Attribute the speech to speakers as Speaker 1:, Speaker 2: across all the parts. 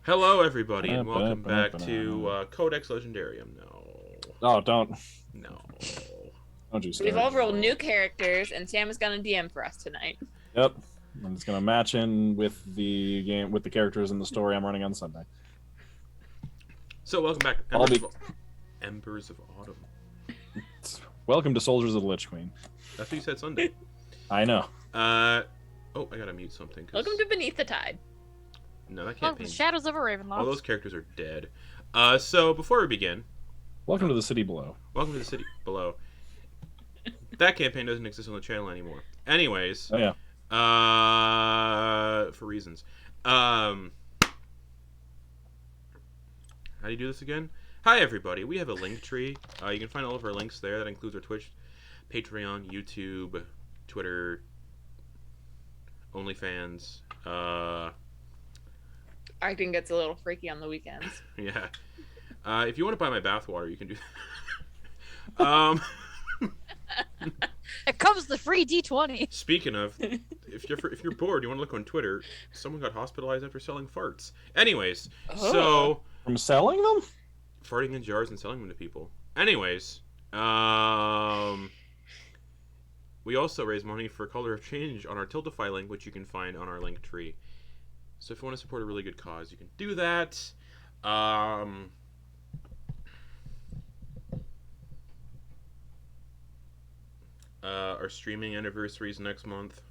Speaker 1: Hello, everybody, and welcome back to Codex Legendarium. No.
Speaker 2: Oh, don't.
Speaker 1: No.
Speaker 2: Don't you start.
Speaker 3: We've all rolled new characters, and Sam is going to DM for us tonight.
Speaker 2: Yep. And it's going to match in with the game, with the characters in the story I'm running on Sunday.
Speaker 1: So, welcome back to Embers of Autumn.
Speaker 2: Welcome to Soldiers of the Lich Queen.
Speaker 1: That's what you said Sunday.
Speaker 2: I know.
Speaker 1: Oh, I gotta mute something.
Speaker 3: Welcome to Beneath the Tide.
Speaker 1: No, that campaign.
Speaker 4: Shadows of a Ravenloft.
Speaker 1: All those characters are dead. So, before we begin...
Speaker 2: Welcome to the City Below.
Speaker 1: Welcome to the City Below. That campaign doesn't exist on the channel anymore. Anyways.
Speaker 2: Oh, yeah.
Speaker 1: For reasons. How do you do this again? Hi, everybody. We have a link tree. You can find all of our links there. That includes our Twitch, Patreon, YouTube, Twitter, OnlyFans.
Speaker 3: Acting gets a little freaky on the weekends.
Speaker 1: Yeah. If you want to buy my bathwater, you can do that.
Speaker 4: It comes the free D20.
Speaker 1: Speaking of, if you're bored, you want to look on Twitter, someone got hospitalized after selling farts. Anyways, so...
Speaker 2: From selling them?
Speaker 1: Farting in jars and selling them to people. Anyways, we also raise money for Color of Change on our Tiltify link, which you can find on our link tree. So if you want to support a really good cause, you can do that. Our streaming anniversary is next month.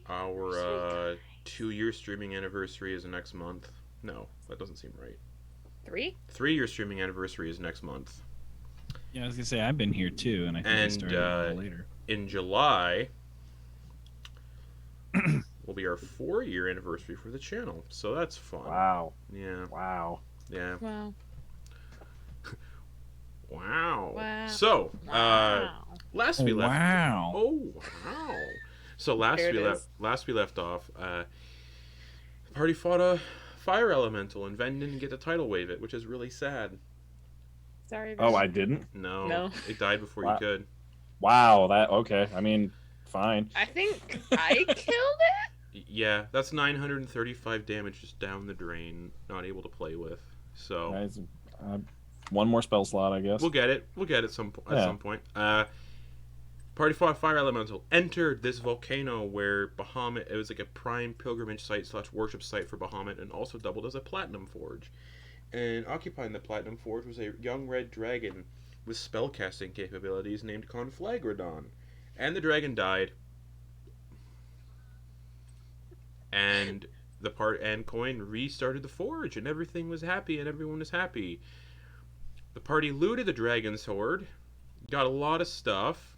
Speaker 1: Our 2-year streaming anniversary is next month. No, that doesn't seem right.
Speaker 3: 3?
Speaker 1: 3-year streaming anniversary is next month.
Speaker 5: Yeah, I was gonna say I've been here too, and I think I started a little later.
Speaker 1: In July will be our 4-year anniversary for the channel, so that's fun.
Speaker 2: Wow.
Speaker 1: Yeah.
Speaker 2: Wow.
Speaker 1: Yeah.
Speaker 3: Wow.
Speaker 1: Wow.
Speaker 3: Wow.
Speaker 1: So,
Speaker 3: Wow.
Speaker 1: last we left.
Speaker 5: Wow.
Speaker 1: Oh wow. So last we left off. The party fought a fire elemental, and Ven didn't get to tidal wave it, which is really sad.
Speaker 3: Sorry.
Speaker 2: Oh, I didn't?
Speaker 1: No. It died before you could.
Speaker 2: Wow, okay. I mean, fine.
Speaker 3: I think I killed it?
Speaker 1: Yeah, that's 935 damage just down the drain, not able to play with. So
Speaker 2: Guys, one more spell slot, I guess.
Speaker 1: we'll get it. We'll get it some point. Party fought fire elemental. Entered this volcano where Bahamut. It was like a prime pilgrimage site / worship site for Bahamut, and also doubled as a platinum forge. And occupying the platinum forge was a young red dragon with spellcasting capabilities named Conflagradon. And the dragon died. And Quoin restarted the forge, and everything was happy, and everyone was happy. The party looted the dragon's hoard, got a lot of stuff,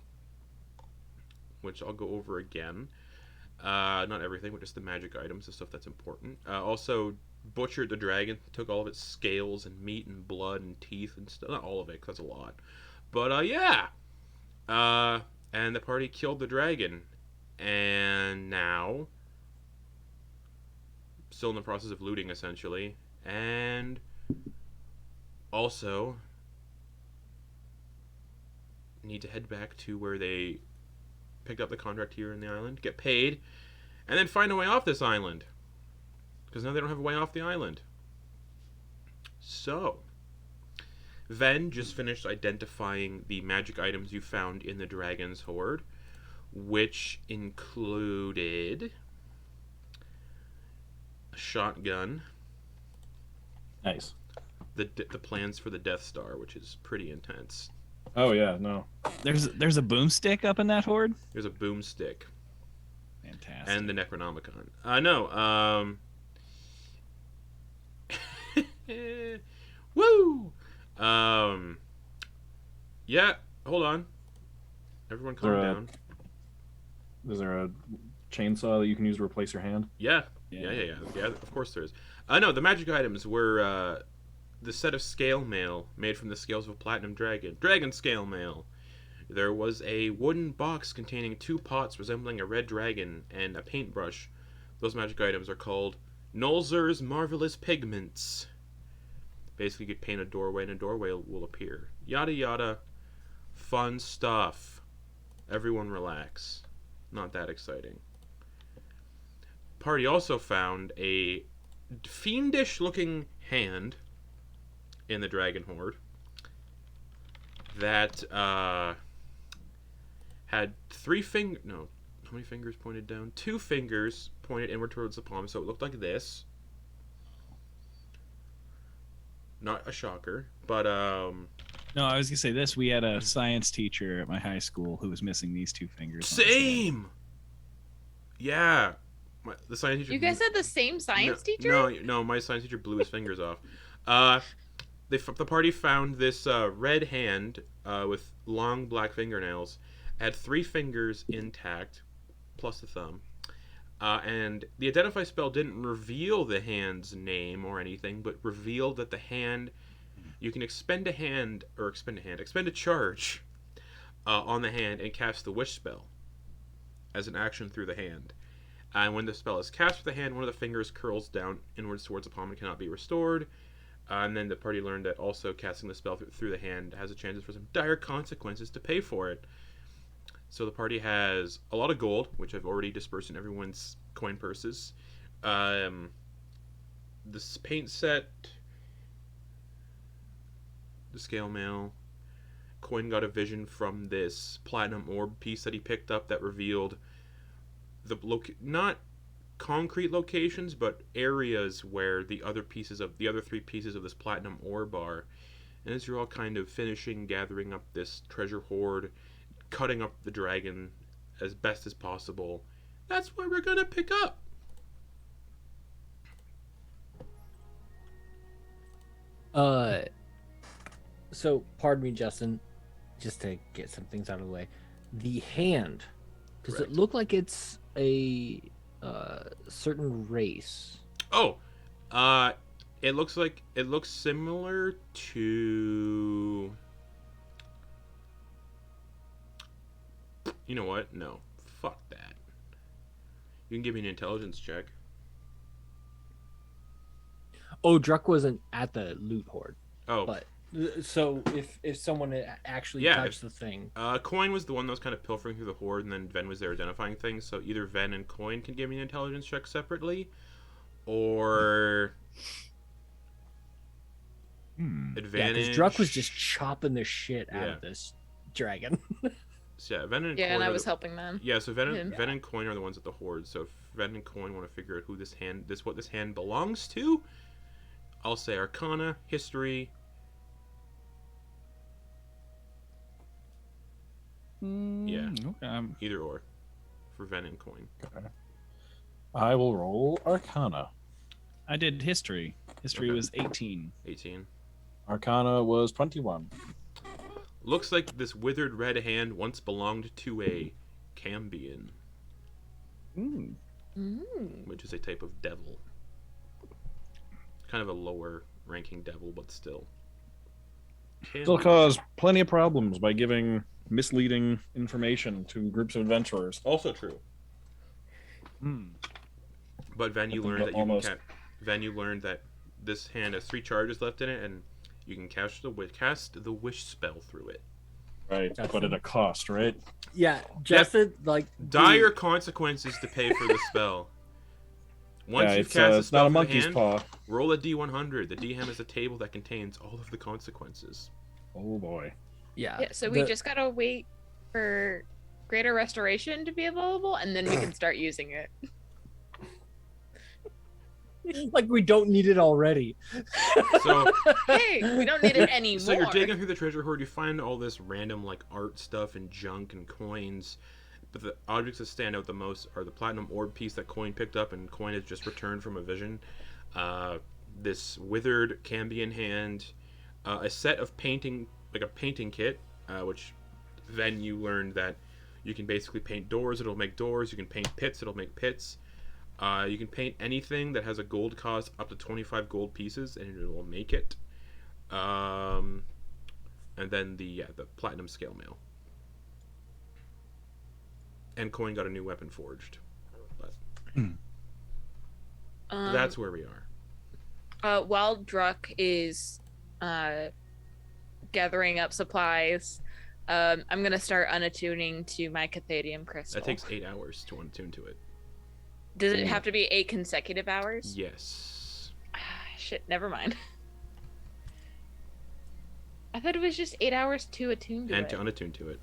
Speaker 1: which I'll go over again. Not everything, but just the magic items, the stuff that's important. Also, butchered the dragon, took all of its scales and meat and blood and teeth and stuff. Not all of it, because that's a lot. But, yeah. And the party killed the dragon. And now, still in the process of looting, essentially. And also need to head back to where they picked up the contract here in the island, get paid, and then find a way off this island. Because now they don't have a way off the island. So, Ven just finished identifying the magic items you found in the dragon's hoard, which included a shotgun.
Speaker 2: Nice.
Speaker 1: The plans for the Death Star, which is pretty intense.
Speaker 2: Oh yeah, no.
Speaker 5: There's a boomstick up in that horde.
Speaker 1: There's a boomstick.
Speaker 5: Fantastic.
Speaker 1: And the Necronomicon. No. Woo! Yeah, hold on. Everyone calm down.
Speaker 2: Is there a chainsaw that you can use to replace your hand?
Speaker 1: Yeah, of course there is. No, the magic items were the set of scale mail made from the scales of a platinum dragon. Dragon scale mail. There was a wooden box containing 2 pots resembling a red dragon and a paintbrush. Those magic items are called Nolzur's Marvelous Pigments. Basically, you could paint a doorway and a doorway will appear. Yada yada. Fun stuff. Everyone relax. Not that exciting. Party also found a fiendish-looking hand in the dragon horde that had 3 fingers. No, how many fingers pointed down? 2 fingers pointed inward towards the palm, so it looked like this. Not a shocker, but
Speaker 5: No, I was gonna say this. We had a science teacher at my high school who was missing these 2 fingers.
Speaker 1: Same. Yeah, the science teacher.
Speaker 3: You guys had the same science teacher?
Speaker 1: No, my science teacher blew his fingers off. The party found this red hand with long black fingernails. Had 3 fingers intact, plus the thumb. And the identify spell didn't reveal the hand's name or anything, but revealed that the hand, you can expend a charge on the hand and cast the wish spell as an action through the hand. And when the spell is cast with the hand, one of the fingers curls down inwards towards the palm and cannot be restored. And then the party learned that also casting the spell through the hand has a chance for some dire consequences to pay for it. So the party has a lot of gold, which I've already dispersed in everyone's coin purses. This paint set, the scale mail. Quoin got a vision from this platinum orb piece that he picked up that revealed the not concrete locations, but areas where the other 3 pieces of this platinum orb are. And as you're all kind of finishing gathering up this treasure hoard, cutting up the dragon as best as possible, that's what we're gonna pick up.
Speaker 6: So pardon me, Justin, just to get some things out of the way. The hand, does
Speaker 1: Correct.
Speaker 6: it look like it's a certain race?
Speaker 1: Oh, it looks similar to. You know what? No, fuck that. You can give me an intelligence check.
Speaker 6: Oh, Druck wasn't at the loot hoard.
Speaker 1: Oh,
Speaker 6: But so if someone actually
Speaker 1: Yeah,
Speaker 6: touched the thing,
Speaker 1: Quoin was the one that was kind of pilfering through the horde, and then Ven was there identifying things. So either Ven and Quoin can give me an intelligence check separately, or
Speaker 6: yeah,
Speaker 1: advantage.
Speaker 6: because Druck was just chopping the shit out
Speaker 1: Yeah.
Speaker 6: of this dragon.
Speaker 1: So, yeah, Ven and
Speaker 3: Yeah,
Speaker 1: Quoin
Speaker 3: and I
Speaker 1: are
Speaker 3: was
Speaker 1: the-
Speaker 3: helping them.
Speaker 1: Yeah, so Ven
Speaker 3: Him.
Speaker 1: and Quoin are the ones at the horde. So if Ven and Quoin want to figure out who what this hand belongs to, I'll say Arcana, History. Yeah,
Speaker 5: Okay.
Speaker 1: either or, for Ven and Quoin.
Speaker 2: I will roll Arcana.
Speaker 5: I did history. History
Speaker 1: Okay.
Speaker 5: was 18.
Speaker 1: 18.
Speaker 2: Arcana was 21.
Speaker 1: Looks like this withered red hand once belonged to a Cambion,
Speaker 2: Mm.
Speaker 1: which is a type of devil. Kind of a lower ranking devil, but still.
Speaker 2: Still cause plenty of problems by giving misleading information to groups of adventurers.
Speaker 1: Also true.
Speaker 5: Hmm.
Speaker 1: But Ven, you
Speaker 2: I think
Speaker 1: learned that
Speaker 2: almost-
Speaker 1: Ven, you learned that this hand has 3 charges left in it, and you can cast the wish spell through it.
Speaker 2: Right,
Speaker 6: That's
Speaker 2: but at a cost, right?
Speaker 6: Yeah, Justin, like
Speaker 1: Dire consequences to pay for the spell. Once
Speaker 2: Yeah,
Speaker 1: you've
Speaker 2: it's,
Speaker 1: cast the
Speaker 2: it's
Speaker 1: spell
Speaker 2: not a
Speaker 1: from the
Speaker 2: monkey's
Speaker 1: hand,
Speaker 2: paw.
Speaker 1: roll a d100. The DM is a table that contains all of the consequences.
Speaker 2: Oh boy.
Speaker 3: Yeah, so we just gotta wait for Greater Restoration to be available, and then we can start using it.
Speaker 6: like we don't need it already.
Speaker 1: So,
Speaker 3: Hey, we don't need it anymore.
Speaker 1: so you're digging through the treasure hoard. You find all this random like art stuff and junk and coins. But the objects that stand out the most are the platinum orb piece that Quoin picked up, and Quoin has just returned from a vision. This withered Cambion hand, a set of painting, like a painting kit, which then you learned that you can basically paint doors, it'll make doors. You can paint pits, it'll make pits. You can paint anything that has a gold cost up to 25 gold pieces, and it will make it. And then the platinum scale mail. And Quoin got a new weapon forged. But that's where we are.
Speaker 3: While Druck is gathering up supplies, I'm gonna start unattuning to my Cathadium crystal.
Speaker 1: That takes 8 hours to untune to it.
Speaker 3: Does it have to be 8 consecutive hours?
Speaker 1: Yes.
Speaker 3: Shit, never mind. I thought it was just 8 hours to attune to
Speaker 1: And
Speaker 3: it.
Speaker 1: to unattune to it.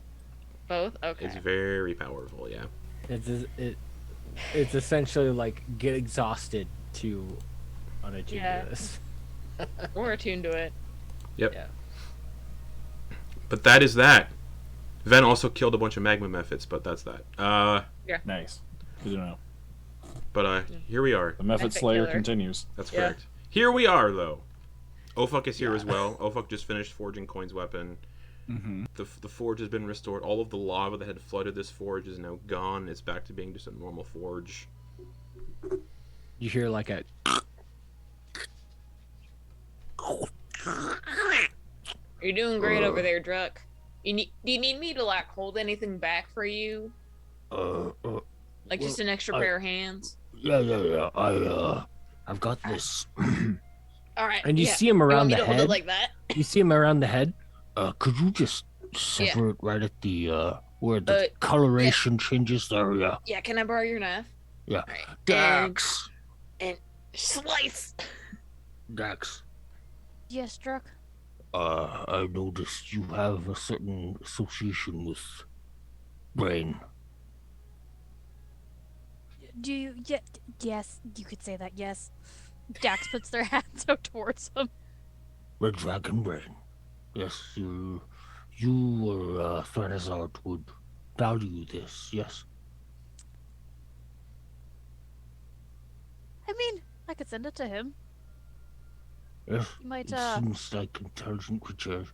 Speaker 3: Both? Okay.
Speaker 1: It's very powerful, yeah.
Speaker 6: It's essentially like get exhausted to unattune
Speaker 3: Yeah.
Speaker 6: to this.
Speaker 3: Or attune to it.
Speaker 1: Yep.
Speaker 6: Yeah.
Speaker 1: But that is that. Ven also killed a bunch of magma methods, but that's that.
Speaker 2: Nice. Good to know.
Speaker 1: But here we are.
Speaker 2: The Method
Speaker 3: Epic
Speaker 2: Slayer
Speaker 3: killer.
Speaker 2: continues.
Speaker 1: That's
Speaker 3: Yeah.
Speaker 1: correct. Here we are, though. Ofuk is here as well. Ofuk just finished forging Quoin's weapon.
Speaker 5: Mm-hmm.
Speaker 1: The forge has been restored. All of the lava that had flooded this forge is now gone. It's back to being just a normal forge.
Speaker 6: You hear like a
Speaker 3: You're doing great over there, Druck. Do you need me to like hold anything back for you? Like just an extra pair of hands?
Speaker 6: yeah. I've got this.
Speaker 3: All right.
Speaker 6: And you
Speaker 3: yeah.
Speaker 6: see him
Speaker 3: You want
Speaker 6: around
Speaker 3: me
Speaker 6: the
Speaker 3: to hold
Speaker 6: head.
Speaker 3: it like that?
Speaker 6: You see him around the head.
Speaker 7: Could you just sever it right at the where the
Speaker 3: Uh,
Speaker 7: coloration changes there? Yeah.
Speaker 3: Yeah. Can I borrow your knife?
Speaker 7: Yeah.
Speaker 3: All right.
Speaker 7: Dax.
Speaker 3: And slice.
Speaker 7: Dax.
Speaker 4: Yes, Druck.
Speaker 7: I noticed you have a certain association with brain.
Speaker 4: Do you? Yes, you could say that. Yes. Dax puts their hands out towards him.
Speaker 7: Red Dragon Brain. Yes, you or Thranazard would value this, yes?
Speaker 4: I mean, I could send it to him.
Speaker 7: Yes.
Speaker 4: He might.
Speaker 7: It seems like intelligent creature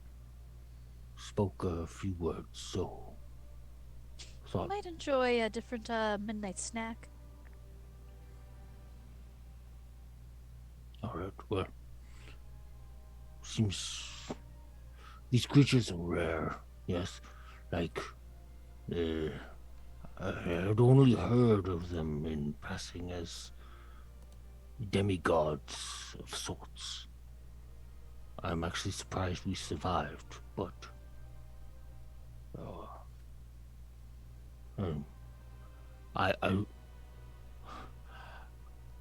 Speaker 7: spoke a few words, so thought
Speaker 4: Might enjoy a different midnight snack.
Speaker 7: alright, well, seems these creatures are rare, yes? Like, I had only heard of them in passing as demigods of sorts. I'm actually surprised we survived, but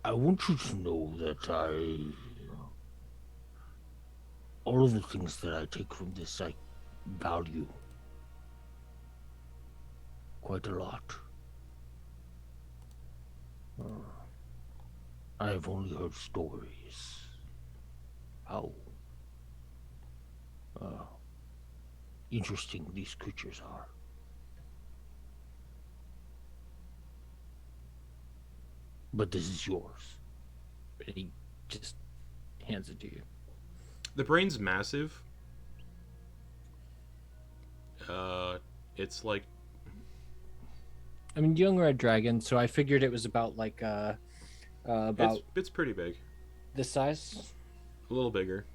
Speaker 7: I want you to know that all of the things that I take from this I value quite a lot. I have only heard stories. How interesting these creatures are. But this is yours.
Speaker 6: And he just hands it to you.
Speaker 1: The brain's massive. It's like
Speaker 6: I mean, young red dragon. So I figured it was about like about
Speaker 1: It's pretty big.
Speaker 6: this size.
Speaker 1: A little bigger.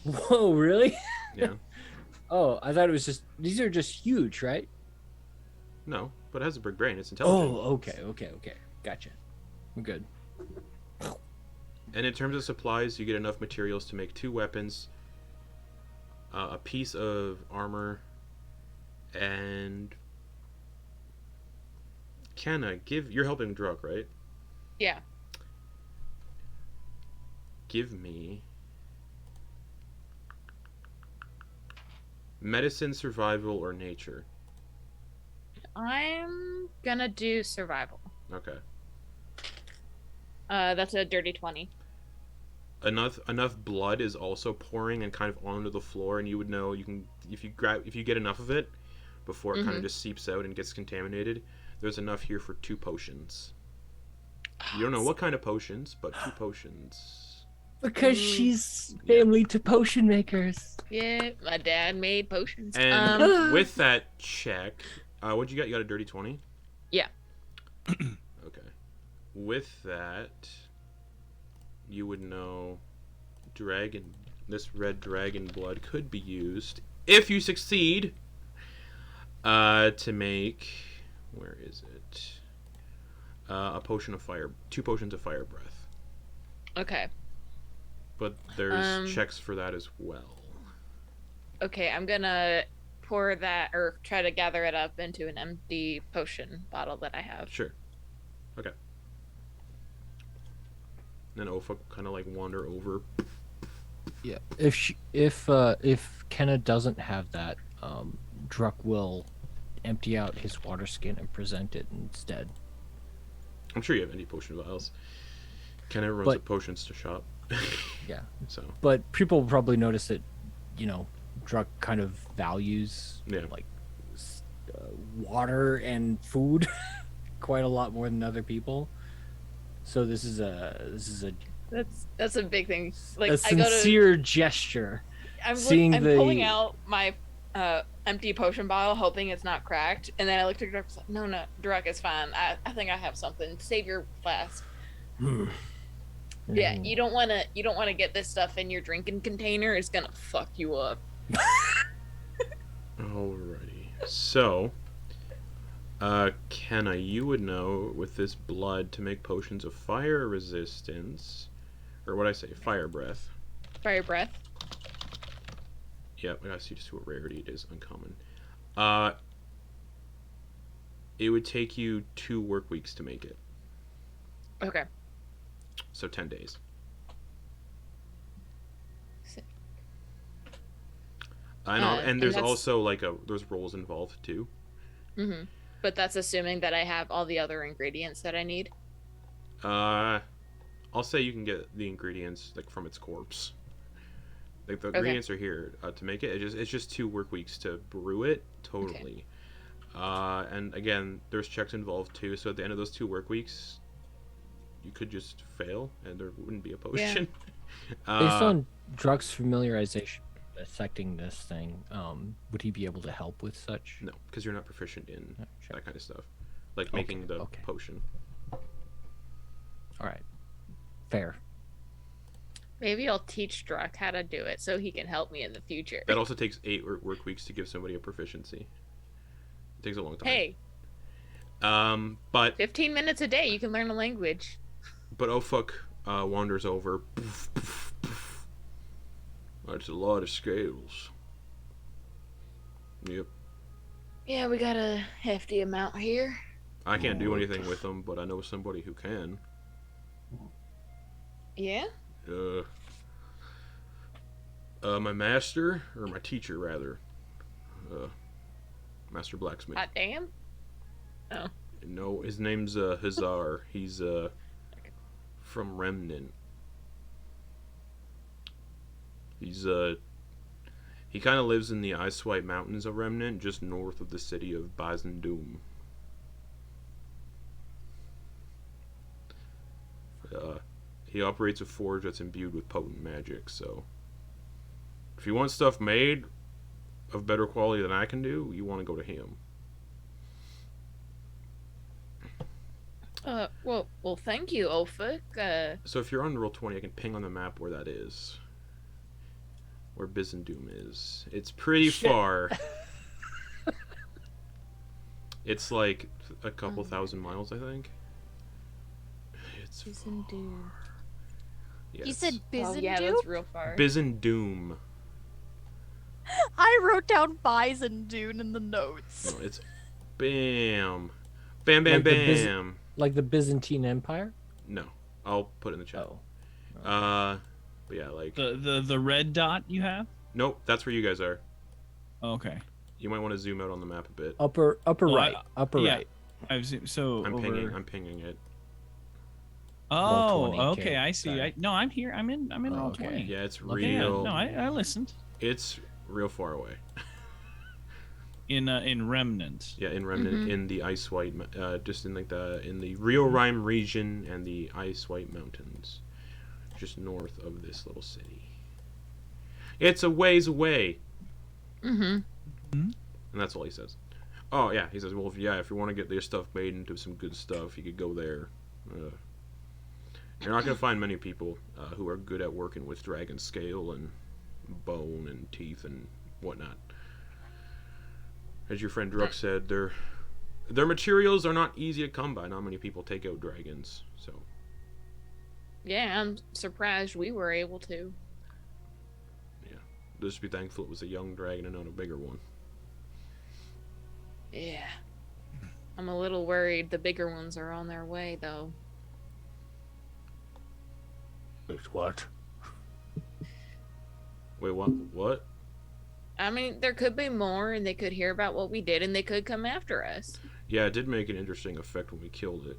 Speaker 6: Whoa, really?
Speaker 1: Yeah.
Speaker 6: Oh, I thought it was just these are just huge, right?
Speaker 1: No, but it has a big brain. It's intelligent.
Speaker 6: Oh, okay. Gotcha. We're good.
Speaker 1: And in terms of supplies, you get enough materials to make 2 weapons, a piece of armor, and Kenna, you're helping Druk, right?
Speaker 3: Yeah.
Speaker 1: Give me medicine, survival, or nature.
Speaker 3: I'm gonna do survival.
Speaker 1: Okay.
Speaker 3: That's a dirty 20.
Speaker 1: Enough blood is also pouring and kind of onto the floor, and you would know you can if you get enough of it before it kind of just seeps out and gets contaminated. There's enough here for 2 potions. You don't know what kind of potions, but 2 potions.
Speaker 6: Because she's family to potion makers.
Speaker 3: Yeah, my dad made potions.
Speaker 1: And with that check, what'd you got? You got a dirty 20?
Speaker 3: Yeah.
Speaker 1: Okay. With that, you would know this red dragon blood could be used, if you succeed, to make, where is it? A potion of fire, 2 potions of fire breath.
Speaker 3: Okay.
Speaker 1: But there's checks for that as well.
Speaker 3: Okay, I'm gonna pour that, or try to gather it up into an empty potion bottle that I have.
Speaker 1: Sure. Okay. Then Ofa kind of like wander over.
Speaker 6: Yeah. If Kenna doesn't have that, Druk will empty out his water skin and present it instead.
Speaker 1: I'm sure you have any potion vials. Kenna runs a potions to shop.
Speaker 6: Yeah.
Speaker 1: So.
Speaker 6: But people will probably notice that, Druk kind of values like water and food quite a lot more than other people. So this is a
Speaker 3: That's a big thing. Like,
Speaker 6: a sincere gesture.
Speaker 3: I'm pulling out my empty potion bottle, hoping it's not cracked, and then I looked at Druk. Like, no, Druk, it's fine. I think I have something. Save your flask. Yeah, you don't want to get this stuff in your drinking container. It's gonna fuck you up.
Speaker 1: Alrighty. So, Kenna, you would know with this blood to make potions of fire resistance, or what I say, fire breath.
Speaker 3: Fire breath.
Speaker 1: Yep, I gotta see just what rarity it is. Uncommon. It would take you 2 work weeks to make it.
Speaker 3: Okay.
Speaker 1: So 10 days. I know, and there's also there's rolls involved too.
Speaker 3: Mm-hmm. But that's assuming that I have all the other ingredients that I need.
Speaker 1: I'll say you can get the ingredients from its corpse. Like the ingredients are here to make it. It's just 2 work weeks to brew it totally. Okay. And again, there's checks involved too. So at the end of those 2 work weeks, you could just fail and there wouldn't be a potion.
Speaker 6: Yeah. Based on Druk's familiarization dissecting this thing, would he be able to help with such?
Speaker 1: No, because you're not proficient in that kind of stuff, like making the potion.
Speaker 6: All right, fair.
Speaker 3: Maybe I'll teach Druk how to do it so he can help me in the future.
Speaker 1: That also takes 8 work weeks to give somebody a proficiency. It takes a long time.
Speaker 3: Hey.
Speaker 1: But
Speaker 3: 15 minutes a day, you can learn a language.
Speaker 1: But wanders over. That's a lot of scales. Yep.
Speaker 3: Yeah, we got a hefty amount here.
Speaker 1: I can't do anything with them, but I know somebody who can.
Speaker 3: Yeah?
Speaker 1: My master, or my teacher rather. Master Blacksmith.
Speaker 3: Hot damn? Oh.
Speaker 1: No, his name's Hazar. He's from Remnant. He kind of lives in the Icewhite Mountains of Remnant, just north of the city of Bazendum. He operates a forge that's imbued with potent magic, so if you want stuff made of better quality than I can do, you want to go to him.
Speaker 3: Well, thank you, Ulfric.
Speaker 1: So if you're on Roll20, I can ping on the map where that is. Where Bizandoom is. It's pretty far. It's like a couple thousand miles, I think. It's
Speaker 3: Bizandoom.
Speaker 1: Yeah,
Speaker 4: You said
Speaker 3: Oh,
Speaker 4: Bizandoom?
Speaker 3: yeah, that's real far.
Speaker 1: Bizandoom.
Speaker 4: I wrote down Bizandoom in the notes.
Speaker 1: No, it's bam. Bam, bam,
Speaker 6: Like the
Speaker 1: bam.
Speaker 6: Like the Byzantine Empire?
Speaker 1: No. I'll put it in the chat.
Speaker 6: Oh.
Speaker 1: But yeah, like...
Speaker 5: The red dot you have?
Speaker 1: Nope, that's where you guys are.
Speaker 5: Okay.
Speaker 1: You might want to zoom out on the map a bit.
Speaker 6: Upper
Speaker 5: Oh,
Speaker 6: right. Upper
Speaker 5: yeah.
Speaker 6: right.
Speaker 5: So
Speaker 1: I'm
Speaker 5: over...
Speaker 1: pinging it.
Speaker 5: Oh,
Speaker 6: Roll20,
Speaker 5: okay,
Speaker 6: okay,
Speaker 5: I see.
Speaker 6: sorry.
Speaker 5: No, I'm here. I'm in roll
Speaker 6: okay.
Speaker 5: 20.
Speaker 1: Yeah, it's
Speaker 6: Okay,
Speaker 5: Yeah,
Speaker 1: real.
Speaker 5: no, I listened.
Speaker 1: It's real far away.
Speaker 5: In Remnant.
Speaker 1: Yeah, in Remnant, in the Ice White, just in like in the Rio Rime region and the Ice White Mountains, just north of this little city. It's a ways away.
Speaker 3: Mm-hmm.
Speaker 1: And that's all he says. Oh yeah, he says, well, if you want to get your stuff made into some good stuff, you could go there. You're not gonna find many people who are good at working with dragon scale and bone and teeth and whatnot. As your friend Druk said, their materials are not easy to come by. Not many people take out dragons, so.
Speaker 3: Yeah, I'm surprised we were able to.
Speaker 1: Yeah, just be thankful it was a young dragon and not a bigger one.
Speaker 3: Yeah. I'm a little worried the bigger ones are on their way, though.
Speaker 7: Wait, what?
Speaker 1: Wait, what? What?
Speaker 3: I mean, there could be more, and they could hear about what we did, and they could come after us.
Speaker 1: Yeah, it did make an interesting effect when we killed it.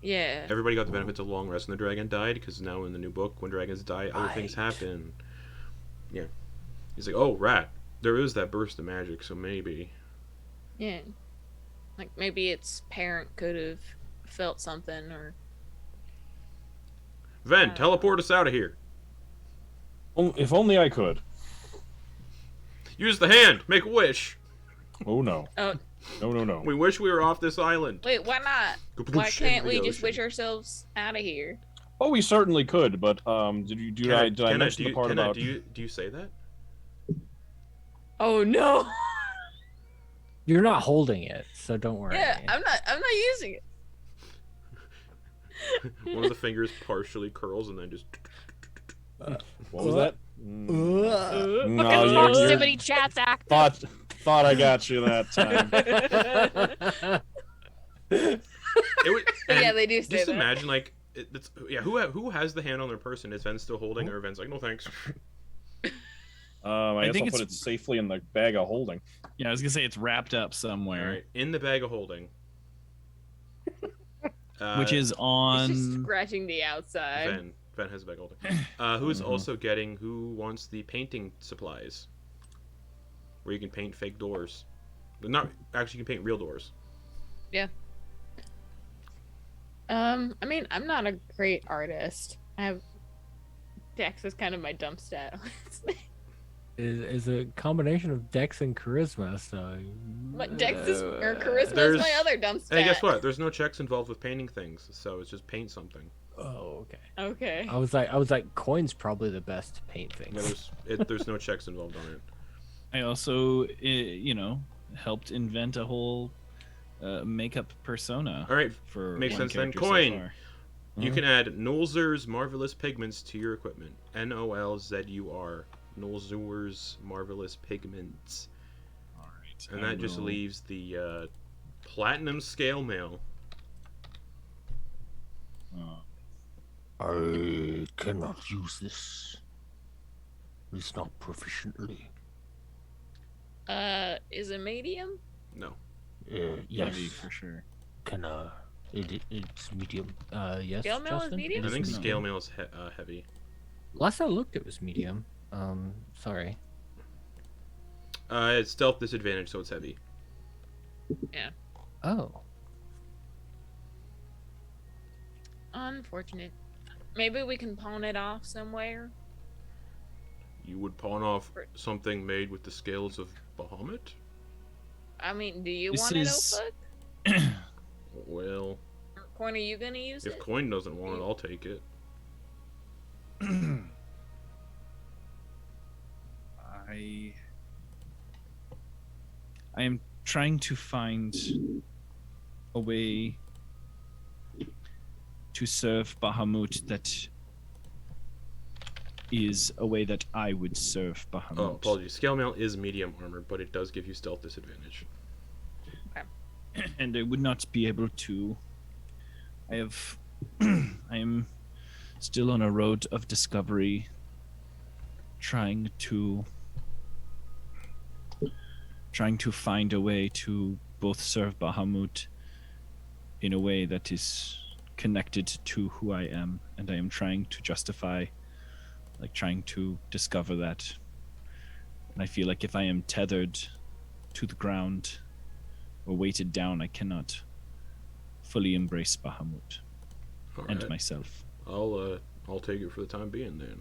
Speaker 3: Yeah.
Speaker 1: Everybody got the benefits of long rest, and the dragon died, because now in the new book, when dragons die, other things happen. Yeah. He's like, oh, rat. There is that burst of magic, so maybe.
Speaker 3: Yeah. Like, maybe its parent could have felt something, or...
Speaker 1: Ven, teleport us out of here.
Speaker 2: If only I could.
Speaker 1: Use the hand. Make a wish.
Speaker 2: Oh no.
Speaker 3: Oh,
Speaker 2: No.
Speaker 1: We wish we were off this island.
Speaker 3: wait, why not? Why can't we just wish ourselves out of here?
Speaker 2: Oh, we certainly could, but did I mention the part about?
Speaker 1: Do you say that?
Speaker 3: Oh, no!
Speaker 6: You're not holding it, so don't worry.
Speaker 3: Yeah, I'm not using it.
Speaker 1: One of the fingers partially curls and then just.
Speaker 2: What was that?
Speaker 4: Look at
Speaker 2: No,
Speaker 4: proximity chats active.
Speaker 2: thought I got you that time.
Speaker 3: Yeah, they do say
Speaker 1: Just
Speaker 3: that.
Speaker 1: imagine, like, who has the hand on their person? Is Ven still holding, or Ven's like, no thanks?
Speaker 2: I guess
Speaker 5: think
Speaker 2: I'll put
Speaker 5: it's-
Speaker 2: it safely in the bag of holding.
Speaker 5: Yeah, I was gonna say it's wrapped up
Speaker 1: All
Speaker 5: somewhere,
Speaker 1: right, in the bag of holding.
Speaker 5: which is
Speaker 3: It's just
Speaker 5: on.
Speaker 3: scratching the outside.
Speaker 1: Ven has a bag of holding. Who is also getting? Who wants the painting supplies? Where you can paint fake doors. Not actually, you can paint real doors.
Speaker 3: Yeah. I mean, I'm not a great artist. Dex is kind of my dump stat.
Speaker 6: Is a combination of Dex and Charisma, so.
Speaker 3: But Dex is or Charisma
Speaker 1: There's-
Speaker 3: is my other dump stat.
Speaker 1: Hey, guess what? There's no checks involved with painting things, so it's just paint something.
Speaker 6: Oh, okay.
Speaker 3: Okay.
Speaker 6: I was like, Coin's probably the best to paint
Speaker 1: Yeah,
Speaker 6: things.
Speaker 1: there's no checks involved on it.
Speaker 5: I also, helped invent a whole makeup persona
Speaker 1: All right,
Speaker 5: for
Speaker 1: makes
Speaker 5: one
Speaker 1: sense then.
Speaker 5: character so
Speaker 1: Quoin.
Speaker 5: far.
Speaker 1: You can add Nolzur's Marvelous Pigments to your equipment. Nolzur. Nolzur's Marvelous Pigments.
Speaker 5: All right,
Speaker 1: And
Speaker 5: I
Speaker 1: that just
Speaker 5: will-
Speaker 1: leaves the Platinum Scale Mail.
Speaker 7: I cannot use this. At least not proficiently.
Speaker 3: Is it medium?
Speaker 1: No.
Speaker 7: Yes.
Speaker 5: Heavy for sure.
Speaker 7: Can it's medium.
Speaker 6: Yes.
Speaker 3: Scale mail is
Speaker 6: Justin?
Speaker 3: medium?
Speaker 1: I think
Speaker 6: medium.
Speaker 1: Scale Mail is heavy.
Speaker 6: Last I looked, it was medium. Sorry.
Speaker 1: It's stealth disadvantage, so it's heavy.
Speaker 6: Oh.
Speaker 3: Unfortunate. Maybe we can pawn it off somewhere.
Speaker 1: You would pawn off something made with the scales of Bahamut?
Speaker 3: I mean, do you
Speaker 5: This
Speaker 3: want it,
Speaker 5: is-
Speaker 3: Opuk?
Speaker 1: Well,
Speaker 3: Quoin, are you gonna use
Speaker 1: If
Speaker 3: it?
Speaker 1: Quoin doesn't want it, I'll take it.
Speaker 5: I am trying to find a way to serve Bahamut that is a way that I would serve Bahamut.
Speaker 1: Oh, apologies. Scale mail is medium armor, but it does give you stealth disadvantage.
Speaker 5: And I would not be able to. I am still on a road of discovery, trying to find a way to both serve Bahamut in a way that is connected to who I am, and I am trying to justify, trying to discover that. And I feel like if I am tethered to the ground or weighted down, I cannot fully embrace Bahamut and myself.
Speaker 1: I'll take it for the time being then.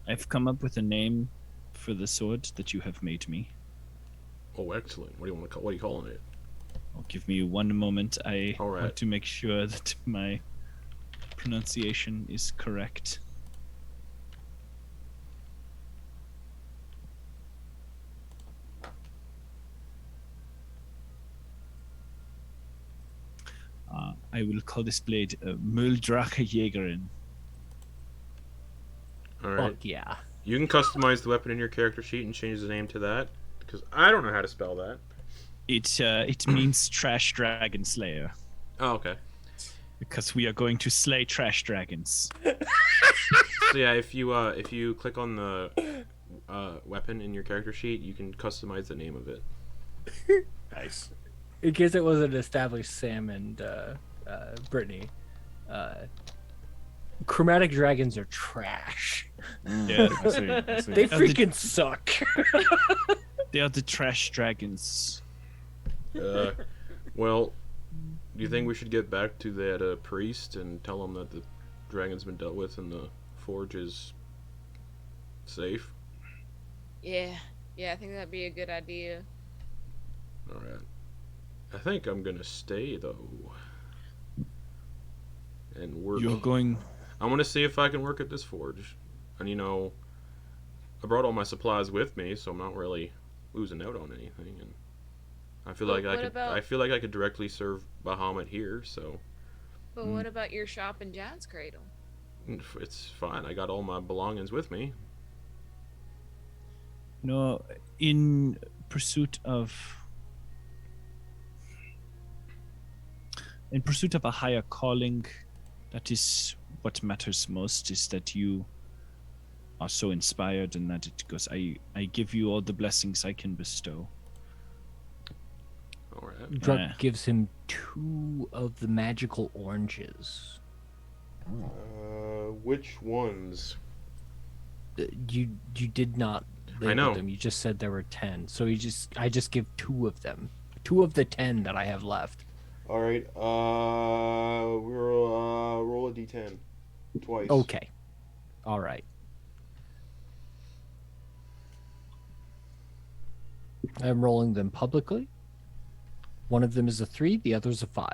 Speaker 5: I've come up with a name for the sword that you have made me.
Speaker 1: Oh, excellent. What are you calling it?
Speaker 5: Oh, give me one moment. I
Speaker 1: All right.
Speaker 5: want to make sure that my pronunciation is correct. I will call this blade Muldrache Jägerin.
Speaker 1: Alright.
Speaker 6: Fuck yeah.
Speaker 1: You can customize the weapon in your character sheet and change the name to that, because I don't know how to spell that.
Speaker 5: It means Trash Dragon Slayer,
Speaker 1: Oh, okay.
Speaker 5: because we are going to slay trash dragons.
Speaker 1: So yeah, if you click on the weapon in your character sheet, you can customize the name of it.
Speaker 6: Nice. In case it wasn't established, Sam and Brittany, chromatic dragons are trash.
Speaker 5: Yeah,
Speaker 2: I see.
Speaker 6: They freaking suck.
Speaker 5: They are the trash dragons.
Speaker 1: Well, do you think we should get back to that priest and tell him that the dragon's been dealt with and the forge is safe?
Speaker 3: Yeah, I think that'd be a good idea.
Speaker 1: Alright. I think I'm gonna stay, though. And work.
Speaker 5: You're going.
Speaker 1: I want to see if I can work at this forge. And, I brought all my supplies with me, so I'm not really losing out on anything. And I feel like I feel like I could directly serve Bahamut here, so
Speaker 3: But what about your shop in Jazz Cradle?
Speaker 1: it's fine. I got all my belongings with me.
Speaker 5: No, in pursuit of a higher calling, that is what matters most, is that you are so inspired and that it goes, I give you all the blessings I can bestow.
Speaker 1: Alright.
Speaker 6: Druck gives him 2 of the magical oranges.
Speaker 1: Which ones?
Speaker 6: You did not label
Speaker 1: I know.
Speaker 6: them. You just said there were 10. So I just give 2 of them. 2 of the 10 that I have left.
Speaker 1: Alright, we'll roll a d10. Twice.
Speaker 6: Okay. All right. I'm rolling them publicly. One of them is a 3, the other's a 5.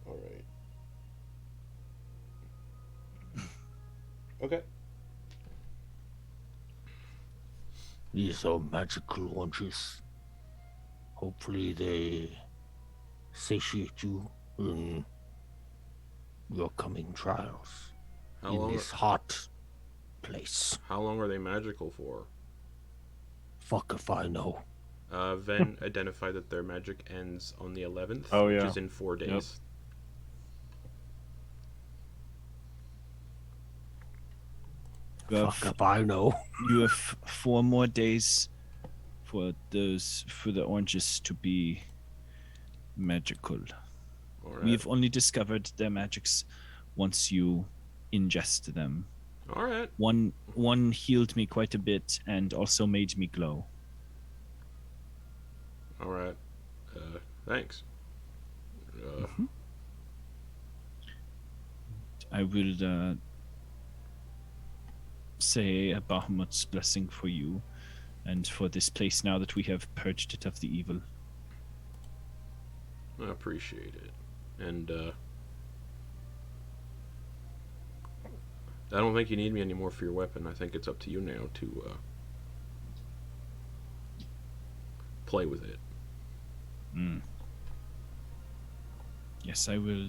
Speaker 1: Alright. Okay.
Speaker 7: These are magical oranges. Hopefully they satiate you in your coming trials in this hot place.
Speaker 1: How long are they magical for?
Speaker 7: Fuck if I know.
Speaker 1: Ven identified that their magic ends on the 11th,
Speaker 2: Oh,
Speaker 1: which
Speaker 2: yeah.
Speaker 1: is in 4 days.
Speaker 2: Yep.
Speaker 7: Fuck if I know.
Speaker 5: You have 4 more days for the oranges to be magical.
Speaker 1: Alright.
Speaker 5: We've only discovered their magics once you ingest them.
Speaker 1: Alright.
Speaker 5: One healed me quite a bit and also made me glow.
Speaker 1: Alright. Thanks.
Speaker 5: I will say a Bahamut's blessing for you, and for this place now that we have purged it of the evil.
Speaker 1: I appreciate it. And I don't think you need me anymore for your weapon. I think it's up to you now to play with it.
Speaker 5: Yes, I will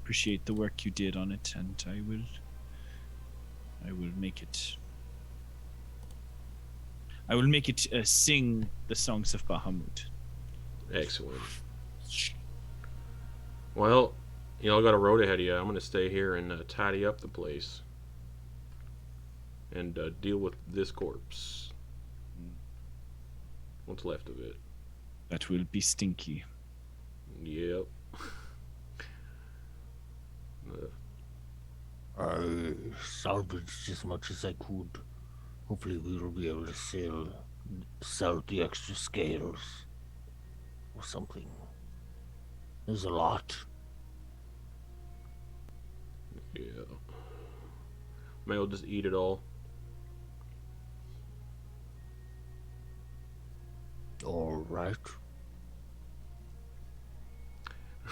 Speaker 5: appreciate the work you did on it, and I will make it. I will make it sing the songs of Bahamut.
Speaker 1: Excellent. Well, y'all got a road ahead of you. I'm gonna stay here and tidy up the place and deal with this corpse. What's left of it?
Speaker 5: That will be stinky.
Speaker 1: Yep.
Speaker 7: I salvaged as much as I could. Hopefully we will be able to sell the extra scales or something. There's a lot.
Speaker 1: Yeah. May I'll just eat it all.
Speaker 7: All right.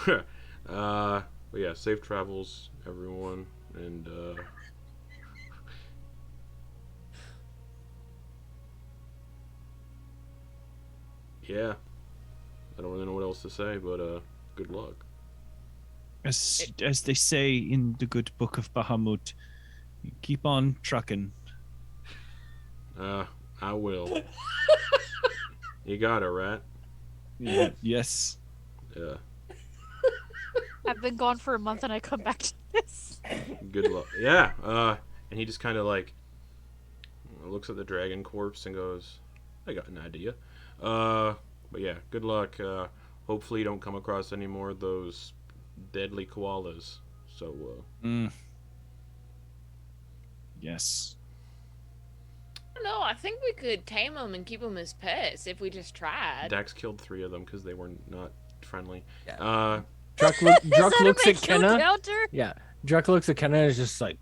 Speaker 1: But yeah, safe travels, everyone, and yeah, I don't really know what else to say, but good luck.
Speaker 5: As they say in the good book of Bahamut, keep on trucking.
Speaker 1: I will. You got it, right?
Speaker 5: Yeah. Yes.
Speaker 1: Yeah.
Speaker 4: I've been gone for a month and I come back to this.
Speaker 1: Good luck. Yeah. And he just kind of like looks at the dragon corpse and goes, "I got an idea." But yeah, good luck. Hopefully you don't come across any more of those deadly koalas. So.
Speaker 5: Yes.
Speaker 3: No, I think we could tame them and keep them as pets if we just tried.
Speaker 1: Dax killed 3 of them because they were not friendly.
Speaker 6: Yeah. Druck looks at Kenna.
Speaker 4: Counter?
Speaker 6: Yeah. Druck looks at Kenna and is just like,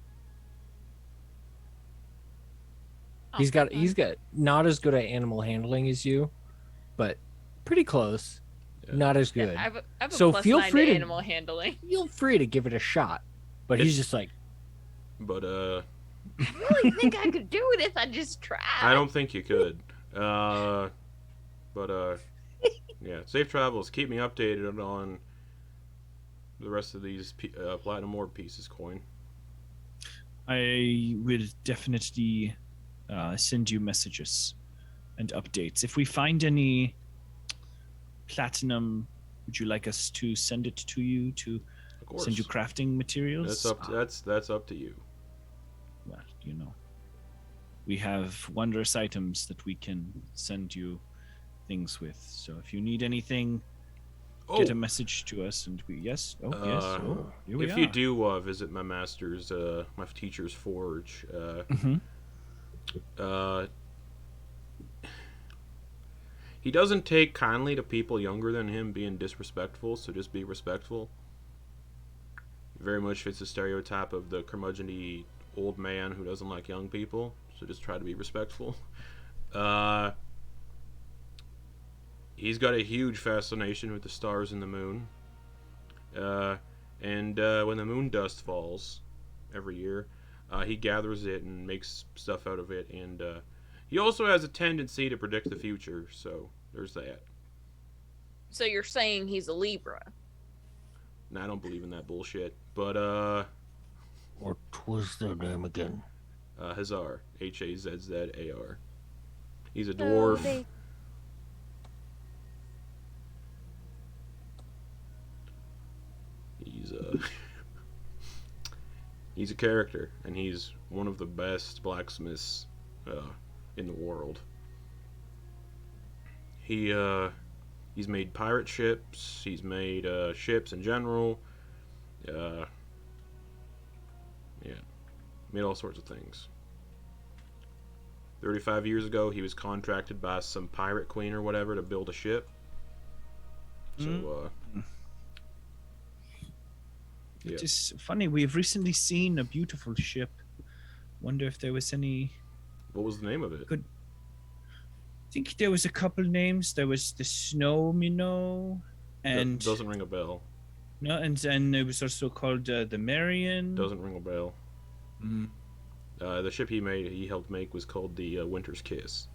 Speaker 6: he's got not as good at animal handling as you, but pretty close.
Speaker 1: Yeah.
Speaker 6: Not as good.
Speaker 3: Yeah, I have a
Speaker 6: So
Speaker 3: plus
Speaker 6: feel
Speaker 3: 9
Speaker 6: free
Speaker 3: to
Speaker 6: to-
Speaker 3: animal handling.
Speaker 6: Feel free to give it a shot. But he's just like,
Speaker 1: But
Speaker 3: I really think I could do it if I just tried.
Speaker 1: I don't think you could. Yeah, safe travels. Keep me updated on the rest of these platinum orb pieces, Quoin.
Speaker 5: I will definitely send you messages and updates. If we find any platinum, would you like us to send it to you to
Speaker 1: Of course.
Speaker 5: send you crafting materials?
Speaker 1: That's up to you.
Speaker 5: Well, we have wondrous items that we can send you things with. So if you need anything, get a message to us, and we yes. Oh yes. Oh, here we
Speaker 1: if
Speaker 5: are.
Speaker 1: you do visit my master's, my teacher's forge, he doesn't take kindly to people younger than him being disrespectful. So just be respectful. Very much fits the stereotype of the curmudgeon-y old man who doesn't like young people. So just try to be respectful. He's got a huge fascination with the stars and the moon. And when the moon dust falls every year, he gathers it and makes stuff out of it. And he also has a tendency to predict the future. So there's that.
Speaker 3: So you're saying he's a Libra?
Speaker 1: Now, I don't believe in that bullshit. But,
Speaker 7: What was their name again?
Speaker 1: Hazar. Hazzar. He's a dwarf. He's a character, and he's one of the best blacksmiths in the world. He's made pirate ships. He's made ships in general. Made all sorts of things. 35 years ago, he was contracted by some pirate queen or whatever to build a ship. So,
Speaker 5: It is funny. We've recently seen a beautiful ship. Wonder if there was any
Speaker 1: What was the name of it?
Speaker 5: I think there was a couple names. There was the Snow Minnow, and
Speaker 1: Doesn't ring a bell.
Speaker 5: no, and it was also called the Marion.
Speaker 1: Doesn't ring a bell.
Speaker 5: Mm.
Speaker 1: The ship he helped make was called the Winter's Kiss.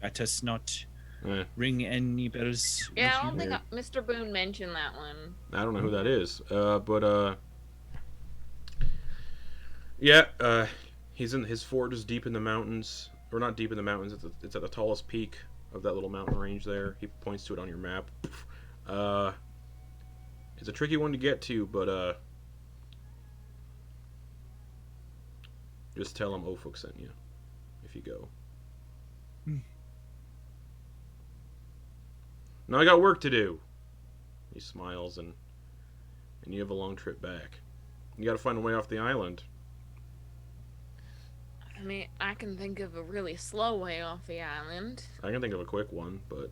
Speaker 5: That does not
Speaker 1: Eh,
Speaker 5: ring any bells.
Speaker 3: Yeah, I don't think Mr. Boone mentioned that one.
Speaker 1: I don't know who that is. But yeah, he's in his fort is deep in the mountains, or not deep in the mountains. It's at the tallest peak of that little mountain range there. He points to it on your map. It's a tricky one to get to, but just tell him Ofuk sent you if you go. Now I got work to do. He smiles, and you have a long trip back. You got to find a way off the island.
Speaker 3: I mean, I can think of a really slow way off the island.
Speaker 1: I can think of a quick one, but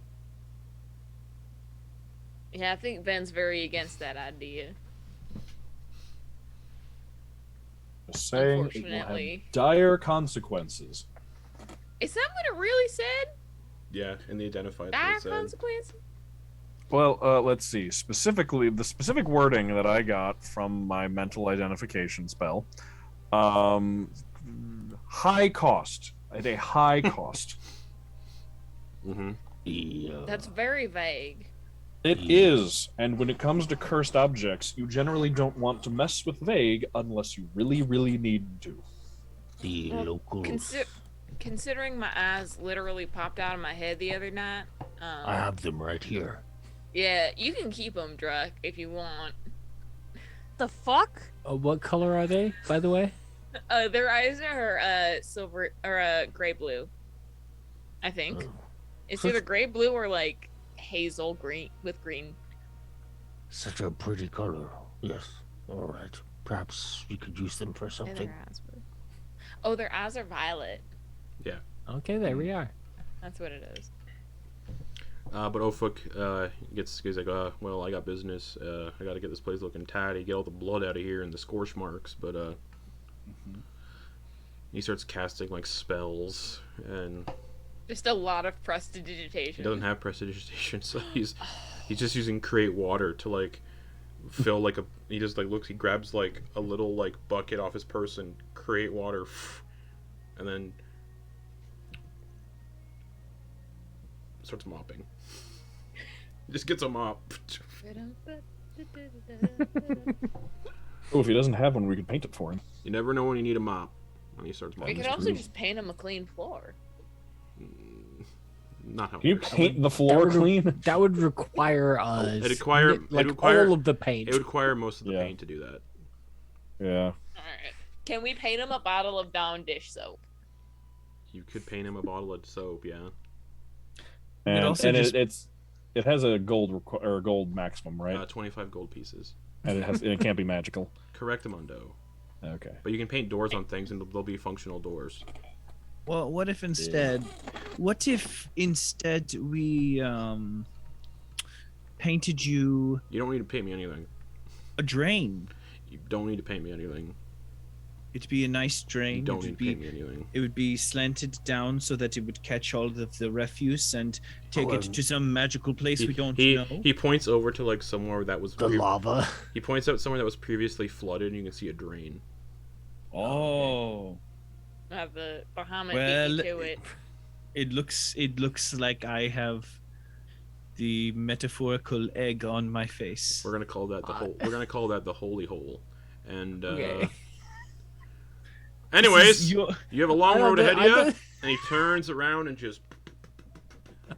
Speaker 3: Yeah, I think Ben's very against that idea.
Speaker 2: Just saying, it will have
Speaker 3: Unfortunately.
Speaker 2: dire consequences.
Speaker 3: Is that what it really said?
Speaker 1: yeah, in the identified
Speaker 3: Dire
Speaker 1: it said,
Speaker 3: consequence?
Speaker 2: Well, let's see. Specifically, the specific wording that I got from my mental identification spell, high cost. At a high cost.
Speaker 7: Yeah.
Speaker 3: That's very vague.
Speaker 2: It is, and when it comes to cursed objects, you generally don't want to mess with vague unless you really, really need to.
Speaker 7: The
Speaker 3: Well,
Speaker 7: locals.
Speaker 3: Considering my eyes literally popped out of my head the other night,
Speaker 7: I have them right here.
Speaker 3: yeah, you can keep them, Druck, if you want.
Speaker 4: The fuck?
Speaker 6: What color are they, by the way?
Speaker 3: Their eyes are silver or gray blue. I think
Speaker 7: Oh.
Speaker 3: it's either gray blue or like hazel green with green.
Speaker 7: Such a pretty color. Yes. All right. Perhaps we could use them for
Speaker 3: And
Speaker 7: something.
Speaker 3: their eyes were... Oh, their eyes are violet.
Speaker 6: Okay, there we are.
Speaker 3: That's what it is.
Speaker 1: but Ofuk he's like, well, I got business. I got to get this place looking tidy, get all the blood out of here and the scorch marks. But he starts casting like spells, and
Speaker 3: Just a lot of
Speaker 1: he
Speaker 3: prestidigitation.
Speaker 1: doesn't have prestidigitation, so he's just using create water to like fill like a. He just like looks. He grabs like a little like bucket off his purse and create water, and then starts mopping. Just gets a mop.
Speaker 2: Oh, if he doesn't have one, we could paint it for him.
Speaker 1: You never know when you need a mop when he starts
Speaker 3: We
Speaker 1: mopping.
Speaker 3: could also just paint him a clean floor.
Speaker 1: Not how.
Speaker 2: Can you
Speaker 1: it works.
Speaker 2: paint the floor clean?
Speaker 6: That would require us.
Speaker 1: It'd require-
Speaker 6: like
Speaker 1: it'd require-
Speaker 6: all of the paint.
Speaker 1: It would require most of the
Speaker 2: Yeah.
Speaker 1: paint to do that.
Speaker 2: Yeah.
Speaker 3: Alright. Can we paint him a bottle of Dawn dish soap?
Speaker 1: You could paint him a bottle of soap, yeah.
Speaker 2: And,
Speaker 5: also
Speaker 2: and
Speaker 5: just-
Speaker 2: it has a gold maximum, right?
Speaker 1: 25 gold pieces.
Speaker 2: And it can't be magical.
Speaker 1: Correctamundo.
Speaker 2: Okay.
Speaker 1: But you can paint doors on things and they'll be functional doors.
Speaker 5: Well, what if instead we painted you
Speaker 1: You don't need to paint me anything.
Speaker 5: a drain?
Speaker 1: You don't need to paint me anything.
Speaker 5: It'd be a nice drain.
Speaker 1: You don't
Speaker 5: it
Speaker 1: need
Speaker 5: would
Speaker 1: to
Speaker 5: be
Speaker 1: paint me anything.
Speaker 5: it would be slanted down so that it would catch all of the refuse and take it to some magical place we don't know.
Speaker 1: He points over to like somewhere that was
Speaker 7: The lava.
Speaker 1: He points out somewhere that was previously flooded and you can see a drain.
Speaker 5: Oh,
Speaker 3: Have the Bahamut
Speaker 5: well,
Speaker 3: beat you to it.
Speaker 5: it looks like I have the metaphorical egg on my face.
Speaker 1: We're gonna call that the hole. We're gonna call that the holy hole. And
Speaker 6: Okay.
Speaker 1: anyways,
Speaker 5: Your-
Speaker 1: you have a long
Speaker 6: I
Speaker 1: road
Speaker 6: thought
Speaker 1: ahead
Speaker 6: that-
Speaker 1: of you. And he turns around and just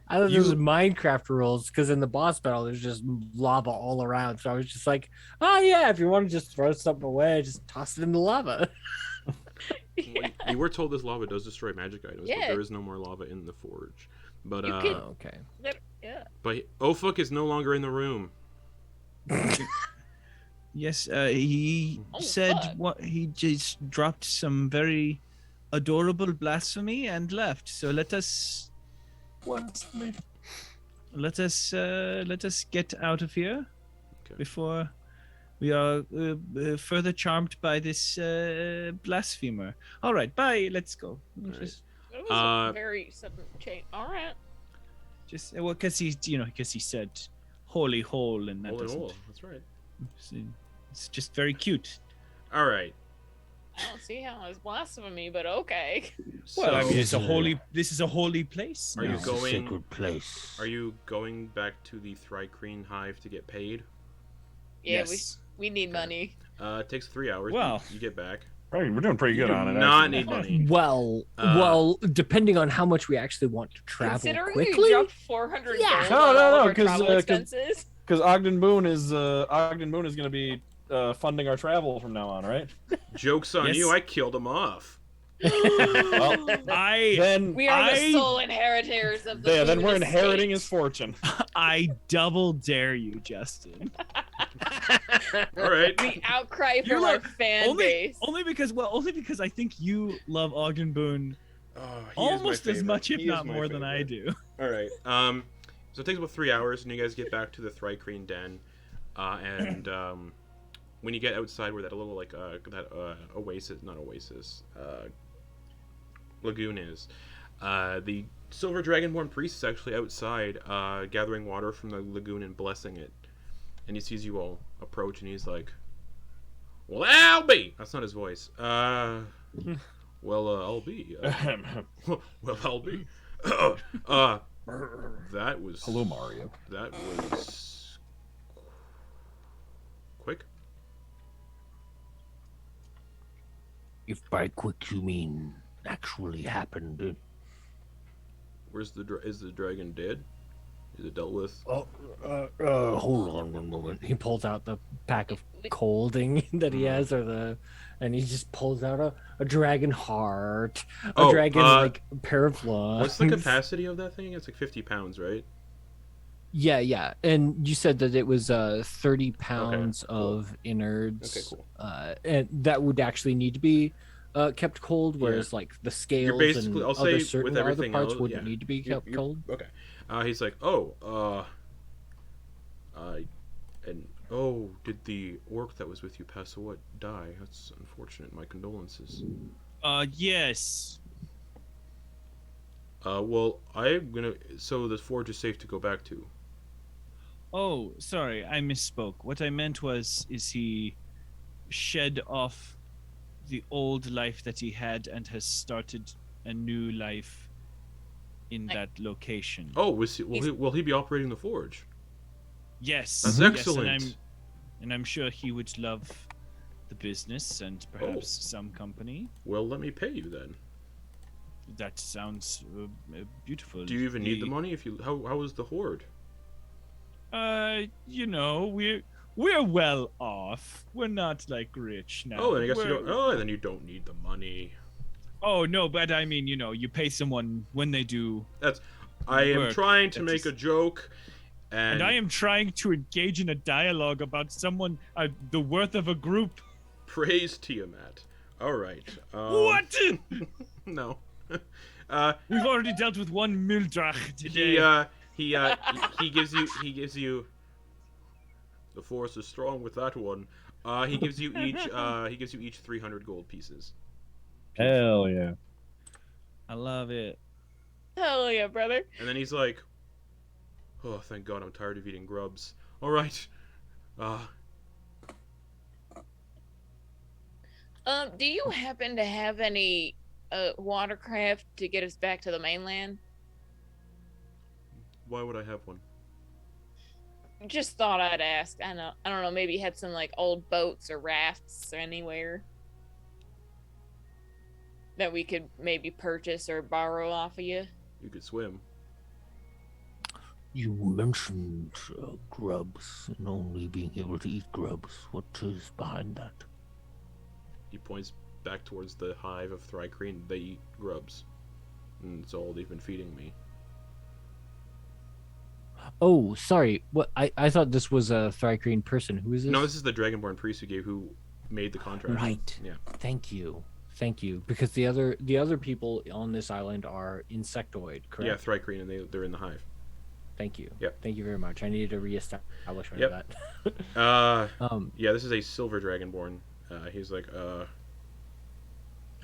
Speaker 6: I thought this was Minecraft rules because in the boss battle there's just lava all around. So I was just like, oh yeah, if you want to just throw something away, just toss it in the lava.
Speaker 1: Well, you were told this lava does destroy magic items, but
Speaker 3: Yeah.
Speaker 1: there is no more lava in the forge. But
Speaker 3: You could-
Speaker 6: Okay.
Speaker 3: Yeah.
Speaker 1: but Ofuk is no longer in the room.
Speaker 5: Yes, he
Speaker 3: Oh,
Speaker 5: said
Speaker 3: fuck.
Speaker 5: what he just dropped some very adorable blasphemy and left. So let us let us get out of here
Speaker 1: Okay.
Speaker 5: before We are further charmed by this blasphemer. All right, bye. Let's go.
Speaker 1: Right.
Speaker 3: It was a very sudden change. All right.
Speaker 5: Just well, because he said holy hole, and that
Speaker 1: Holy
Speaker 5: doesn't.
Speaker 1: hole. That's right.
Speaker 5: It's just very cute.
Speaker 1: All right.
Speaker 3: I don't see how it's blasphemy, but okay.
Speaker 5: Well, I
Speaker 1: So-
Speaker 5: mean, it's a holy. This is a holy place.
Speaker 1: Are you
Speaker 5: now.
Speaker 7: It's a
Speaker 1: going-
Speaker 7: sacred place.
Speaker 1: Are you going back to the Thrycreen hive to get paid?
Speaker 3: Yeah,
Speaker 5: Yes.
Speaker 3: we need money.
Speaker 1: It takes 3 hours.
Speaker 5: Wow.
Speaker 1: You get back.
Speaker 2: Right, we're doing pretty
Speaker 1: You
Speaker 2: good
Speaker 1: do
Speaker 2: on it.
Speaker 1: not
Speaker 2: actually.
Speaker 1: need money.
Speaker 6: Well, depending on how much we actually want to travel
Speaker 3: Considering
Speaker 6: quickly.
Speaker 3: you dropped 400
Speaker 6: Yeah.
Speaker 3: gold
Speaker 2: No,
Speaker 3: on
Speaker 2: no,
Speaker 3: all
Speaker 2: no,
Speaker 3: of our
Speaker 2: 'cause,
Speaker 3: travel
Speaker 2: 'cause-
Speaker 3: expenses.
Speaker 2: Because Ogden Boone is going to be funding our travel from now on, right?
Speaker 1: Joke's on
Speaker 5: Yes.
Speaker 1: you. I killed him off.
Speaker 2: Well, then
Speaker 3: We are the
Speaker 5: I-
Speaker 3: sole inheritors of the
Speaker 2: yeah, then we're
Speaker 3: Boone
Speaker 2: inheriting
Speaker 3: estate.
Speaker 2: his fortune.
Speaker 5: I double dare you, Justin.
Speaker 1: All right.
Speaker 3: The outcry
Speaker 5: You're
Speaker 3: from our
Speaker 5: like,
Speaker 3: fan base.
Speaker 5: only because I think you love Ogden Boone
Speaker 1: Oh, he is my
Speaker 5: almost as
Speaker 1: favorite.
Speaker 5: much, if
Speaker 1: He is
Speaker 5: not
Speaker 1: my
Speaker 5: more than I
Speaker 1: favorite.
Speaker 5: do.
Speaker 1: All right. So it takes about 3 hours, and you guys get back to the Thrycreen den. And when you get outside, where that little lagoon is, the Silver Dragonborn Priest is actually outside, gathering water from the lagoon and blessing it. And he sees you all approach, and he's like, "Well, I'll be." That's not his voice. Well, I'll be. Well, I'll be. That was.
Speaker 2: Hello, Mario.
Speaker 1: That was quick.
Speaker 7: If by quick you mean actually happened.
Speaker 1: Where's is the dragon dead? Is it dealt with?
Speaker 7: Hold on one moment.
Speaker 6: He pulls out the pack of colding that he has, and he just pulls out a dragon heart, a dragon like pair of lungs.
Speaker 1: What's the capacity of that thing? It's like 50 pounds, right?
Speaker 6: Yeah. And you said that it was 30 pounds
Speaker 1: cool.
Speaker 6: of innards.
Speaker 1: Okay, cool.
Speaker 6: And that would actually need to be kept cold, whereas like the scales
Speaker 1: basically-
Speaker 6: and
Speaker 1: I'll
Speaker 6: other
Speaker 1: say
Speaker 6: certain
Speaker 1: with
Speaker 6: other
Speaker 1: everything
Speaker 6: parts
Speaker 1: else,
Speaker 6: wouldn't
Speaker 1: yeah.
Speaker 6: need to be kept cold.
Speaker 1: Okay. He's like, did the orc that was with you pass away? Die? That's unfortunate. My condolences.
Speaker 5: Yes.
Speaker 1: Well, I'm gonna. So the forge is safe to go back to.
Speaker 5: Oh, sorry, I misspoke. What I meant is he shed off the old life that he had and has started a new life in that location.
Speaker 1: Oh, will he be operating the forge?
Speaker 5: Yes.
Speaker 1: That's
Speaker 5: yes,
Speaker 1: excellent.
Speaker 5: and I'm sure he would love the business and perhaps some company.
Speaker 1: Well, let me pay you then.
Speaker 5: That sounds beautiful.
Speaker 1: Do you even need the money? How is the horde?
Speaker 5: We're well off. We're not like rich now.
Speaker 1: Oh, then I guess
Speaker 5: We're-
Speaker 1: you don't. Oh, then you don't need the money.
Speaker 5: Oh no, but I mean, you pay someone when they do.
Speaker 1: I am
Speaker 5: Work.
Speaker 1: trying to
Speaker 5: That
Speaker 1: make
Speaker 5: is-
Speaker 1: a joke, and
Speaker 5: I am trying to engage in a dialogue about someone, the worth of a group.
Speaker 1: praise Tiamat. All right.
Speaker 5: What?
Speaker 1: No.
Speaker 5: We've already dealt with one Mildrach today.
Speaker 1: He gives you. The force is strong with that one. He gives you each 300 gold pieces.
Speaker 2: Hell yeah.
Speaker 5: I love it.
Speaker 3: Hell yeah, brother.
Speaker 1: And then he's like, "Oh, thank God, I'm tired of eating grubs. All right.
Speaker 3: Do you happen to have any watercraft to get us back to the mainland?
Speaker 1: Why would I have one?
Speaker 3: Just thought I'd ask. I don't know. Maybe you had some like old boats or rafts or anywhere that we could maybe purchase or borrow off of you.
Speaker 1: You could swim.
Speaker 7: You mentioned grubs and only being able to eat grubs. What is behind that?
Speaker 1: He points back towards the hive of Thrycreen. They eat grubs, and it's all they've been feeding me.
Speaker 6: Oh, sorry. What I thought this was a Thrycreen person. Who is this?
Speaker 1: No, this is the Dragonborn Priest who made the contract.
Speaker 6: Right.
Speaker 1: Yeah.
Speaker 6: Thank you. Because the other people on this island are insectoid, correct?
Speaker 1: Yeah, Thrycreen, and they're in the hive.
Speaker 6: Thank you.
Speaker 1: Yep.
Speaker 6: Thank you very much. I needed a reestablishment
Speaker 1: Yep.
Speaker 6: of that.
Speaker 1: Yeah, this is a silver dragonborn. He's like,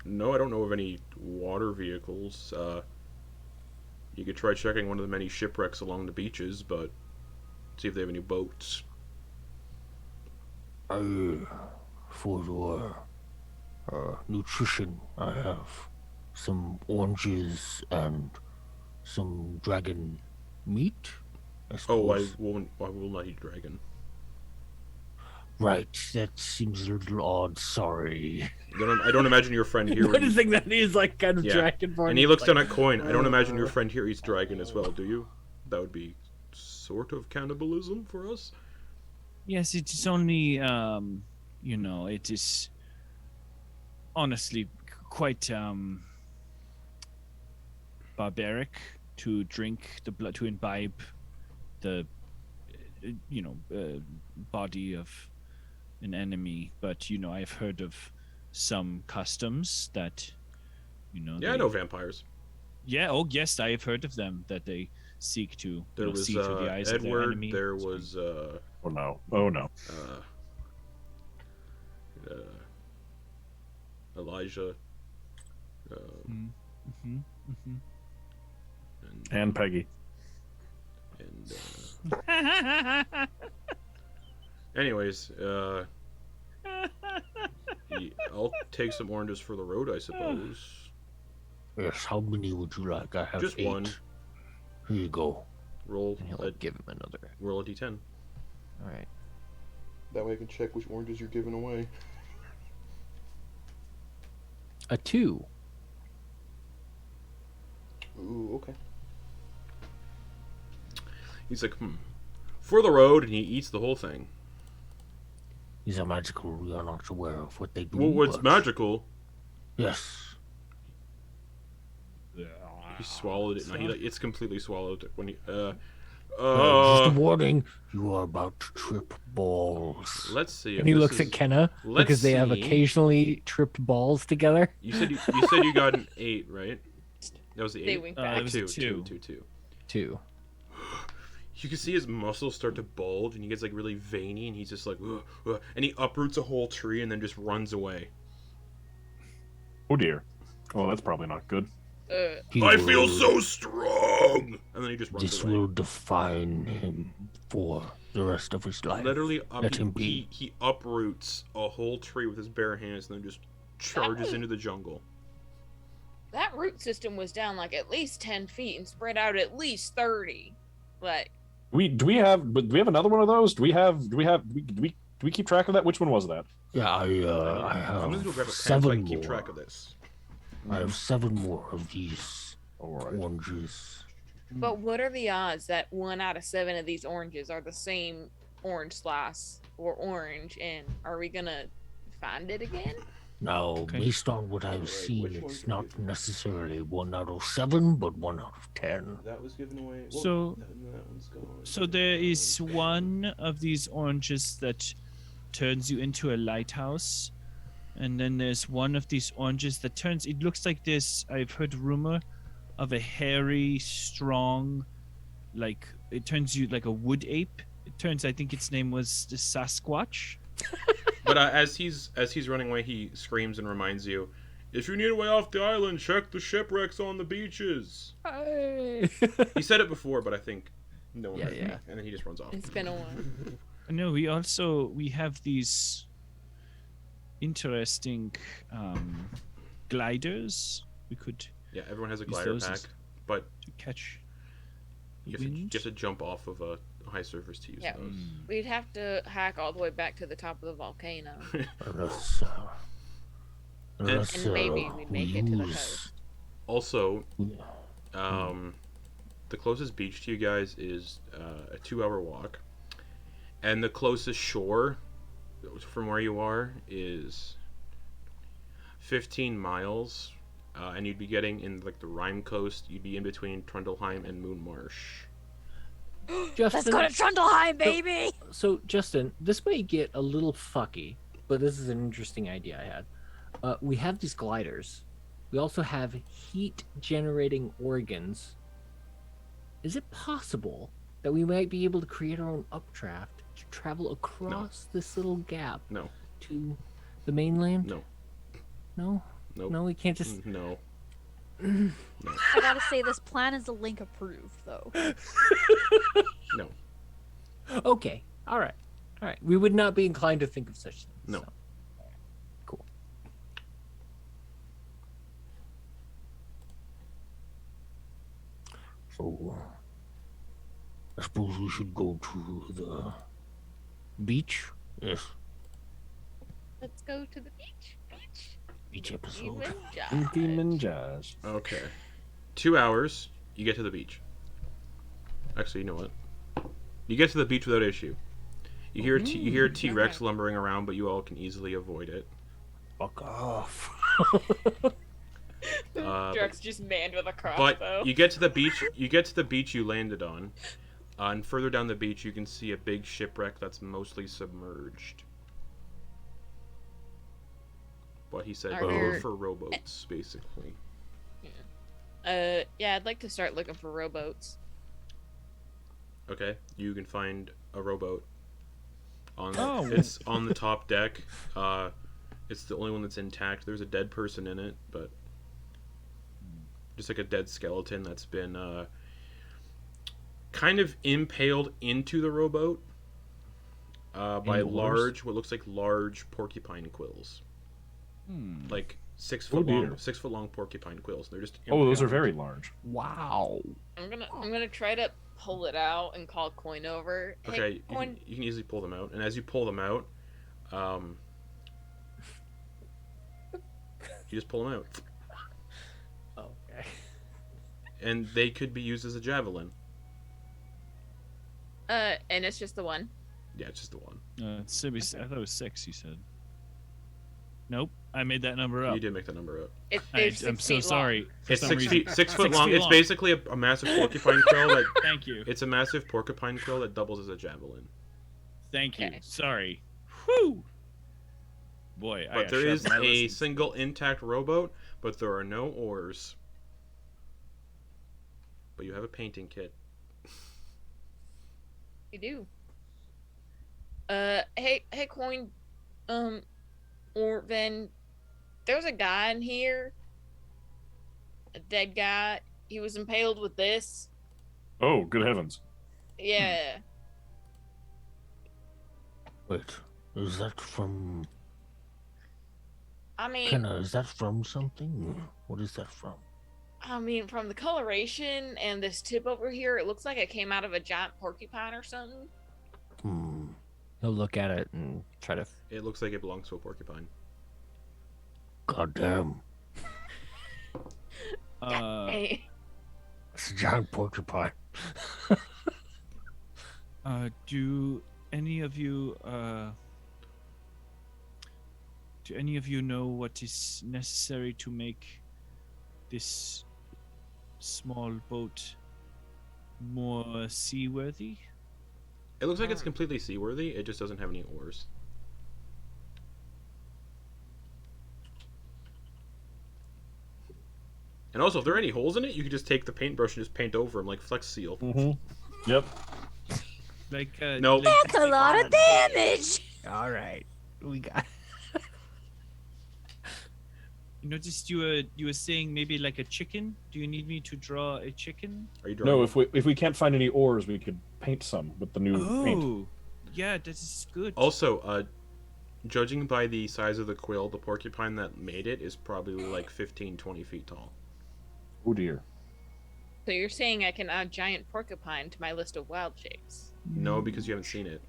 Speaker 1: no, I don't know of any water vehicles. You could try checking one of the many shipwrecks along the beaches, but see if they have any boats.
Speaker 7: For your nutrition, I have some oranges and some dragon meat. I
Speaker 1: Oh, I
Speaker 7: suppose.
Speaker 1: will not eat dragon.
Speaker 7: Right, that seems a little odd. Sorry.
Speaker 1: I don't imagine your friend here.
Speaker 6: Noticing that he's like kind of
Speaker 1: Yeah.
Speaker 6: dragonborn.
Speaker 1: And he looks down at Quoin. I don't imagine your friend here eats dragon as well, do you? That would be sort of cannibalism for us.
Speaker 5: Yes, it is only, it is honestly quite barbaric to drink the blood, to imbibe the, body of an enemy. But, I've heard of some customs that,
Speaker 1: Yeah, I know vampires.
Speaker 5: Yeah, oh, yes, I have heard of them, that they seek to
Speaker 1: There was
Speaker 5: see through the eyes of their
Speaker 1: Edward.
Speaker 5: enemy.
Speaker 1: There was
Speaker 2: Oh no.
Speaker 1: Elijah.
Speaker 2: And Peggy.
Speaker 1: And anyways, I'll take some oranges for the road, I suppose.
Speaker 7: Yes, how many would you like? I have
Speaker 1: Just
Speaker 7: 8.
Speaker 1: one.
Speaker 7: Here you go.
Speaker 1: Roll
Speaker 8: And he'll give him another.
Speaker 1: roll a d10.
Speaker 8: All right.
Speaker 1: That way I can check which oranges you're giving away.
Speaker 6: A 2.
Speaker 1: Ooh, okay. He's like, for the road, and he eats the whole thing.
Speaker 7: These are magical. We are not aware of what they do.
Speaker 1: Well, what's
Speaker 7: but-
Speaker 1: magical?
Speaker 7: Yes.
Speaker 1: He swallowed it. No, it's completely swallowed when he.
Speaker 7: Just a warning. You are about to trip balls.
Speaker 1: Let's see.
Speaker 6: And he looks at Kenna
Speaker 1: Let's
Speaker 6: because they have
Speaker 1: see.
Speaker 6: occasionally tripped balls together.
Speaker 1: You said you got an 8, right? That was the 8.
Speaker 3: They wink
Speaker 5: it
Speaker 3: back.
Speaker 5: was a 2.
Speaker 1: 2.
Speaker 6: 2.
Speaker 1: You can see his muscles start to bulge, and he gets like really veiny, and he's just like, ugh, ugh, and he uproots a whole tree and then just runs away.
Speaker 2: Oh dear. Oh, that's probably not good.
Speaker 1: I feel so strong, and then he just runs
Speaker 7: This
Speaker 1: away.
Speaker 7: will define him for the rest of his life.
Speaker 1: Literally,
Speaker 7: Let him be.
Speaker 1: he uproots a whole tree with his bare hands, and then just charges into the jungle.
Speaker 3: That root system was down like at least 10 feet and spread out at least 30. Like,
Speaker 2: Do we have another one of those? Do we keep track of that? Which one was that?
Speaker 7: Yeah, I
Speaker 1: I'm gonna
Speaker 7: have
Speaker 1: go grab a pen so I
Speaker 7: 7
Speaker 1: can
Speaker 7: more.
Speaker 1: keep track of this.
Speaker 7: I have 7 more of these
Speaker 2: All right.
Speaker 7: oranges.
Speaker 3: but what are the odds that 1 out of 7 of these oranges are the same orange slice or orange? And are we gonna find it again?
Speaker 7: Now,
Speaker 5: Okay.
Speaker 7: based on what I've seen,
Speaker 1: which
Speaker 7: it's
Speaker 1: one
Speaker 7: not necessarily 1 out of 7, but 1 out of 10.
Speaker 1: That was given away.
Speaker 5: So-
Speaker 1: that one's gone.
Speaker 5: So there is one of these oranges that turns you into a lighthouse, and then there's one of these oranges that turns. It looks like this. I've heard rumor of a hairy, strong, like it turns you like a wood ape. It turns. I think its name was the Sasquatch.
Speaker 1: But as he's running away, he screams and reminds you, "If you need a way off the island, check the shipwrecks on the beaches."
Speaker 6: Hey.
Speaker 1: He said it before, but I think no one
Speaker 8: Yeah,
Speaker 1: heard me,
Speaker 8: yeah.
Speaker 1: and then he just runs off.
Speaker 3: It's been a while.
Speaker 5: No, we have these interesting gliders. We could
Speaker 1: Yeah, everyone has a
Speaker 5: Use
Speaker 1: glider
Speaker 5: those
Speaker 1: pack,
Speaker 5: as-
Speaker 1: but
Speaker 5: to catch
Speaker 1: you
Speaker 5: wind.
Speaker 1: have to jump off of a high surface to use
Speaker 3: Yeah.
Speaker 1: those.
Speaker 3: We'd have to hike all the way back to the top of the volcano.
Speaker 7: Unless,
Speaker 3: And maybe we'd make it to the coast.
Speaker 1: Also, the closest beach to you guys is a 2-hour walk, and the closest shore from where you are is 15 miles, and you'd be getting in like the Rhine coast. You'd be in between Trundleheim and Moonmarsh.
Speaker 4: Let's go to Trundleheim, baby!
Speaker 6: So, Justin, this may get a little fucky, but this is an interesting idea I had. We have these gliders. We also have heat-generating organs. Is it possible that we might be able to create our own updraft to travel across this little gap
Speaker 1: No.
Speaker 6: to the mainland?
Speaker 1: No.
Speaker 6: No?
Speaker 1: Nope.
Speaker 6: No, we can't just...
Speaker 1: No.
Speaker 4: I gotta say, this plan is a link approved, though.
Speaker 1: No.
Speaker 6: Okay. All right. We would not be inclined to think of such things.
Speaker 1: No.
Speaker 6: So. Cool.
Speaker 7: So, I suppose we should go to the beach? Yes,
Speaker 3: Let's go to the beach.
Speaker 7: beach episode.
Speaker 3: Even
Speaker 2: Demon Jazz.
Speaker 1: Okay. 2 hours, you get to the beach. Actually, you know what? You get to the beach without issue. You hear T-Rex lumbering around, but you all can easily avoid it.
Speaker 7: Fuck off.
Speaker 3: Drake's just manned with a
Speaker 1: But
Speaker 3: crossbow.
Speaker 1: you get to the beach. You get to the beach you landed on, and further down the beach you can see a big shipwreck that's mostly submerged. But he said
Speaker 3: Are
Speaker 1: go
Speaker 3: there-
Speaker 1: for rowboats, basically.
Speaker 3: Yeah, I'd like to start looking for rowboats.
Speaker 1: Okay, you can find a rowboat.
Speaker 5: Oh.
Speaker 1: It's on the top deck. It's the only one that's intact. There's a dead person in it, but just like a dead skeleton that's been kind of impaled into the rowboat by
Speaker 2: oars?
Speaker 1: what looks like large porcupine quills, like 6
Speaker 2: Oh,
Speaker 1: foot long,
Speaker 2: dear.
Speaker 1: 6 foot long porcupine quills. They're just
Speaker 2: Oh, those are
Speaker 1: impaled.
Speaker 2: very large.
Speaker 6: Wow.
Speaker 3: I'm gonna try to pull it out and call Quoin over. Hey,
Speaker 1: Okay,
Speaker 3: Quoin,
Speaker 1: you can easily pull them out, and as you pull them out, you just pull them out,
Speaker 6: Okay.
Speaker 1: and they could be used as a javelin.
Speaker 3: and it's just the one.
Speaker 1: Yeah, it's just the one.
Speaker 5: I thought it was 6. You said. Nope, I made that number up.
Speaker 1: You did make that number up.
Speaker 3: They're
Speaker 5: I'm
Speaker 3: 6
Speaker 5: so
Speaker 3: feet
Speaker 5: sorry. For
Speaker 1: It's
Speaker 5: some
Speaker 1: 6
Speaker 5: reason.
Speaker 1: feet, 6 foot
Speaker 5: 6
Speaker 1: long.
Speaker 5: feet
Speaker 1: It's
Speaker 5: long.
Speaker 1: basically a massive porcupine quill that.
Speaker 5: Thank you.
Speaker 1: It's a massive porcupine quill that doubles as a javelin.
Speaker 5: Thank you.
Speaker 3: Okay.
Speaker 5: Sorry. Whew. Boy, I
Speaker 1: But
Speaker 5: gotta
Speaker 1: there is
Speaker 5: sharpen my
Speaker 1: a
Speaker 5: lessons.
Speaker 1: single intact rowboat, but there are no oars. But you have a painting kit.
Speaker 3: You do. Hey, Quoin, or then there's a guy in here, a dead guy. He was impaled with this.
Speaker 2: Oh, good heavens.
Speaker 3: Yeah.
Speaker 7: Wait, is that from...
Speaker 3: I mean,
Speaker 7: Kenna, is that from something? What is that from?
Speaker 3: from the coloration and this tip over here, it looks like it came out of a giant porcupine or something.
Speaker 6: He'll look at it and try to...
Speaker 1: It looks like it belongs to a porcupine.
Speaker 7: God damn.
Speaker 3: Hey,
Speaker 7: It's a giant porcupine.
Speaker 5: Do any of you know what is necessary to make this small boat more seaworthy?
Speaker 1: It looks like it's completely seaworthy. It just doesn't have any oars. And also, if there are any holes in it, you can just take the paintbrush and just paint over them like Flex Seal.
Speaker 2: Mm-hmm. Yep.
Speaker 5: Like
Speaker 1: No.
Speaker 5: like-
Speaker 4: That's a lot of damage!
Speaker 6: All right. We got...
Speaker 5: You noticed you were saying maybe like a chicken. Do you need me to draw a chicken?
Speaker 1: Are you drawing?
Speaker 2: No, if we can't find any oars, we could paint some with the new paint.
Speaker 5: Oh, yeah, that is good.
Speaker 1: Also, judging by the size of the quill, the porcupine that made it is probably like 15, 20 feet tall.
Speaker 2: Oh dear.
Speaker 3: so you're saying I can add giant porcupine to my list of wild shapes?
Speaker 1: No, because you haven't seen it.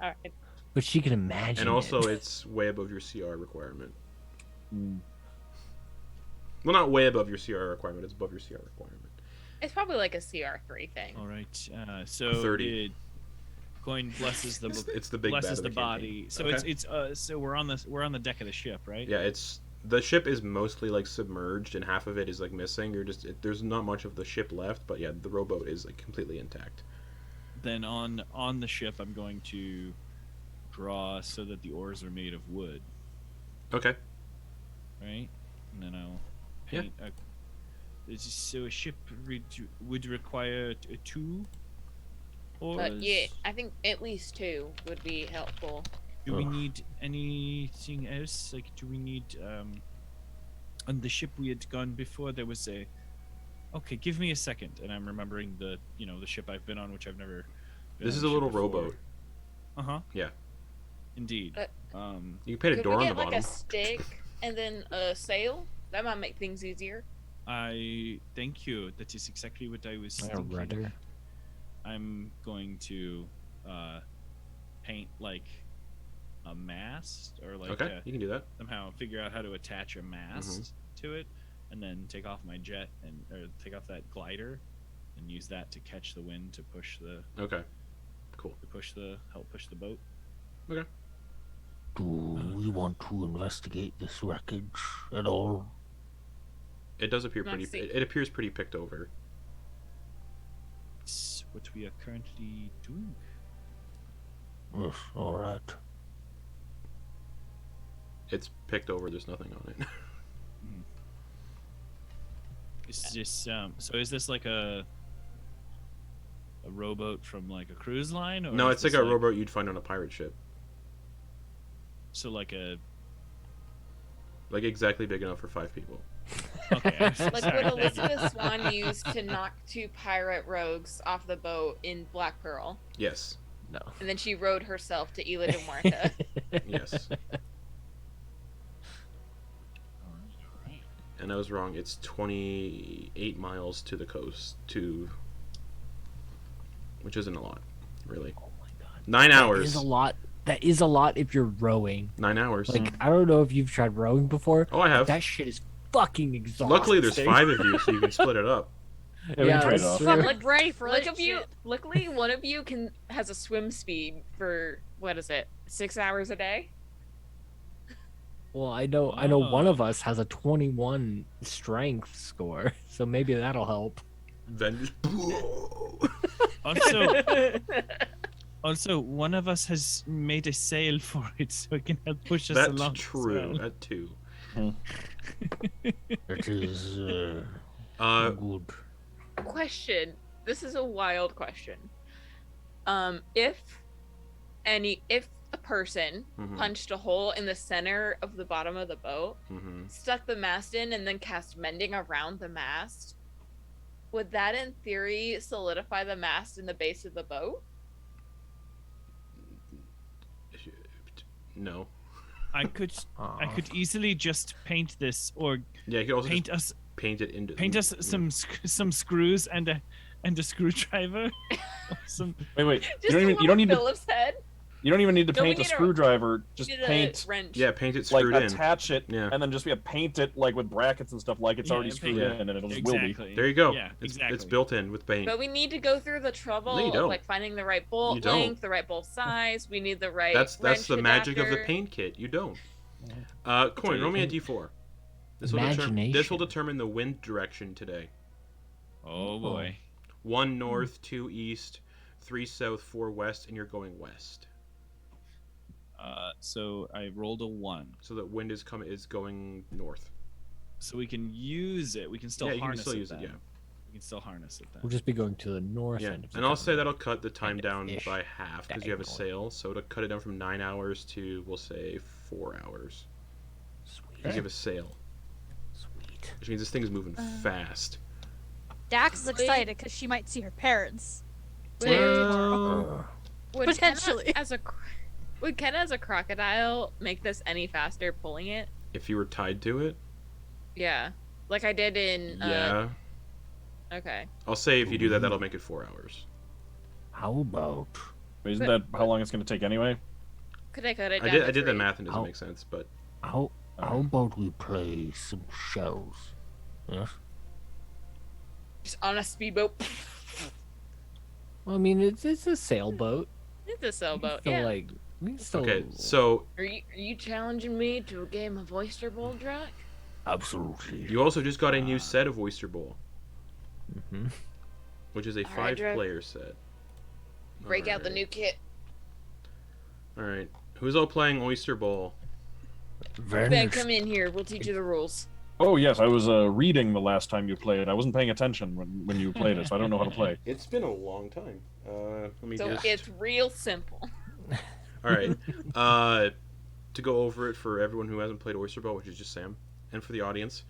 Speaker 3: All right.
Speaker 6: But she can imagine
Speaker 1: And also,
Speaker 6: it.
Speaker 1: it's way above your CR requirement.
Speaker 2: Mm.
Speaker 1: Well, not way above your CR requirement. It's above your CR requirement.
Speaker 3: It's probably like a CR3 thing.
Speaker 5: All right. So
Speaker 1: 30.
Speaker 5: Coin blesses the
Speaker 1: It's the big
Speaker 5: blesses
Speaker 1: bad
Speaker 5: the
Speaker 1: of
Speaker 5: body. So
Speaker 1: Okay.
Speaker 5: it's so we're on the deck of the ship, right?
Speaker 1: Yeah, the ship is mostly like submerged, and half of it is like missing. There's not much of the ship left, but yeah, the rowboat is like completely intact.
Speaker 5: Then on the ship, I'm going to draw so that the oars are made of wood,
Speaker 1: Okay.
Speaker 5: right? And then I'll
Speaker 1: Yeah.
Speaker 5: paint So a ship would require two.
Speaker 3: But yeah, I think at least 2 would be helpful.
Speaker 5: Do we need anything else? Like, do we need on the ship we had gone before? There was a. Okay, give me a second, and I'm remembering the ship I've been on, which I've never.
Speaker 1: This is a little rowboat.
Speaker 5: Yeah. Indeed.
Speaker 1: You can paint a door on the bottom.
Speaker 3: Like a stick and then a sail. That might make things easier.
Speaker 5: I thank you. That is exactly what I was
Speaker 6: Like a
Speaker 5: thinking.
Speaker 6: rudder.
Speaker 5: I'm going to paint like a mast or like
Speaker 1: Okay, you can do that.
Speaker 5: somehow figure out how to attach a mast to it, and then take off my jet or take off that glider and use that to catch the wind to push the
Speaker 1: Okay, cool.
Speaker 5: to help push the boat.
Speaker 1: Okay.
Speaker 7: Do we want to investigate this wreckage at all?
Speaker 1: It does appear
Speaker 3: Let's
Speaker 1: pretty.
Speaker 3: see.
Speaker 1: It appears pretty picked over.
Speaker 5: It's what we are currently doing.
Speaker 7: Yes, alright.
Speaker 1: It's picked over. There's nothing on it.
Speaker 5: Is this so? Is this like a rowboat from like a cruise line? Or
Speaker 1: No,
Speaker 5: is
Speaker 1: it's like
Speaker 5: this
Speaker 1: a rowboat you'd find on a pirate ship.
Speaker 5: So like a
Speaker 1: Like exactly big enough for 5 people.
Speaker 5: okay. I'm
Speaker 3: Like
Speaker 5: sorry,
Speaker 3: what
Speaker 5: thank you.
Speaker 3: Elizabeth Swan used to knock 2 pirate rogues off the boat in Black Pearl.
Speaker 1: Yes.
Speaker 6: No.
Speaker 3: And then she rode herself to Isla de Muerta.
Speaker 1: Yes. And I was wrong. It's 28 miles to the coast, which isn't a lot, really.
Speaker 6: Oh my god.
Speaker 1: 9 hours.
Speaker 6: That is a lot. That is a lot if you're rowing.
Speaker 1: 9 hours.
Speaker 6: Like, I don't know if you've tried rowing before.
Speaker 1: Oh, I have.
Speaker 6: That shit is fucking exhausting.
Speaker 1: Luckily, there's 5 of you, so you can split it up.
Speaker 2: Yeah, we can trade
Speaker 6: that's
Speaker 2: off.
Speaker 6: true.
Speaker 3: Like,
Speaker 4: ready for
Speaker 3: look
Speaker 4: that
Speaker 3: of you.
Speaker 4: shit.
Speaker 3: Luckily, one of you has a swim speed for what is it? 6 hours a day.
Speaker 6: Well, I know one of us has a 21 strength score, so maybe that'll help.
Speaker 1: Then
Speaker 5: Also, one of us has made a sail for it, so it can help push us
Speaker 1: that's
Speaker 5: along.
Speaker 1: true.
Speaker 5: So.
Speaker 1: That too.
Speaker 7: It is good.
Speaker 3: Question. This is a wild question. If a person
Speaker 1: Mhm.
Speaker 3: punched a hole in the center of the bottom of the boat,
Speaker 1: Mhm.
Speaker 3: stuck the mast in, and then cast mending around the mast, would that in theory solidify the mast in the base of the boat?
Speaker 1: No.
Speaker 5: I could easily just paint this, or
Speaker 1: Yeah, you could also
Speaker 5: paint
Speaker 1: just
Speaker 5: us
Speaker 1: paint it into.
Speaker 5: some screws and a screwdriver. some
Speaker 2: Wait.
Speaker 3: Just
Speaker 2: You don't even.
Speaker 3: a
Speaker 2: You don't need to.
Speaker 3: Phillips head.
Speaker 2: You don't even need to
Speaker 3: No, we
Speaker 2: paint a
Speaker 3: need a-
Speaker 2: screwdriver. Just
Speaker 3: Need a
Speaker 2: paint.
Speaker 3: wrench.
Speaker 1: Yeah, paint it
Speaker 2: Like
Speaker 1: screwed in.
Speaker 2: attach it,
Speaker 1: Yeah.
Speaker 2: and then just paint it like with brackets and stuff, like it's
Speaker 5: Yeah,
Speaker 2: already
Speaker 5: and
Speaker 2: screwed
Speaker 1: paint it.
Speaker 2: in, and it'll just will be.
Speaker 5: exactly.
Speaker 1: There you go.
Speaker 5: Yeah,
Speaker 1: It's
Speaker 5: exactly.
Speaker 1: built in with paint.
Speaker 3: But we need to go through the trouble
Speaker 1: No, you
Speaker 3: of
Speaker 1: don't.
Speaker 3: like finding the right
Speaker 1: You
Speaker 3: bolt
Speaker 1: don't.
Speaker 3: length, the right bolt size. We need the right.
Speaker 1: That's
Speaker 3: wrench
Speaker 1: the magic of the
Speaker 3: adapter.
Speaker 1: paint kit. You don't. Coin, roll me a d4. This will
Speaker 6: Imagination.
Speaker 1: determine the wind direction today.
Speaker 5: Oh boy.
Speaker 1: 1 north, 2 east, 3 south, 4 west, and you're going west.
Speaker 5: So I rolled a 1.
Speaker 1: So that wind is going north.
Speaker 5: So we can use it. We can still
Speaker 1: Yeah, you can
Speaker 5: harness
Speaker 1: still
Speaker 5: it.
Speaker 1: use it,
Speaker 5: then.
Speaker 1: yeah.
Speaker 5: We can still harness it then.
Speaker 6: We'll just be going to the north
Speaker 1: Yeah,
Speaker 6: end. Of the
Speaker 1: and I'll say
Speaker 6: town.
Speaker 1: that'll cut the time
Speaker 6: Kind of
Speaker 1: down
Speaker 6: ish.
Speaker 1: by half because you have a
Speaker 6: Diagonally.
Speaker 1: sail. So it'll cut it down from 9 hours to, we'll say, 4 hours.
Speaker 6: Sweet.
Speaker 1: Because you have a sail.
Speaker 6: Sweet.
Speaker 1: Which means this thing's moving fast.
Speaker 4: Dax is excited because she might see her parents.
Speaker 3: Wait.
Speaker 4: tomorrow.
Speaker 3: Would
Speaker 4: Potentially.
Speaker 3: Would Ken as a crocodile make this any faster pulling it?
Speaker 1: If you were tied to it,
Speaker 3: Yeah, like I did in.
Speaker 1: yeah.
Speaker 3: Okay.
Speaker 1: I'll say if you do that, that'll make it 4 hours.
Speaker 7: How about
Speaker 2: Isn't that how long it's going to take anyway?
Speaker 3: Could I cut it
Speaker 1: I
Speaker 3: down?
Speaker 1: did
Speaker 3: to
Speaker 1: the
Speaker 3: 3?
Speaker 1: math and it doesn't
Speaker 7: How-
Speaker 1: make sense, but
Speaker 7: how about we play some shells? Yes.
Speaker 3: Just on a speedboat.
Speaker 6: Well, I mean, it's a sailboat.
Speaker 3: It's a sailboat.
Speaker 6: So
Speaker 3: Yeah.
Speaker 6: like, we can still.
Speaker 1: okay. So
Speaker 3: Are you challenging me to a game of Oyster Bowl, Drac?
Speaker 7: Absolutely.
Speaker 1: you also just got a new set of Oyster Bowl,
Speaker 6: Mhm.
Speaker 1: which is a
Speaker 3: All right, Drew.
Speaker 1: 5-player set.
Speaker 3: Break out the new kit.
Speaker 1: All right. Who's all playing Oyster Bowl?
Speaker 3: Ben,
Speaker 7: Vanish.
Speaker 3: come in here. We'll teach you the rules.
Speaker 2: Oh yes, I was reading the last time you played. I wasn't paying attention when you played it, so I don't know how to play.
Speaker 1: It's been a long time. Let me
Speaker 3: So
Speaker 1: just.
Speaker 3: it's real simple.
Speaker 1: All right. To go over it for everyone who hasn't played Oyster Bowl, which is just Sam, and for the audience,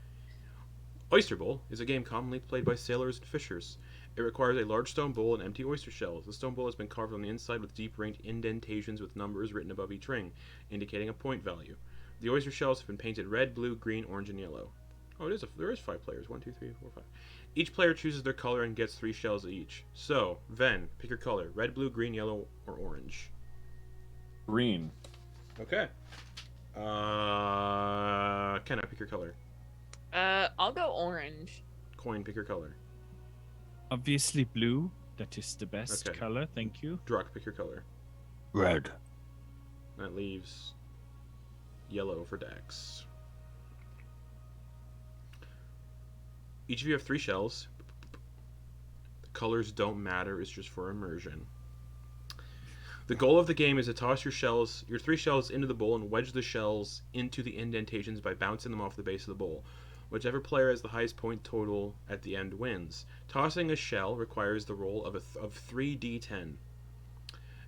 Speaker 1: Oyster Bowl is a game commonly played by sailors and fishers. It requires a large stone bowl and empty oyster shells. The stone bowl has been carved on the inside with deep ringed indentations with numbers written above each ring, indicating a point value. The oyster shells have been painted red, blue, green, orange, and yellow. Oh, there is 5 players. 1, 2, 3, 4, 5. Each player chooses their color and gets 3 shells each. So, Ven, pick your color: red, blue, green, yellow, or orange.
Speaker 2: Green.
Speaker 1: Okay. Kenna, pick your color.
Speaker 3: I'll go orange.
Speaker 1: Quoin, pick your color.
Speaker 5: Obviously blue. That is the best
Speaker 1: Okay.
Speaker 5: color. Thank you.
Speaker 1: Druck, pick your color.
Speaker 7: Red.
Speaker 1: That leaves yellow for Dax. Each of you have 3 shells. The colors don't matter, it's just for immersion. The goal of the game is to toss your 3 shells into the bowl and wedge the shells into the indentations by bouncing them off the base of the bowl. Whichever player has the highest point total at the end wins. Tossing a shell requires the roll of 3d10.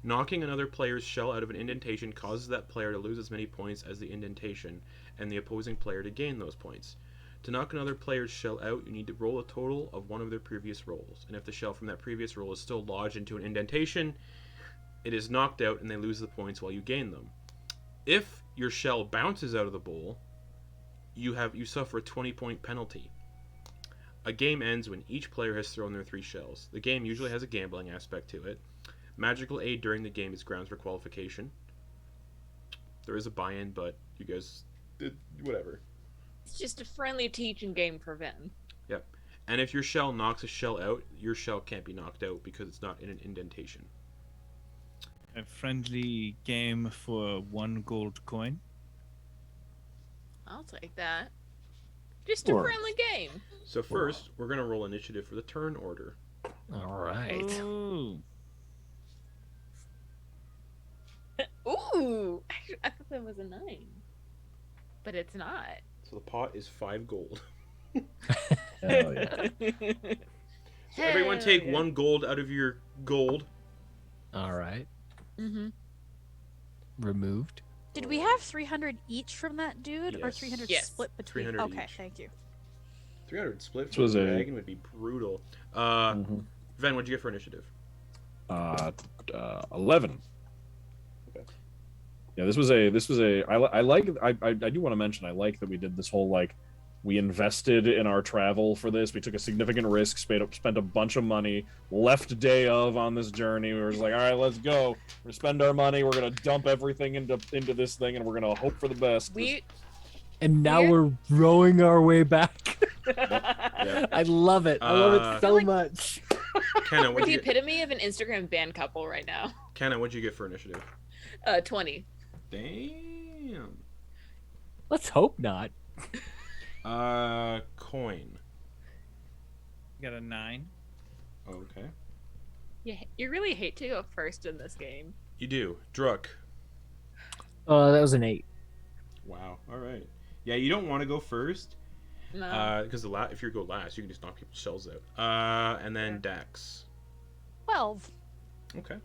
Speaker 1: Knocking another player's shell out of an indentation causes that player to lose as many points as the indentation, and the opposing player to gain those points. To knock another player's shell out, you need to roll a total of one of their previous rolls, and if the shell from that previous roll is still lodged into an indentation, it is knocked out and they lose the points while you gain them. If your shell bounces out of the bowl, you suffer a 20-point penalty. A game ends when each player has thrown their 3 shells. The game usually has a gambling aspect to it. Magical aid during the game is grounds for qualification. There is a buy-in, but you guys, whatever.
Speaker 3: It's just a friendly teaching game for Ven.
Speaker 1: Yep. And if your shell knocks a shell out, your shell can't be knocked out because it's not in an indentation.
Speaker 5: A friendly game for 1 gold coin.
Speaker 3: I'll take that. Just
Speaker 2: Sure.
Speaker 3: a friendly game.
Speaker 1: So first, we're going to roll initiative for the turn order.
Speaker 6: All right.
Speaker 5: Ooh.
Speaker 3: Ooh! I thought that was a 9. But it's not.
Speaker 1: So the pot is 5 gold.
Speaker 2: Hell yeah.
Speaker 1: So everyone take
Speaker 3: Hell yeah.
Speaker 1: 1 gold out of your gold.
Speaker 6: All right.
Speaker 3: Mm-hmm.
Speaker 6: Removed.
Speaker 4: Did we have 300 each from that dude, or
Speaker 1: Yes.
Speaker 4: 300
Speaker 3: Yes.
Speaker 4: split between?
Speaker 1: 300
Speaker 4: Okay,
Speaker 1: each.
Speaker 4: thank you.
Speaker 1: 300 split
Speaker 2: This
Speaker 1: for
Speaker 2: was
Speaker 1: a
Speaker 2: a-
Speaker 1: dragon would be brutal.
Speaker 2: Mhm.
Speaker 1: Ven, what'd you get for initiative?
Speaker 2: 11.
Speaker 1: Okay.
Speaker 2: Yeah, this was a. I do want to mention I like that we did this whole like we invested in our travel for this. We took a significant risk, spent a bunch of money, left day of on this journey. We were just like, all right, let's go. We're gonna spend our money. We're gonna dump everything into this thing, and we're gonna hope for the best.
Speaker 6: And now
Speaker 3: Weird.
Speaker 6: we're rowing our way back.
Speaker 1: Yeah.
Speaker 6: I love it. I love it so
Speaker 3: like-
Speaker 6: much.
Speaker 1: Kenna,
Speaker 3: We're
Speaker 1: what'd
Speaker 3: the
Speaker 1: you get?
Speaker 3: epitome of an Instagram band couple right now.
Speaker 1: Kenna, what'd you get for initiative?
Speaker 3: 20.
Speaker 1: Damn.
Speaker 6: Let's hope not.
Speaker 1: Coin.
Speaker 5: Got a 9.
Speaker 1: Okay.
Speaker 3: You really hate to go first in this game.
Speaker 1: You do. Druck.
Speaker 6: That was an 8.
Speaker 1: Wow. All right. Yeah, you don't want to go first.
Speaker 3: No.
Speaker 1: Because if you go last, you can just knock people's shells out. And then Dax.
Speaker 4: 12.
Speaker 1: Okay.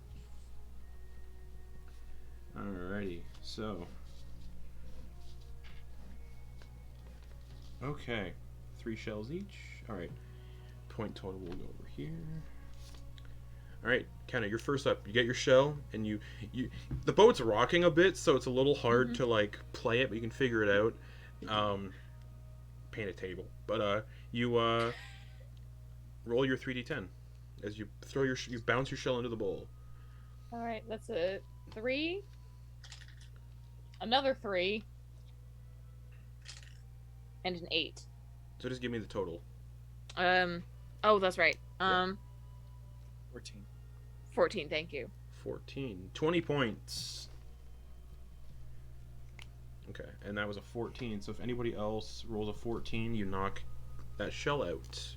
Speaker 1: Alrighty. So. Okay. 3 shells each. Alright. Point total will go over here. Alright, Kenna, you're first up. You get your shell, and you the boat's rocking a bit, so it's a little hard to like play it, but you can figure it out. Paint a table. But you roll your 3d10 as you you bounce your shell into the bowl.
Speaker 3: Alright, that's a 3. Another 3. And an 8.
Speaker 1: So just give me the total.
Speaker 3: Oh, that's right.
Speaker 5: 14.
Speaker 3: 14, thank you.
Speaker 1: 14. 20 points. Okay, and that was a 14. So if anybody else rolls a 14, you knock that shell out.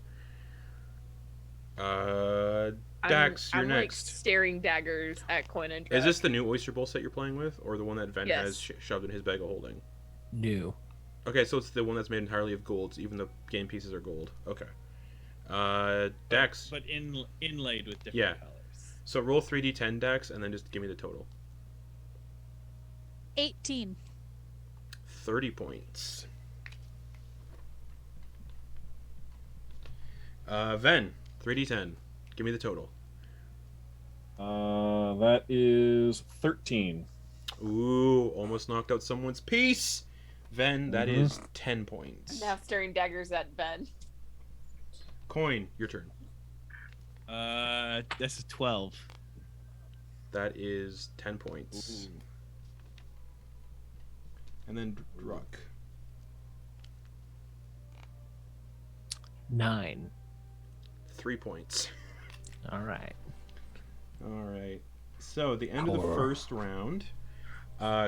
Speaker 1: Dax,
Speaker 3: I'm
Speaker 1: you're
Speaker 3: like
Speaker 1: next.
Speaker 3: staring daggers at Quoin and
Speaker 1: Is
Speaker 3: Druck.
Speaker 1: this the new Oyster Bowl set you're playing with, or the one that Ven
Speaker 3: Yes.
Speaker 1: has shoved in his bag of holding?
Speaker 6: New.
Speaker 1: Okay, so it's the one that's made entirely of gold. Even the game pieces are gold. Okay. Dax.
Speaker 5: But inlaid with different
Speaker 1: Yeah.
Speaker 5: colors.
Speaker 1: So roll 3d10, Dax, and then just give me the total.
Speaker 4: 18.
Speaker 1: 30 points. Ven, 3d10. Give me the total.
Speaker 2: That is 13.
Speaker 1: Ooh, almost knocked out someone's piece. Ven, that is 10 points.
Speaker 3: Now staring daggers at Ben.
Speaker 1: Quoin, your turn.
Speaker 5: This is 12.
Speaker 1: That is 10 points.
Speaker 5: Ooh.
Speaker 1: And then Druck.
Speaker 6: 9.
Speaker 1: 3 points.
Speaker 6: All right.
Speaker 1: Alright. So, the end of the first round,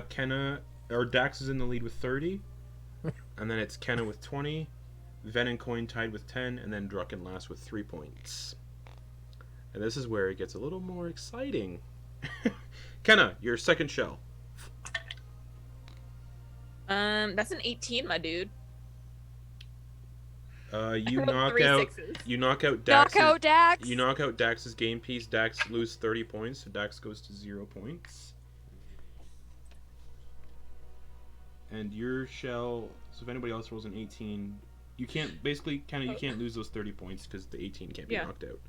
Speaker 1: Kenna, or Dax is in the lead with 30, and then it's Kenna with 20, Ven and Quoin tied with 10, and then Druck in last with 3 points. And this is where it gets a little more exciting. Kenna, your second shell.
Speaker 3: That's an 18, my dude.
Speaker 1: You
Speaker 3: I rolled
Speaker 1: knock
Speaker 3: 3
Speaker 1: out.
Speaker 3: sixes.
Speaker 1: You knock out Dax.
Speaker 4: Knockout Dax.
Speaker 1: You knock out Dax's game piece. Dax loses 30 points, so Dax goes to 0 points. And your shell. So if anybody else rolls an 18, you can't basically you can't lose those 30 points because the 18 can't be knocked out.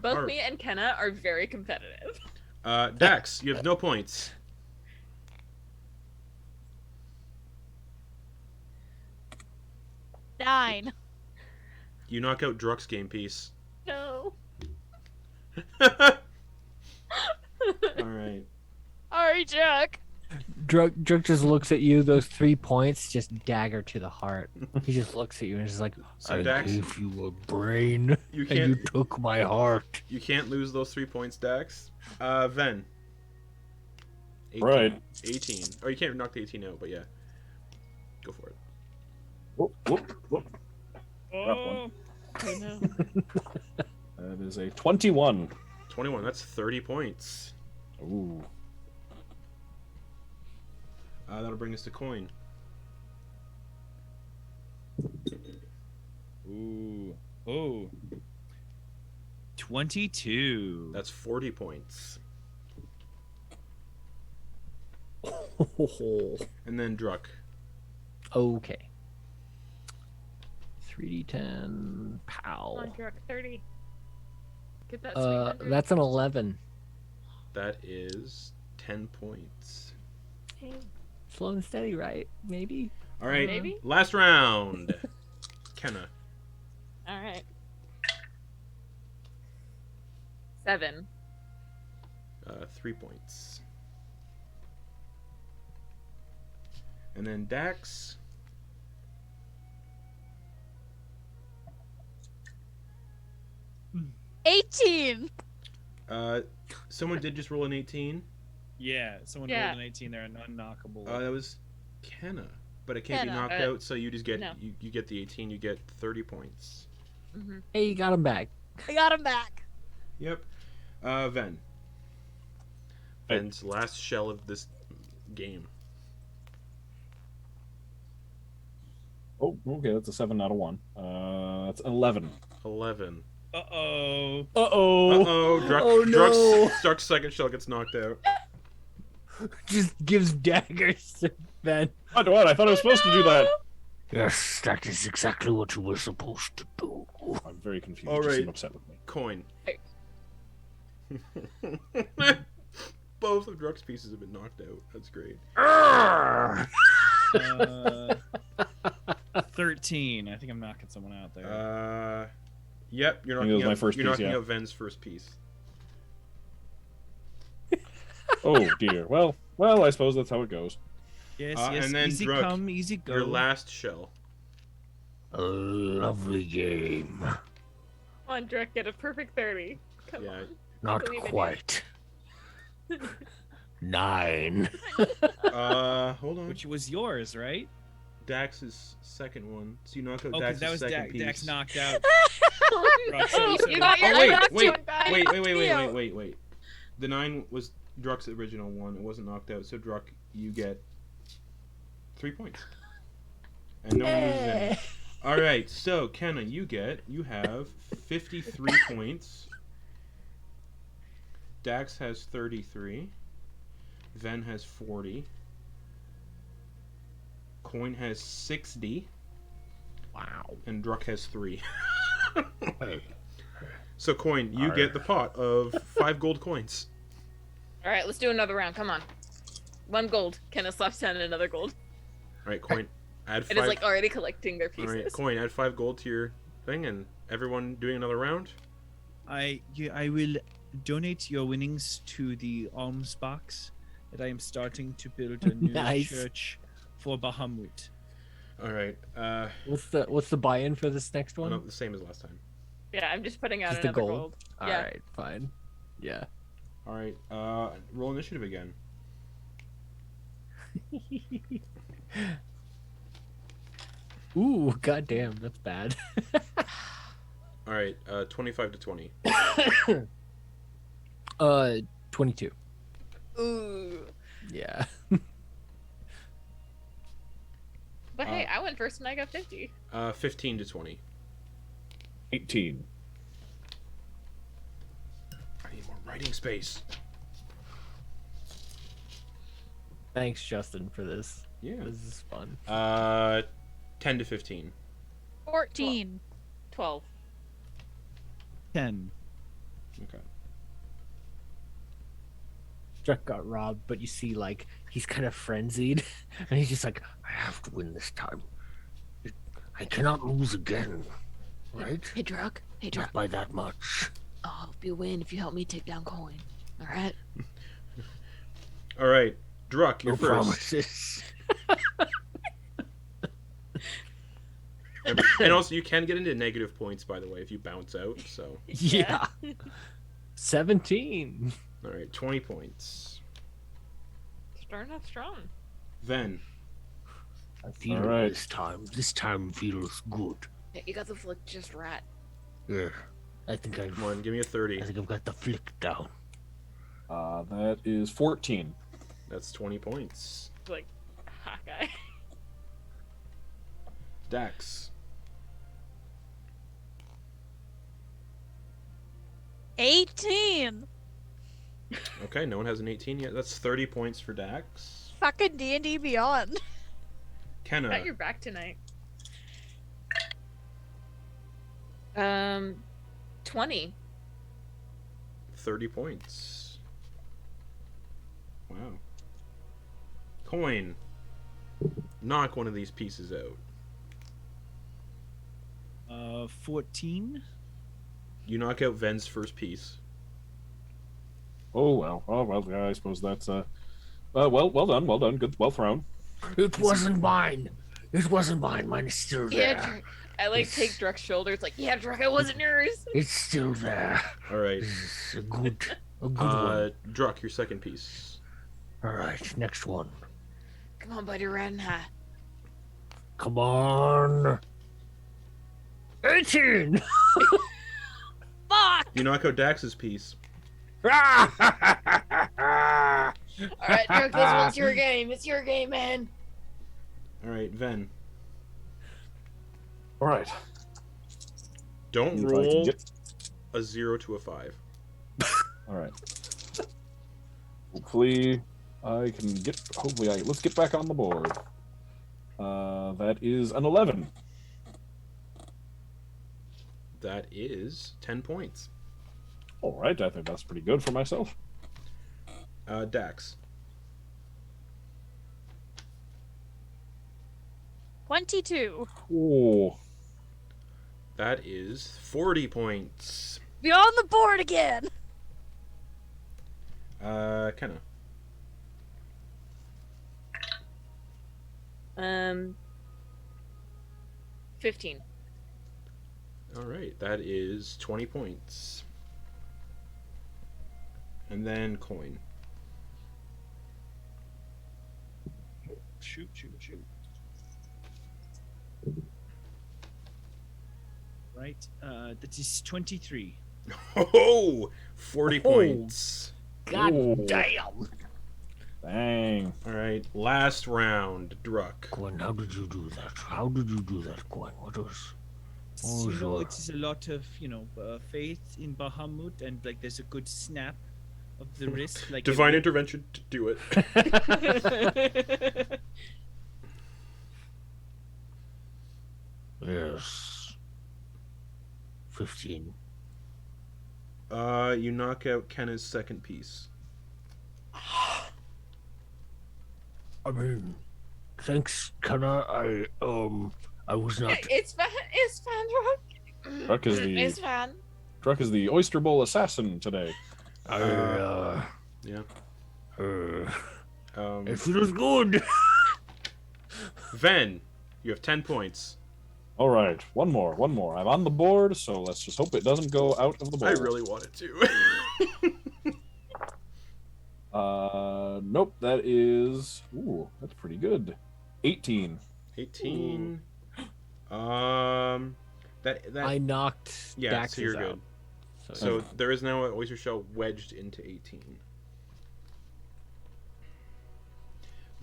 Speaker 3: Both
Speaker 1: Alright.
Speaker 3: me and Kenna are very competitive.
Speaker 1: Dax, you have no points.
Speaker 4: Nine.
Speaker 1: You knock out Druck's game piece.
Speaker 3: No.
Speaker 1: All right.
Speaker 4: Alright, Jack.
Speaker 6: Druk just looks at you. Those 3 points, just dagger to the heart. He just looks at you and is like,
Speaker 1: So
Speaker 7: I
Speaker 1: Dax,
Speaker 7: gave you a brain,
Speaker 1: you
Speaker 7: and you
Speaker 1: can't
Speaker 7: took my heart.
Speaker 1: you can't lose those 3 points, Dax. Ven. 18.
Speaker 2: Right.
Speaker 1: 18. Oh, you can't knock the 18 out, but yeah. Go for it.
Speaker 2: Whoop, whoop, whoop.
Speaker 5: Oh,
Speaker 3: I know.
Speaker 2: That is a 21.
Speaker 1: 21. That's 30 points.
Speaker 2: Ooh.
Speaker 1: That'll bring us to Quoin.
Speaker 5: ooh, oh. 22.
Speaker 1: That's 40 points. And then Druck.
Speaker 6: okay. 3d10. Pow.
Speaker 3: Come on, Druck, 30. Get that sweet 100.
Speaker 6: That's an 11.
Speaker 1: That is 10 points.
Speaker 3: Hey.
Speaker 6: Slow and steady, right? Maybe?
Speaker 1: All right.
Speaker 3: Maybe?
Speaker 1: Last round. Kenna.
Speaker 3: All right. 7.
Speaker 1: 3 points. And then Dax.
Speaker 4: 18.
Speaker 1: Someone did just roll an 18.
Speaker 5: Yeah, someone
Speaker 3: Yeah.
Speaker 5: rolled an 18 there, an unknockable.
Speaker 1: That was Kenna. But it can't be
Speaker 4: Kenna.
Speaker 1: knocked out, so you just get
Speaker 3: No.
Speaker 1: you get the 18, you get 30 points.
Speaker 3: Mm-hmm.
Speaker 6: Hey, you got him back.
Speaker 4: I got him back.
Speaker 1: Yep. Ven. Ven's last shell of this game.
Speaker 2: Oh, okay, that's a 7 out of 1. That's 11.
Speaker 1: 11.
Speaker 5: Uh-oh.
Speaker 6: Uh-oh.
Speaker 1: Uh-oh.
Speaker 6: Oh, no.
Speaker 1: Druck's second shell gets knocked out.
Speaker 6: Just gives daggers to Ben.
Speaker 2: What? I thought I was supposed to do that.
Speaker 7: Yes, that is exactly what you were supposed to do.
Speaker 2: I'm very confused.
Speaker 1: All
Speaker 2: You
Speaker 1: right.
Speaker 2: seem upset with me.
Speaker 1: Coin.
Speaker 3: Hey.
Speaker 1: Both of Druck's pieces have been knocked out. That's great.
Speaker 5: 13. I think I'm knocking someone out there.
Speaker 1: Yep, you're
Speaker 2: I think it was
Speaker 1: knocking
Speaker 2: my
Speaker 1: out,
Speaker 2: first
Speaker 1: you're
Speaker 2: piece,
Speaker 1: knocking
Speaker 2: yeah.
Speaker 1: out Ven's first piece.
Speaker 2: Oh dear. Well, I suppose that's how it goes.
Speaker 5: yes,
Speaker 1: and then
Speaker 5: easy
Speaker 1: Druck,
Speaker 5: come, easy go.
Speaker 1: Your last shell.
Speaker 7: A lovely game.
Speaker 3: Come on, Druck, get a perfect 30. Come
Speaker 1: Yeah.
Speaker 3: on.
Speaker 7: Not
Speaker 3: Believe in you.
Speaker 7: quite. 9.
Speaker 1: Hold on.
Speaker 5: Which was yours, right?
Speaker 1: Dax's second one. So you knock out
Speaker 5: Oh, because
Speaker 1: Dax's
Speaker 5: that was
Speaker 1: second piece.
Speaker 5: Dax knocked out.
Speaker 3: You got your
Speaker 1: Oh, wait,
Speaker 3: last
Speaker 1: wait,
Speaker 3: one back.
Speaker 1: wait. The 9 was Druck's original one. It wasn't knocked out. So Druck, you get 3 points. And no one loses any. All right, so Kenna, you have 53 points. Dax has 33. Ven has 40. Quoin has 60.
Speaker 7: Wow.
Speaker 1: And Druck has 3.
Speaker 7: Hey.
Speaker 1: So Quoin, you get the pot of 5 gold coins.
Speaker 3: All right, let's do another round. Come on. 1 gold. Kenna slaps down another gold.
Speaker 1: All right, Quoin, add 5.
Speaker 3: It is like already collecting their
Speaker 1: All right,
Speaker 3: pieces.
Speaker 1: Quoin, add 5 gold to your thing, and everyone doing another round.
Speaker 5: I will donate your winnings to the alms box that I am starting to build a new
Speaker 6: Nice.
Speaker 5: church for Bahamut.
Speaker 1: All right.
Speaker 6: What's the buy-in for this next one?
Speaker 1: The same as last time.
Speaker 3: Yeah, I'm just putting out
Speaker 6: Just the
Speaker 3: another
Speaker 6: gold?
Speaker 3: gold.
Speaker 6: All
Speaker 3: Yeah.
Speaker 6: right, fine. Yeah.
Speaker 1: All right. Roll initiative again.
Speaker 6: Ooh, goddamn, that's bad.
Speaker 1: All right. 25 to 20.
Speaker 6: 22.
Speaker 3: Ooh.
Speaker 6: Yeah.
Speaker 3: But hey, I went first and I got 50.
Speaker 1: 15 to 20.
Speaker 2: 18.
Speaker 1: I need more writing space.
Speaker 6: Thanks, Justin, for this.
Speaker 1: Yeah.
Speaker 6: This is fun.
Speaker 1: 10 to 15.
Speaker 4: 14.
Speaker 3: 12.
Speaker 5: 10.
Speaker 1: Okay.
Speaker 6: Struck got robbed, but you see, like, he's kind of frenzied, and he's just like,
Speaker 7: I have to win this time. I cannot lose again. Right?
Speaker 3: Hey, Druck. Hey, Druck.
Speaker 7: Not by that much.
Speaker 3: I'll help you win if you help me take down Quoin. All right?
Speaker 1: All right. Druck, you're
Speaker 7: No
Speaker 1: first.
Speaker 7: promises.
Speaker 1: And also, you can get into negative points, by the way, if you bounce out. So,
Speaker 6: yeah. 17.
Speaker 1: all right, 20 points.
Speaker 3: Starting off strong.
Speaker 1: Then,
Speaker 7: I feel
Speaker 2: All right.
Speaker 7: this time. This time feels good.
Speaker 3: Yeah, you got the flick just right.
Speaker 7: Yeah. I think I've
Speaker 1: come on, give me a 30.
Speaker 7: I think I've got the flick down.
Speaker 2: That is 14.
Speaker 1: That's 20 points.
Speaker 3: It's like, hot guy.
Speaker 1: Dax.
Speaker 4: 18.
Speaker 1: Okay, no one has an 18 yet. That's 30 points for Dax.
Speaker 4: Fucking D&D Beyond.
Speaker 1: Kenna.
Speaker 3: Got your back tonight. 20.
Speaker 1: 30 points. Wow. Quoin. Knock one of these pieces out.
Speaker 5: 14.
Speaker 1: You knock out Ven's first piece.
Speaker 2: Oh well. Oh well. Yeah, I suppose that's well done. Well done. Good. Well thrown.
Speaker 7: It wasn't mine. It wasn't mine. Mine is still
Speaker 3: Yeah,
Speaker 7: there.
Speaker 3: Druck. I like take Druck's shoulder. It's like, yeah, Druck, it wasn't yours.
Speaker 7: It's still there.
Speaker 1: All right.
Speaker 7: This is a good one.
Speaker 1: Druck, your second piece.
Speaker 7: All right, next one.
Speaker 3: Come on, buddy, riding high.
Speaker 7: Come on. 18.
Speaker 4: Fuck!
Speaker 1: You knock out Dax's piece.
Speaker 3: All right, Druck, this one's your game. It's your game, man.
Speaker 1: All right, Ven.
Speaker 2: All right.
Speaker 1: Don't
Speaker 2: See if I can
Speaker 1: roll
Speaker 2: get-
Speaker 1: a 0 to a 5.
Speaker 2: All right. Hopefully, I can get. Let's get back on the board. That is an 11.
Speaker 1: That is 10 points.
Speaker 2: All right. I think that's pretty good for myself.
Speaker 1: Dax.
Speaker 4: 22.
Speaker 2: Oh.
Speaker 1: That is 40 points.
Speaker 4: Be on the board again.
Speaker 1: Kenna.
Speaker 3: 15.
Speaker 1: All right, that is 20 points. And then Quoin.
Speaker 5: Shoot. Right, that is 23.
Speaker 1: Oh, 40 points.
Speaker 7: God
Speaker 2: Ooh.
Speaker 7: damn.
Speaker 2: Dang.
Speaker 1: All right, last round, Druck.
Speaker 7: Quoin, how did you do that? How did you do that, Quoin? What was your...
Speaker 5: it is a lot of faith in Bahamut, and like there's a good snap of the wrist, like
Speaker 1: Divine intervention to do it.
Speaker 7: Yes. 15.
Speaker 1: You knock out Kenna's second piece.
Speaker 7: I mean, thanks, Kenna. I was not...
Speaker 3: It's fine, Druck.
Speaker 2: Druck is
Speaker 3: It's
Speaker 2: the
Speaker 3: fine.
Speaker 2: Druck is the Oyster Bowl assassin today.
Speaker 1: Yeah.
Speaker 7: It feels good.
Speaker 1: Ven, you have 10 points.
Speaker 2: All right, one more. I'm on the board, so let's just hope it doesn't go out of the bowl.
Speaker 1: I really want it to.
Speaker 2: Nope. That is. Ooh, that's pretty good. 18.
Speaker 1: 18. That
Speaker 6: I knocked
Speaker 1: yeah,
Speaker 6: Dax's
Speaker 1: so you're
Speaker 6: out.
Speaker 1: good. So there is now an oyster shell wedged into 18.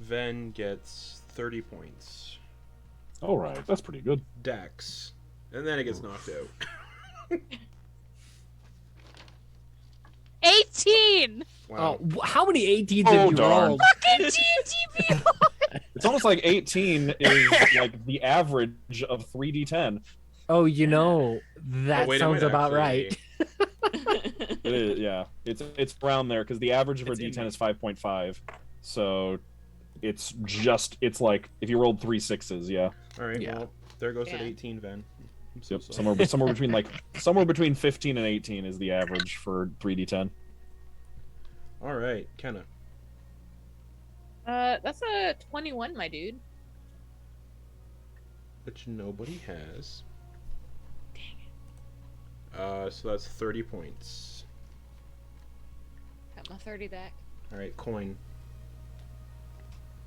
Speaker 1: Ven gets 30 points.
Speaker 2: All right, that's pretty good.
Speaker 1: Dax, and then it gets knocked out.
Speaker 4: 18.
Speaker 1: Wow.
Speaker 6: Oh, how many 18s have you
Speaker 2: darn.
Speaker 6: rolled?
Speaker 4: Fucking GG.
Speaker 2: It's almost like 18 is like the average of 3d10.
Speaker 6: Oh, that
Speaker 1: wait, it
Speaker 6: sounds
Speaker 1: might
Speaker 6: about
Speaker 1: actually-
Speaker 6: right.
Speaker 2: It is, yeah. It's around there because the average for
Speaker 5: It's in
Speaker 2: d10 is 5.5. So it's like if you rolled 3 6s, yeah.
Speaker 1: All right.
Speaker 6: Yeah.
Speaker 1: Well, there goes at
Speaker 3: Yeah.
Speaker 1: 18, Ven. I'm so
Speaker 2: Yep,
Speaker 1: sorry.
Speaker 2: somewhere between 15 and 18 is the average for 3d10.
Speaker 1: All right, Kenna.
Speaker 3: That's a 21, my dude.
Speaker 1: Which nobody has. So that's 30 points.
Speaker 3: Got my 30 back.
Speaker 1: All right, Quoin.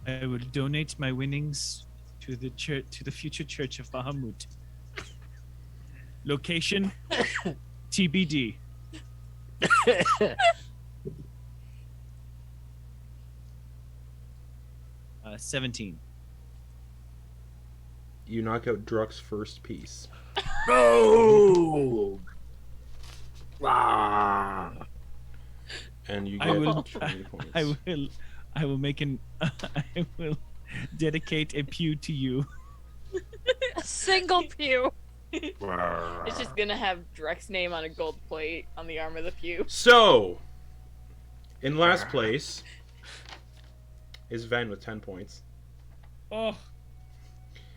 Speaker 5: I will donate my winnings to the church, to the future church of Bahamut. Location TBD. 17.
Speaker 1: You knock out Druck's first piece.
Speaker 7: No! Ah.
Speaker 1: And you
Speaker 5: I
Speaker 1: get
Speaker 5: will-
Speaker 1: 20 points.
Speaker 5: I will make an I will dedicate a pew to you.
Speaker 4: A single pew.
Speaker 3: It's just gonna have Druck's name on a gold plate on the arm of the pew.
Speaker 1: So, in last place is Ven with 10 points.
Speaker 5: Oh,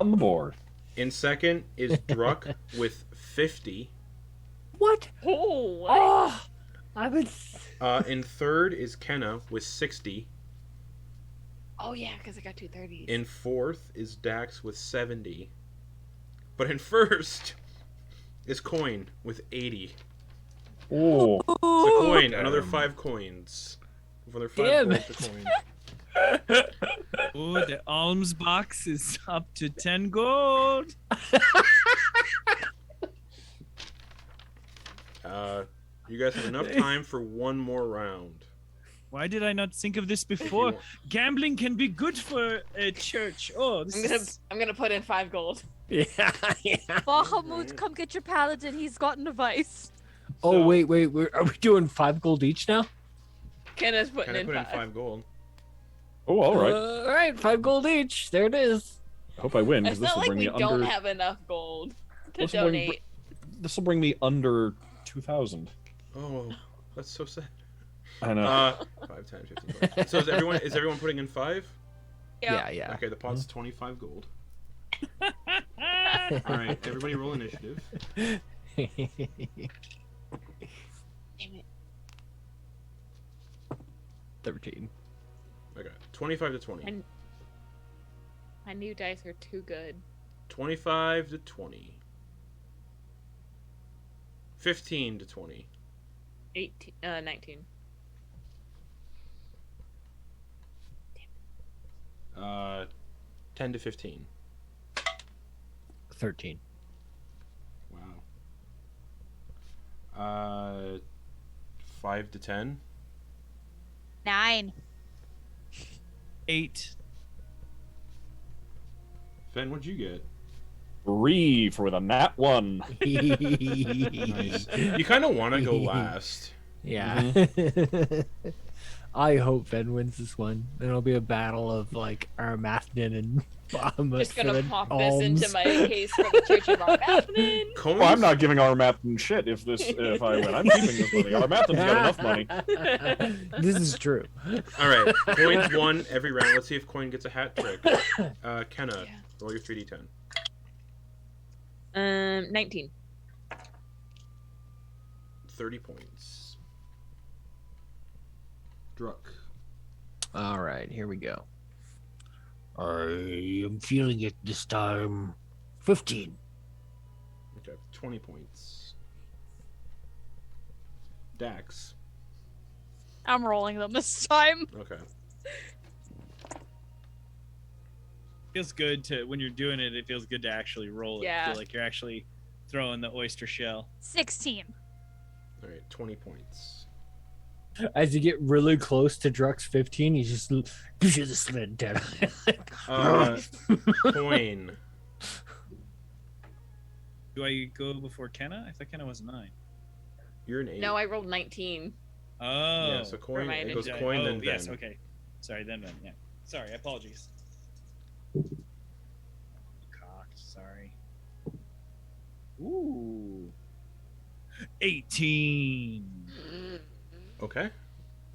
Speaker 2: On the board.
Speaker 1: In second is Druck with 50.
Speaker 6: What?
Speaker 3: Oh, what?
Speaker 6: Oh, I would.
Speaker 1: In third is Kenna with 60.
Speaker 3: Oh yeah, because I got 2 30s.
Speaker 1: In fourth is Dax with 70. But in first is Quoin with 80.
Speaker 2: Oh,
Speaker 1: So Quoin, another 5 coins. Another 5
Speaker 6: Damn
Speaker 1: gold to Quoin.
Speaker 5: oh, the alms box is up to 10 gold.
Speaker 1: You guys have enough time for one more round.
Speaker 5: Why did I not think of this
Speaker 1: If you
Speaker 5: before?
Speaker 1: want.
Speaker 5: Gambling can be good for a church. Oh,
Speaker 3: I'm gonna put in 5 gold.
Speaker 6: Yeah, yeah.
Speaker 4: Bahamut, come get your paladin. He's got an advice.
Speaker 6: Oh,
Speaker 1: So,
Speaker 6: wait. Are we doing 5 gold each now?
Speaker 3: Kenna's putting
Speaker 1: Kenna
Speaker 3: in
Speaker 1: put in
Speaker 3: 5.
Speaker 1: 5 gold.
Speaker 2: oh, all right.
Speaker 6: All right, 5 gold each. There it is.
Speaker 2: I hope I win because
Speaker 3: It's
Speaker 2: this
Speaker 3: not
Speaker 2: will
Speaker 3: like
Speaker 2: bring
Speaker 3: we
Speaker 2: me
Speaker 3: don't
Speaker 2: under.
Speaker 3: have enough gold to
Speaker 2: This will bring-
Speaker 3: donate.
Speaker 2: This will bring me under 2,000.
Speaker 1: Oh, that's so sad.
Speaker 2: I know.
Speaker 1: 5, 10, 15. 20. So is everyone putting in 5?
Speaker 6: Yeah.
Speaker 1: Okay, the pot's 25 gold. All right, everybody roll initiative.
Speaker 3: Damn it.
Speaker 6: 13.
Speaker 1: Okay, 25 to 20.
Speaker 3: And my new dice are too good.
Speaker 1: 25 to 20. 15 to 20.
Speaker 3: 19.
Speaker 1: 10 to 15.
Speaker 6: 13.
Speaker 1: Wow. 5 to 10.
Speaker 4: 9.
Speaker 5: 8.
Speaker 1: Fen, what'd you get?
Speaker 2: 3 for the nat 1.
Speaker 1: Nice. You kind of want to go last.
Speaker 6: Yeah. I hope Fen wins this one. Then it'll be a battle of like Armathdin and Bahamut.
Speaker 3: Just gonna
Speaker 6: for
Speaker 3: pop
Speaker 6: the
Speaker 3: this into
Speaker 6: alms.
Speaker 3: my case for the Church of Armathdin.
Speaker 1: Coin's,
Speaker 2: Well, I'm not giving Armathdin shit if I win. I'm keeping this money. Armathdin's got enough money.
Speaker 6: This is true.
Speaker 1: All right, Coin's won every round. Let's see if Coin gets a hat trick. Kenna, roll your 3d10.
Speaker 3: 19.
Speaker 1: 30 points. Druck.
Speaker 6: All right, here we go.
Speaker 7: I am feeling it this time. 15.
Speaker 1: Okay, 20 points. Dax.
Speaker 4: I'm rolling them this time.
Speaker 1: Okay.
Speaker 5: Feels good to when you're doing it. It feels good to actually roll it.
Speaker 3: Yeah.
Speaker 5: Feel like you're actually throwing the oyster shell.
Speaker 4: 16.
Speaker 1: All right, 20 points.
Speaker 6: As you get really close to Druck's 15, you just gives you the sled down.
Speaker 1: Coin.
Speaker 5: Do I go before Kenna? I thought Kenna was 9.
Speaker 1: You're an 8.
Speaker 3: No, I rolled 19.
Speaker 5: Oh.
Speaker 1: Yeah, so Coin. It goes
Speaker 3: Reminded.
Speaker 1: Coin,
Speaker 5: oh,
Speaker 1: then
Speaker 5: yes.
Speaker 1: Ven.
Speaker 5: Okay. Sorry. Then. Yeah. Sorry. Apologies. Cocked. Sorry. Ooh. 18.
Speaker 1: Okay.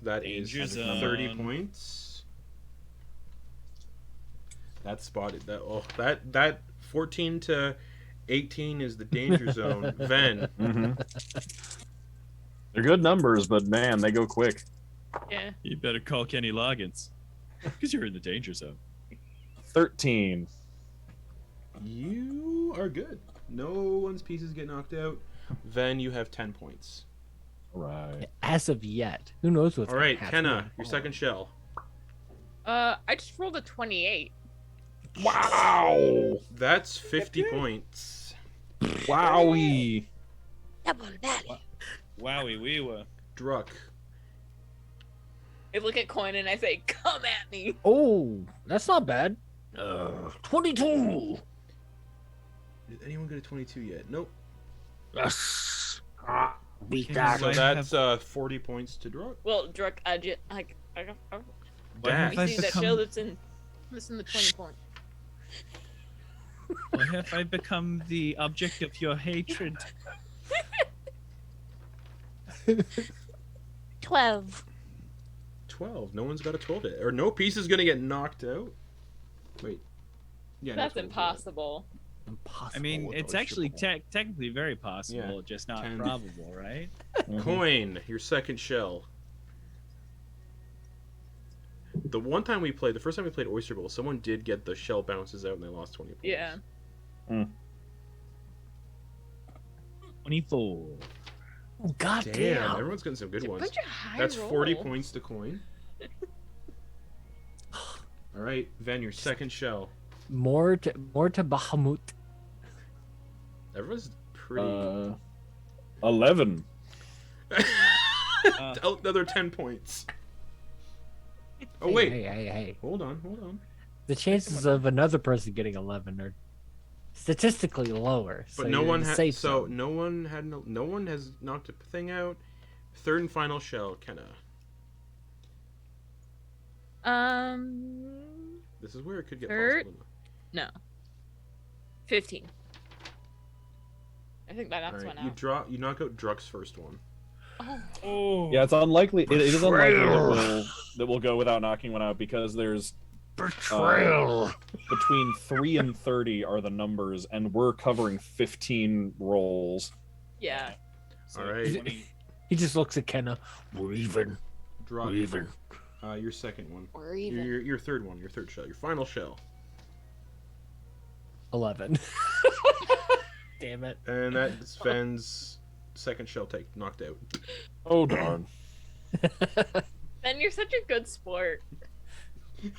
Speaker 1: That
Speaker 5: Danger
Speaker 1: is
Speaker 5: zone.
Speaker 1: 30 points. That spotted that 14 to 18 is the danger zone. Ven.
Speaker 2: Mm-hmm. They're good numbers, but man, they go quick.
Speaker 3: Yeah.
Speaker 5: You better call Kenny Loggins, because you're in the danger zone.
Speaker 2: 13.
Speaker 1: You are good. No one's pieces get knocked out. Ven, you have 10 points.
Speaker 2: All right.
Speaker 6: As of yet, who knows what's
Speaker 1: All right,
Speaker 6: gonna happen.
Speaker 1: Kenna, your second shell.
Speaker 3: I just rolled a 28.
Speaker 2: Wow.
Speaker 1: That's 50 points.
Speaker 2: Wowie.
Speaker 4: Double valley.
Speaker 5: Wowie, we were.
Speaker 1: Druck.
Speaker 3: I look at Coin and I say, "Come at me."
Speaker 6: Oh, that's not bad.
Speaker 7: 22.
Speaker 1: Did anyone get a 22 yet? Nope.
Speaker 7: Yes. Beat
Speaker 5: Okay,
Speaker 7: that.
Speaker 1: So
Speaker 5: I
Speaker 1: that's 40 points to Druck.
Speaker 3: Well, Druck, I
Speaker 5: Why have I
Speaker 3: see that
Speaker 5: become-
Speaker 3: shell that's in the 20 point.
Speaker 5: Why have I become the object of your hatred?
Speaker 4: 12.
Speaker 1: 12. No one's got a 12 yet. Or no piece is going to get knocked out. Wait. Yeah, no
Speaker 3: That's
Speaker 1: 12 yet.
Speaker 3: impossible.
Speaker 6: Impossible.
Speaker 5: I mean,
Speaker 6: with
Speaker 5: it's
Speaker 6: oyster
Speaker 5: actually
Speaker 6: bowl.
Speaker 5: technically very possible,
Speaker 1: Yeah,
Speaker 5: just not
Speaker 1: 10.
Speaker 5: probable, right?
Speaker 1: Coin, your second shell. The first time we played Oyster Bowl, someone did get the shell bounces out and they lost 20 points.
Speaker 3: Yeah.
Speaker 5: 24.
Speaker 6: Oh, God
Speaker 1: Damn,
Speaker 6: damn.
Speaker 1: everyone's getting some good
Speaker 3: It's a
Speaker 1: ones.
Speaker 3: bunch of high
Speaker 1: That's 40
Speaker 3: rolls.
Speaker 1: points to Coin. All right, Ven, your second shell.
Speaker 6: More to Bahamut.
Speaker 1: Everyone's pretty.
Speaker 2: 11.
Speaker 1: Another 10 points. Oh
Speaker 6: Hey,
Speaker 1: wait,
Speaker 6: Hey.
Speaker 1: hold on.
Speaker 6: The chances of another person getting 11 are statistically lower.
Speaker 1: But
Speaker 6: so
Speaker 1: no
Speaker 6: you're
Speaker 1: one
Speaker 6: in the
Speaker 1: had.
Speaker 6: safe
Speaker 1: So
Speaker 6: zone.
Speaker 1: no one has knocked a thing out. Third and final shell, Kenna. This is where it could get
Speaker 3: Third?
Speaker 1: possible.
Speaker 3: No. 15. I think that knocks
Speaker 1: All right,
Speaker 3: one out.
Speaker 1: you knock out Druck's first one.
Speaker 5: Oh.
Speaker 2: Yeah, it's unlikely. It is unlikely
Speaker 7: Betrayal.
Speaker 2: that we'll go without knocking one out because there's
Speaker 7: Betrayal.
Speaker 2: between 3 and 30 are the numbers, and we're covering 15 rolls.
Speaker 3: Yeah.
Speaker 5: So
Speaker 1: All right.
Speaker 5: 20.
Speaker 6: He just looks at Kenna.
Speaker 7: We're even. We're
Speaker 1: Druck,
Speaker 7: even.
Speaker 1: your second one.
Speaker 3: Or even.
Speaker 1: Your third one. Your third shell. Your final shell.
Speaker 6: 11. Damn it.
Speaker 1: And that's Ven's second shell knocked out.
Speaker 2: Oh darn.
Speaker 3: Ben, you're such a good sport.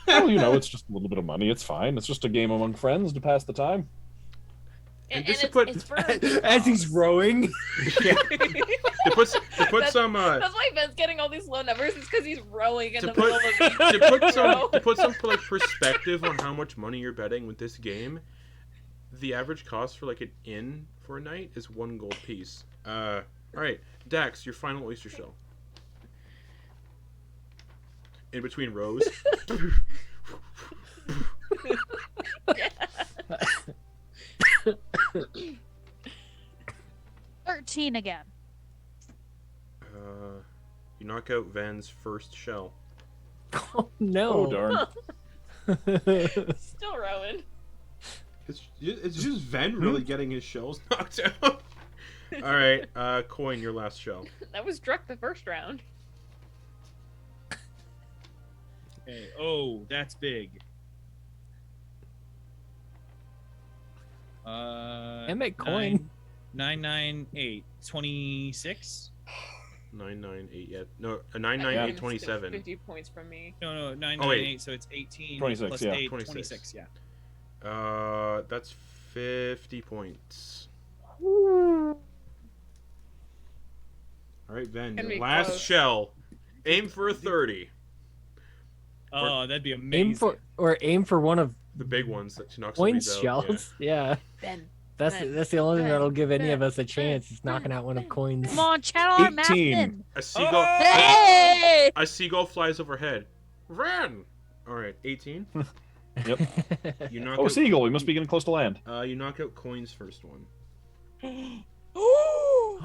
Speaker 2: Well, it's just a little bit of money. It's fine. It's just a game among friends to pass the time.
Speaker 1: And
Speaker 3: And
Speaker 1: just to
Speaker 3: it's,
Speaker 1: put-
Speaker 3: it's for
Speaker 6: As he's rowing.
Speaker 1: Yeah. To put some
Speaker 3: That's why Ben's getting all these low numbers. It's because he's rowing in
Speaker 1: to
Speaker 3: the
Speaker 1: put
Speaker 3: middle of the
Speaker 1: to put some like perspective on how much money you're betting with this game, the average cost for like an inn for a night is 1 gold piece. All right, Dax, your final oyster shell. In between rows.
Speaker 4: 13 again.
Speaker 1: You knock out Van's first shell.
Speaker 6: Oh no.
Speaker 2: Oh darn.
Speaker 3: Still rowing.
Speaker 1: It's just Ven really getting his shells knocked out. All right, Quoin, your last shell.
Speaker 3: That was Druck the first round.
Speaker 5: Okay. Oh, that's big.
Speaker 6: I make coin.
Speaker 5: 998. 26?
Speaker 1: 998 yet. No, 998 27.
Speaker 3: 50 points from me.
Speaker 5: No, 998,
Speaker 1: Oh, wait.
Speaker 5: so it's 18
Speaker 2: 26,
Speaker 5: plus
Speaker 2: yeah.
Speaker 5: 8,
Speaker 1: 26.
Speaker 5: 26, yeah.
Speaker 1: That's 50 points.
Speaker 6: Ooh.
Speaker 1: All right, Ven,
Speaker 3: Gonna
Speaker 1: your
Speaker 3: be
Speaker 1: last
Speaker 3: close.
Speaker 1: shell. Aim for a 30.
Speaker 5: Oh, that'd be amazing.
Speaker 6: Aim for one of
Speaker 1: The big ones that knocks
Speaker 6: point
Speaker 1: somebody's out.
Speaker 6: shells. Yeah.
Speaker 3: Ben.
Speaker 6: That's
Speaker 3: Ben,
Speaker 6: the only thing
Speaker 3: Ben,
Speaker 6: that'll give any
Speaker 3: Ben,
Speaker 6: of us a chance. Is knocking out one of coins.
Speaker 4: Come on, channel our math
Speaker 2: 18.
Speaker 4: then.
Speaker 1: A seagull.
Speaker 4: Hey!
Speaker 1: A seagull flies overhead. Ren. All right, 18.
Speaker 2: Yep.
Speaker 1: You knock
Speaker 2: Oh,
Speaker 1: out.
Speaker 2: seagull. We must be getting close to land.
Speaker 1: You knock out Coin's first one.
Speaker 6: Oh!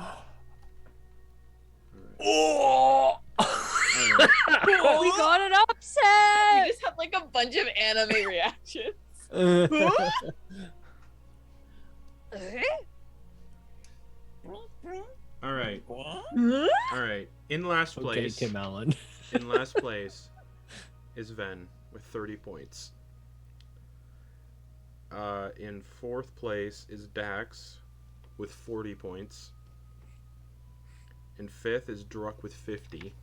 Speaker 4: We got an
Speaker 3: We
Speaker 4: upset!
Speaker 3: just had like a bunch of anime reactions.
Speaker 1: All right. All right. In last
Speaker 6: Okay,
Speaker 1: place.
Speaker 6: Tim Allen.
Speaker 1: In last place is Ven with 30 points. In fourth place is Dax with 40 points. In fifth is Druck with 50.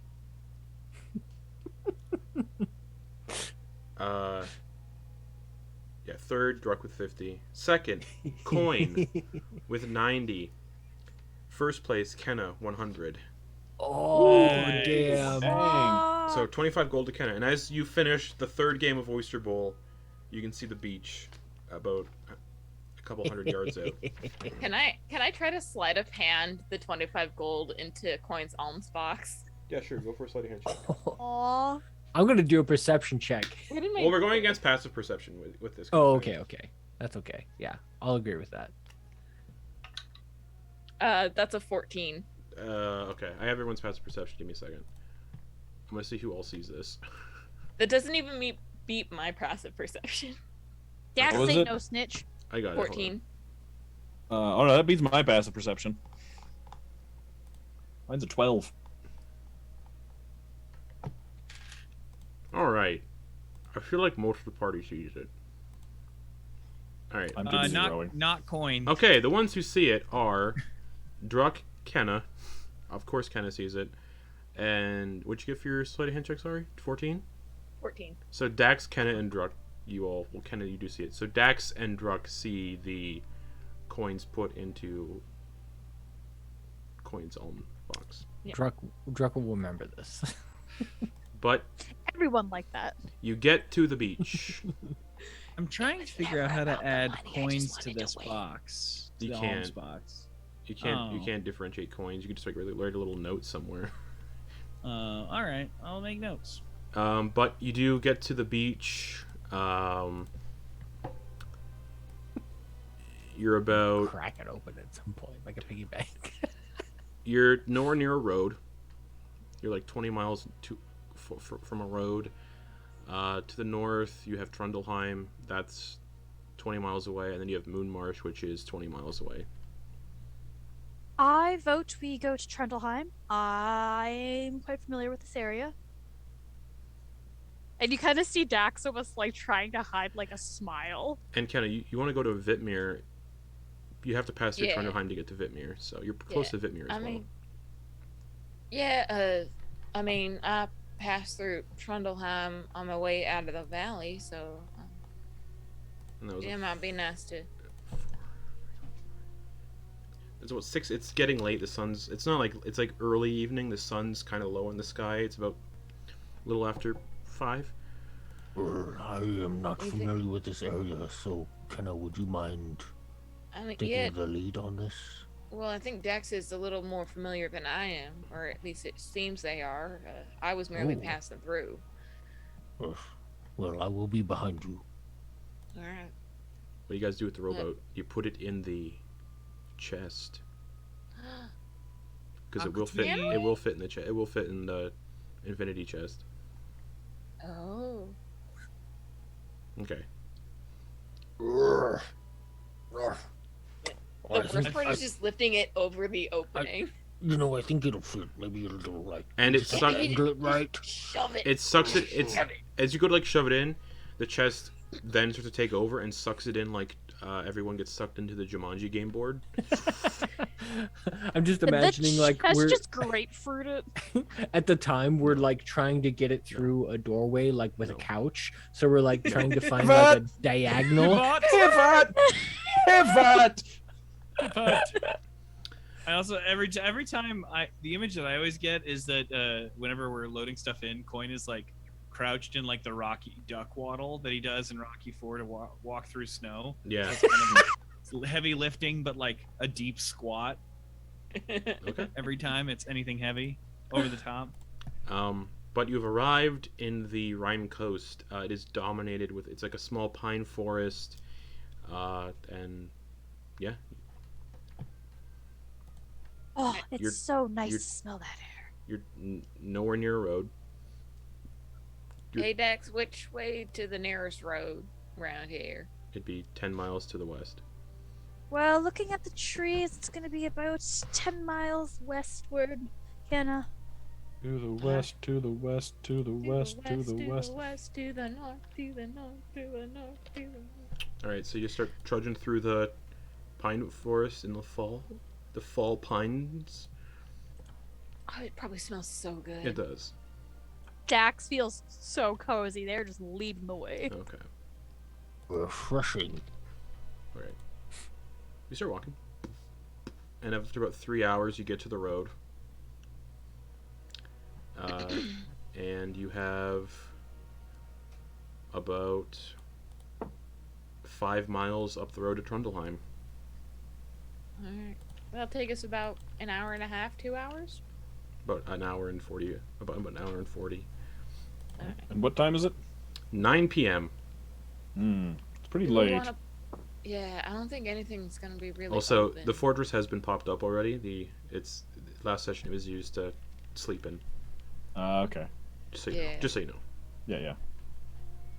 Speaker 1: Third, Druck with 50. Second, Quoin with 90. First place, Kenna, 100.
Speaker 6: Oh,
Speaker 5: Nice.
Speaker 6: damn.
Speaker 2: Dang.
Speaker 1: So 25 gold to Kenna. And as you finish the third game of Oyster Bowl, you can see the beach about a couple hundred yards out.
Speaker 3: Can I try to sleight of hand the 25 gold into Coin's alms box?
Speaker 1: Yeah, sure. Go for a sleight of hand check.
Speaker 4: Aw.
Speaker 6: I'm gonna do a perception check.
Speaker 3: What did my
Speaker 1: Well, we're going against passive perception with this.
Speaker 6: Oh,
Speaker 1: kind of
Speaker 6: okay. That's okay. Yeah, I'll agree with that.
Speaker 3: That's a 14.
Speaker 1: thing. Okay. I have everyone's passive perception. Give me a second. I'm gonna see who all sees this.
Speaker 3: That doesn't even beat my passive perception.
Speaker 4: Dax
Speaker 2: What was
Speaker 4: ain't
Speaker 2: it?
Speaker 4: no snitch.
Speaker 1: I got it. hold on.
Speaker 3: 14.
Speaker 2: Oh no, that beats my passive perception. Mine's a 12.
Speaker 1: All right. I feel like most of the party sees it. All right.
Speaker 2: I'm too busy rowing.
Speaker 5: not coin.
Speaker 1: Okay, the ones who see it are Druck, Kenna. Of course, Kenna sees it. And what'd you get for your sleight of hand check? Sorry, 14.
Speaker 3: 14.
Speaker 1: So Dax, Kenna, and Druck, you all. Well, Kenna, you do see it. So Dax and Druck see the coins put into Coin's alm box.
Speaker 3: Yeah.
Speaker 6: Druck will remember this.
Speaker 1: But
Speaker 4: Everyone like that.
Speaker 1: you get to the beach.
Speaker 5: I'm trying to figure out how to add
Speaker 3: money, I just
Speaker 5: coins to
Speaker 3: wanted to
Speaker 5: this
Speaker 3: win.
Speaker 5: box. To
Speaker 1: You
Speaker 5: the
Speaker 1: can't.
Speaker 5: alms box.
Speaker 1: You can't. You
Speaker 5: Oh.
Speaker 1: can't differentiate coins. You can just like really write a little note somewhere.
Speaker 5: All right, I'll make notes.
Speaker 1: But you do get to the beach. You're about.
Speaker 6: Crack it open at some point, like a piggy bank.
Speaker 1: You're nowhere near a road. You're like 20 miles from a road. To the north, you have Trundleheim. That's 20 miles away. And then you have Moonmarsh, which is 20 miles away.
Speaker 4: I vote we go to Trundleheim. I'm quite familiar with this area. And you kind of see Dax almost like trying to hide like a smile.
Speaker 1: And Kenna, you want to go to Vitmir. You have to pass through
Speaker 3: Yeah.
Speaker 1: Trundleheim to get to Vitmir. So you're close to Vitmir as well.
Speaker 3: I passed through Trundleheim on my way out of the valley, so
Speaker 1: And that was
Speaker 3: it might be nice to
Speaker 1: It's about 6. It's getting late. The sun's. It's not like it's like early evening. The sun's kind of low in the sky. It's about a little after 5.
Speaker 7: I am not familiar with this area, so would you mind taking the lead on this?
Speaker 3: Well, I think Dex is a little more familiar than I am, or at least it seems they are. I was merely passing through.
Speaker 7: Well, I will be behind you.
Speaker 3: All right.
Speaker 1: What do you guys do with the rowboat? You put it in the chest because it will fit. It will fit in the chest. It will fit in the infinity chest.
Speaker 3: Oh.
Speaker 1: Okay.
Speaker 3: The worst part is just lifting it over the opening.
Speaker 7: I think it'll fit. Maybe it'll like.
Speaker 1: And it sucks.
Speaker 7: Right.
Speaker 3: Shove it.
Speaker 1: It sucks it. It's as you go to like shove it in, the chest then starts to take over and sucks it in like everyone gets sucked into the Jumanji game board.
Speaker 6: I'm just imagining like we're
Speaker 4: just grapefruited.
Speaker 6: At the time we're like trying to get it through a doorway like with a couch, so we're like trying to find like a diagonal.
Speaker 2: Pivot.
Speaker 5: I also every time the image that I always get is that whenever we're loading stuff in, Quoin is like crouched in like the Rocky duck waddle that he does in Rocky 4 to walk through snow.
Speaker 1: Yeah.
Speaker 5: It's kind of heavy lifting, but like a deep squat.
Speaker 1: Okay.
Speaker 5: Every time it's anything heavy over the top.
Speaker 1: But you've arrived in the Rhine coast. It is dominated with it's like a small pine forest, and yeah.
Speaker 4: Oh, it's so nice to smell that air.
Speaker 1: You're nowhere near a road.
Speaker 3: Hey Dex, which way to the nearest road around here?
Speaker 1: It'd be 10 miles to the west.
Speaker 4: Well, looking at the trees, it's gonna be about 10 miles westward, Kenna.
Speaker 2: To the west, to the west, to the west, to the west.
Speaker 3: To the west, to the north, to the north, to the north, to the north.
Speaker 1: Alright, so you start trudging through the pine forest in the fall. The fall pines.
Speaker 3: Oh, it probably smells so good.
Speaker 1: It does.
Speaker 4: Dax feels so cozy. They're just leading the way.
Speaker 1: Okay.
Speaker 7: Refreshing.
Speaker 1: Alright. You start walking. And after about 3 hours, you get to the road. And you have about 5 miles up the road to Trundleheim.
Speaker 3: Alright. That'll take us about an hour and a half, 2 hours?
Speaker 1: About an hour and 40. About an hour and 40.
Speaker 3: Alright.
Speaker 2: And what time is it?
Speaker 1: 9 p.m.
Speaker 2: It's pretty
Speaker 3: Do we
Speaker 2: late.
Speaker 3: Yeah, I don't think anything's gonna be really
Speaker 1: Also,
Speaker 3: open.
Speaker 1: the fortress has been popped up already. Last session it was used to sleep in.
Speaker 2: Okay.
Speaker 1: Just so you know. Just so you know.
Speaker 2: Yeah.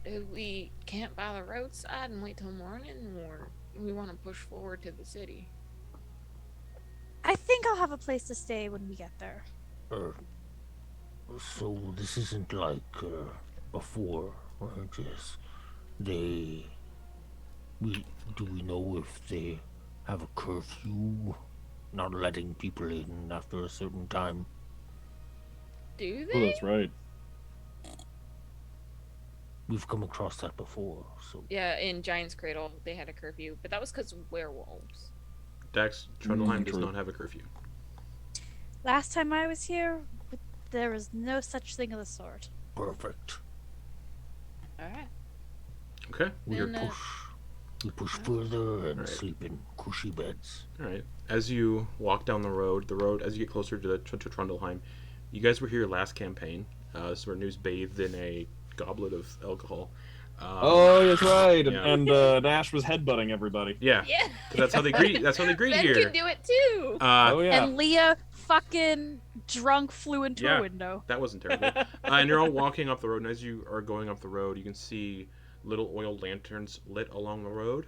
Speaker 3: Do we camp by the roadside and wait till morning, or do we want to push forward to the city?
Speaker 4: I think I'll have a place to stay when we get there.
Speaker 7: So this isn't like before, right? Yes. Do we know if they have a curfew, not letting people in after a certain time?
Speaker 3: Do
Speaker 2: Oh,
Speaker 3: they?
Speaker 2: that's right.
Speaker 7: We've come across that before, so.
Speaker 3: Yeah, in Giant's Cradle they had a curfew, but that was because werewolves.
Speaker 1: Dax, Trundleheim does
Speaker 2: true.
Speaker 1: not have a curfew.
Speaker 4: Last time I was here, there was no such thing of the sort.
Speaker 7: Perfect.
Speaker 3: Alright.
Speaker 1: Okay.
Speaker 7: We
Speaker 3: Then,
Speaker 7: push further and
Speaker 1: Right.
Speaker 7: sleep in cushy beds.
Speaker 1: All right. As you walk down the road, as you get closer to Trundleheim, you guys were here last campaign. This is where News bathed in a goblet of alcohol.
Speaker 2: Oh, that's right.
Speaker 1: Yeah.
Speaker 2: And Nash was headbutting everybody.
Speaker 1: Yeah.
Speaker 3: Yeah.
Speaker 1: 'Cause that's how they greet. That's how they greet
Speaker 3: Ben
Speaker 1: here.
Speaker 3: can do it too.
Speaker 2: Oh yeah.
Speaker 4: And Leah fucking drunk flew into
Speaker 1: Yeah.
Speaker 4: a window.
Speaker 1: That wasn't terrible. And you're all walking up the road, and as you are going up the road, you can see little oil lanterns lit along the road.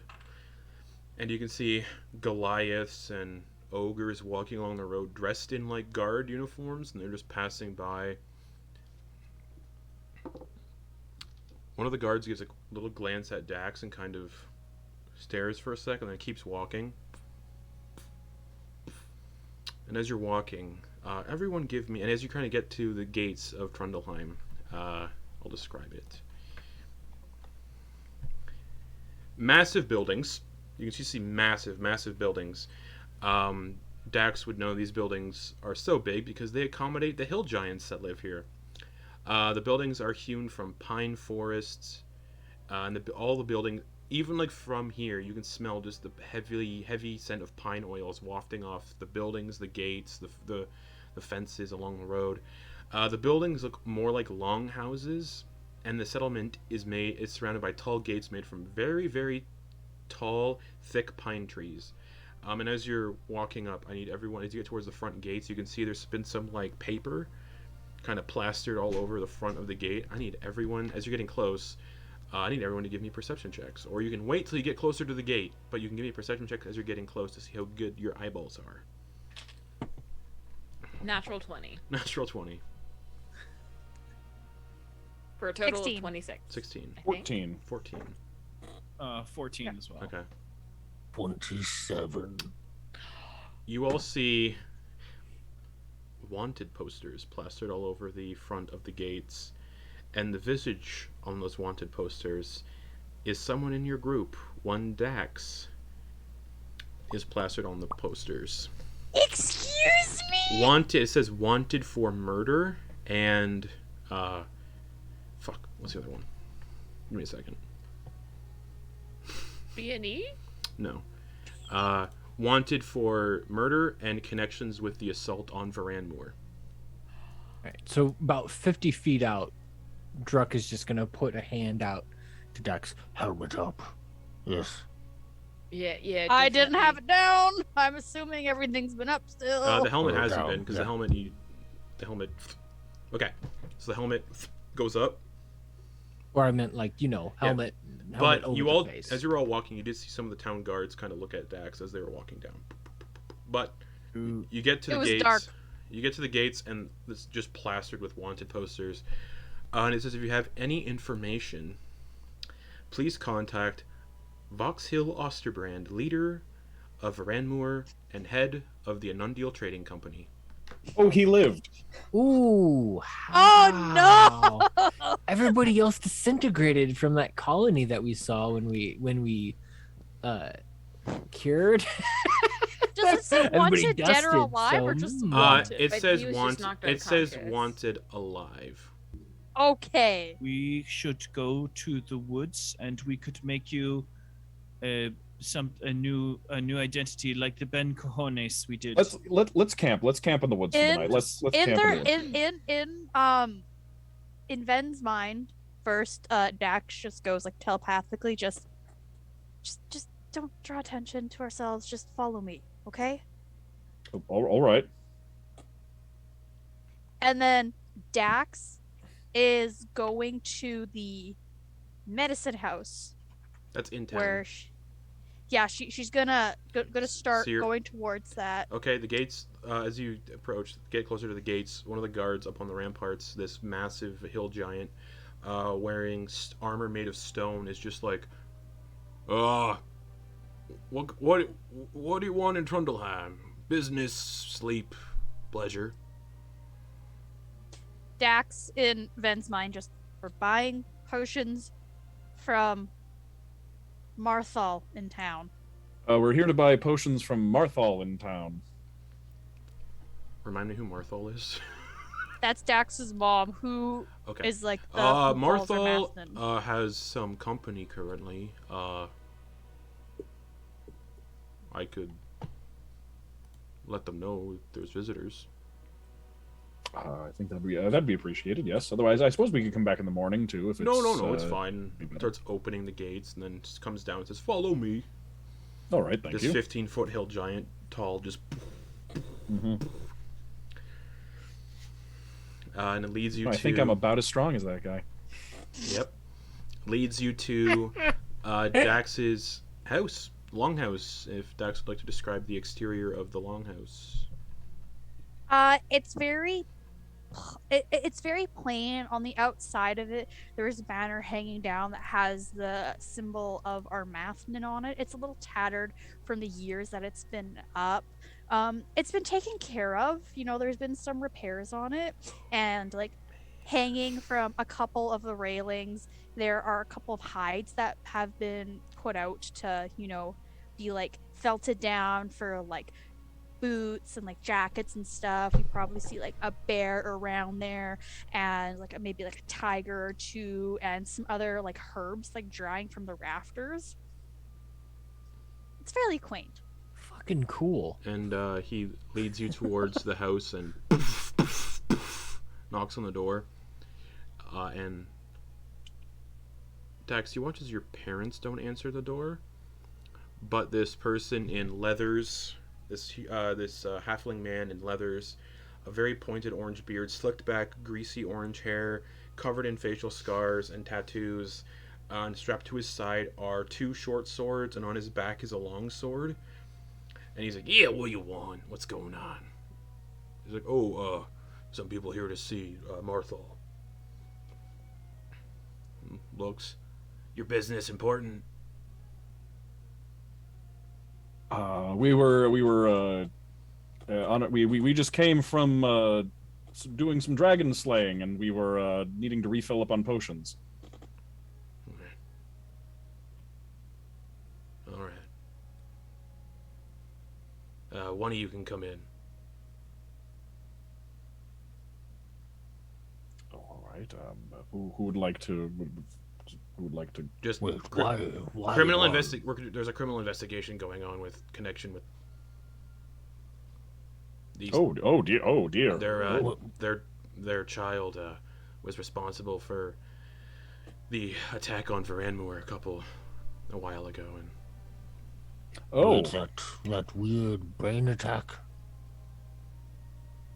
Speaker 1: And you can see Goliaths and ogres walking along the road dressed in like guard uniforms, and they're just passing by. One of the guards gives a little glance at Dax and kind of stares for a second, and then keeps walking. And as you're walking, everyone give me, and as you kind of get to the gates of Trundleheim, I'll describe it. Massive buildings. You can see massive buildings. Dax would know these buildings are so big because they accommodate the hill giants that live here. The buildings are hewn from pine forests, and all the buildings, even like from here, you can smell just the heavy scent of pine oils wafting off the buildings, the gates, the fences along the road. The buildings look more like longhouses, and the settlement is surrounded by tall gates made from very, very tall, thick pine trees. And as you're walking up, I need everyone, as you get towards the front gates, you can see there's been some like paper kind of plastered all over the front of the gate. I need everyone, as you're getting close, I need everyone to give me perception checks. Or you can wait till you get closer to the gate, but you can give me perception checks as you're getting close to see how good your eyeballs are.
Speaker 3: Natural 20.
Speaker 1: Natural 20.
Speaker 3: For a total
Speaker 4: 16.
Speaker 3: of 26.
Speaker 1: 16.
Speaker 2: 14.
Speaker 1: 14.
Speaker 5: 14 as well.
Speaker 1: Okay.
Speaker 7: 27.
Speaker 1: You all see wanted posters plastered all over the front of the gates, and the visage on those wanted posters is someone in your group. One Dax is plastered on the posters.
Speaker 4: Excuse me?
Speaker 1: Wanted, it says wanted for murder, and fuck, what's the other one? Give me a second.
Speaker 3: B&E?
Speaker 1: No. Wanted for murder and connections with the assault on Varanmoor.
Speaker 6: Alright, so about 50 feet out, Druck is just gonna put a hand out to Dax.
Speaker 7: Helmet up. Yes.
Speaker 3: Yeah.
Speaker 4: I didn't
Speaker 3: definitely.
Speaker 4: have it down. I'm assuming everything's been up still.
Speaker 1: The helmet
Speaker 7: Or
Speaker 1: hasn't
Speaker 7: down,
Speaker 1: been, because
Speaker 7: yeah.
Speaker 1: the helmet. Okay, so the helmet goes up.
Speaker 6: Or I meant like, helmet. helmet
Speaker 1: But
Speaker 6: over
Speaker 1: you
Speaker 6: the
Speaker 1: all,
Speaker 6: face.
Speaker 1: as you were all walking, you did see some of the town guards kind of look at Dax as they were walking down. But you get to
Speaker 4: It
Speaker 1: the
Speaker 4: was
Speaker 1: gates.
Speaker 4: dark.
Speaker 1: You get to the gates, and it's just plastered with wanted posters. And it says, if you have any information, please contact Voxhill Osterbrand, leader of Varanmoor and head of the Anundial Trading Company.
Speaker 2: Oh, he lived.
Speaker 6: Ooh.
Speaker 4: Oh,
Speaker 6: no! Everybody else disintegrated from that colony that we saw when we cured.
Speaker 4: Does it say
Speaker 6: Everybody
Speaker 4: wanted dead or
Speaker 6: dusted,
Speaker 4: alive or
Speaker 6: so,
Speaker 4: just
Speaker 6: hmm.
Speaker 4: wanted?
Speaker 1: It
Speaker 3: But
Speaker 1: says
Speaker 3: he was just
Speaker 1: wanted.
Speaker 3: knocked
Speaker 1: It says
Speaker 3: unconscious.
Speaker 1: wanted alive.
Speaker 4: Okay.
Speaker 5: We should go to the woods, and we could make you a new identity, like the Ben Cojones we did.
Speaker 2: Let's camp. Let's camp in the woods for the night. Let's
Speaker 4: in
Speaker 2: camp
Speaker 4: their
Speaker 2: in the woods.
Speaker 4: in Ven's mind, first Dax just goes like telepathically, just don't draw attention to ourselves. Just follow me, okay?
Speaker 2: All right.
Speaker 4: And then Dax is going to the medicine house
Speaker 1: That's in town.
Speaker 4: where she's gonna start
Speaker 1: So you're-
Speaker 4: going towards that.
Speaker 1: Okay, the gates, as you get closer to the gates, one of the guards up on the ramparts, this massive hill giant, wearing armor made of stone, is just like, what do you want in Trundleheim? Business, sleep, pleasure.
Speaker 4: Dax in Ven's mind just for buying potions from Marthal in town.
Speaker 2: We're here to buy potions from Marthal in town.
Speaker 1: Remind me who Marthal is.
Speaker 4: That's Dax's mom, who
Speaker 1: Okay.
Speaker 4: is like the who calls her
Speaker 1: Marthal
Speaker 4: Mathen.
Speaker 1: has some company currently. I could let them know if there's visitors.
Speaker 2: I think that'd be appreciated. Yes. Otherwise, I suppose we could come back in the morning too. If it's,
Speaker 1: No, it's fine.
Speaker 2: be better.
Speaker 1: Starts opening the gates and then just comes down and says, "Follow me."
Speaker 2: All right. Thank
Speaker 1: This
Speaker 2: you.
Speaker 1: 15-foot hill giant, tall, just
Speaker 2: Mm-hmm.
Speaker 1: and it leads you
Speaker 2: I
Speaker 1: to.
Speaker 2: think I'm about as strong as that guy.
Speaker 1: Yep. Leads you to Dax's house, longhouse. If Dax would like to describe the exterior of the longhouse.
Speaker 4: It's very it's very plain. On the outside of it, there is a banner hanging down that has the symbol of Armathnin on it. It's a little tattered from the years that it's been up. It's been taken care of. There's been some repairs on it, and like hanging from a couple of the railings, there are a couple of hides that have been put out to, be like felted down for like boots and like jackets and stuff. You probably see like a bear around there, and like maybe like a tiger or two, and some other like herbs like drying from the rafters. It's fairly quaint.
Speaker 6: Fucking cool.
Speaker 1: And he leads you towards the house and knocks on the door. And Dax, you watch as your parents don't answer the door, but this person in leathers, this halfling man in leathers, a very pointed orange beard, slicked back, greasy orange hair, covered in facial scars and tattoos, and strapped to his side are 2 short swords, and on his back is a long sword. And he's like, "Yeah, what you want? What's going on?" He's like, "Oh, some people here to see Marthal." Looks, your business important?
Speaker 2: We just came from doing some dragon slaying, and we were needing to refill up on potions.
Speaker 1: All right. One of you can come in.
Speaker 2: All right. Who would like to? Who would like to?
Speaker 1: Just
Speaker 7: Wait, why
Speaker 1: criminal
Speaker 7: why?
Speaker 1: There's a criminal investigation going on with connection with these.
Speaker 2: Oh dear.
Speaker 1: Their child was responsible for the attack on Varanmur a while ago, and
Speaker 2: Oh,
Speaker 7: That weird brain attack.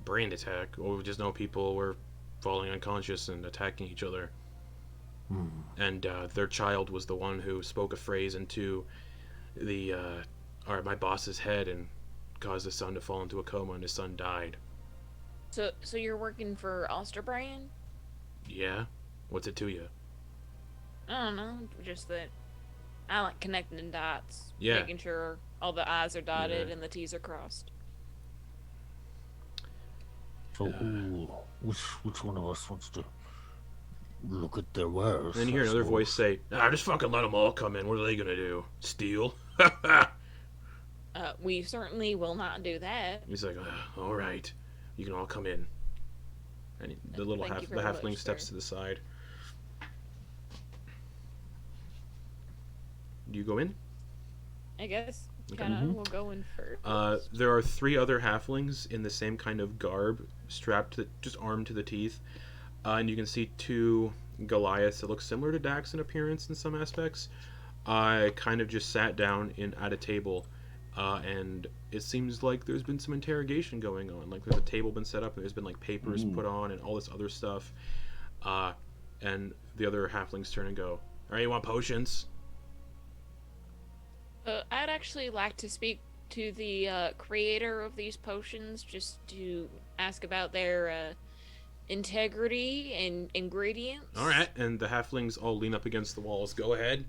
Speaker 1: brain attack. Or we just know people were falling unconscious and attacking each other. And their child was the one who spoke a phrase into my boss's head and caused his son to fall into a coma, and his son died.
Speaker 3: So you're working for Osterbrand?
Speaker 1: Yeah? What's it to you?
Speaker 3: I don't know, just that I like connecting dots.
Speaker 1: Yeah.
Speaker 3: Making sure all the I's are dotted
Speaker 1: Yeah.
Speaker 3: and the T's are crossed.
Speaker 7: So which one of us wants to look at their wares?
Speaker 1: Then you hear
Speaker 7: I
Speaker 1: another
Speaker 7: suppose?
Speaker 1: voice say, just fucking let them all come in. What are they gonna do? Steal?
Speaker 3: We certainly will not do that.
Speaker 1: He's like, all right. You can all come in. And the little
Speaker 3: Thank you
Speaker 1: the
Speaker 3: very
Speaker 1: halfling
Speaker 3: much,
Speaker 1: steps
Speaker 3: sir.
Speaker 1: to the side. Do you go in?
Speaker 3: I guess
Speaker 1: Okay.
Speaker 3: kind of will go in first.
Speaker 1: There are 3 other halflings in the same kind of garb, just armed to the teeth. And you can see 2 Goliaths that look similar to Dax in appearance in some aspects. Kind of just sat down at a table. And it seems like there's been some interrogation going on. Like there's a table been set up and there's been like papers put on and all this other stuff. And the other halflings turn and go, all right, you want potions?
Speaker 3: I'd actually like to speak to the creator of these potions just to ask about their integrity and ingredients.
Speaker 1: All right. And the halflings all lean up against the walls. Go ahead.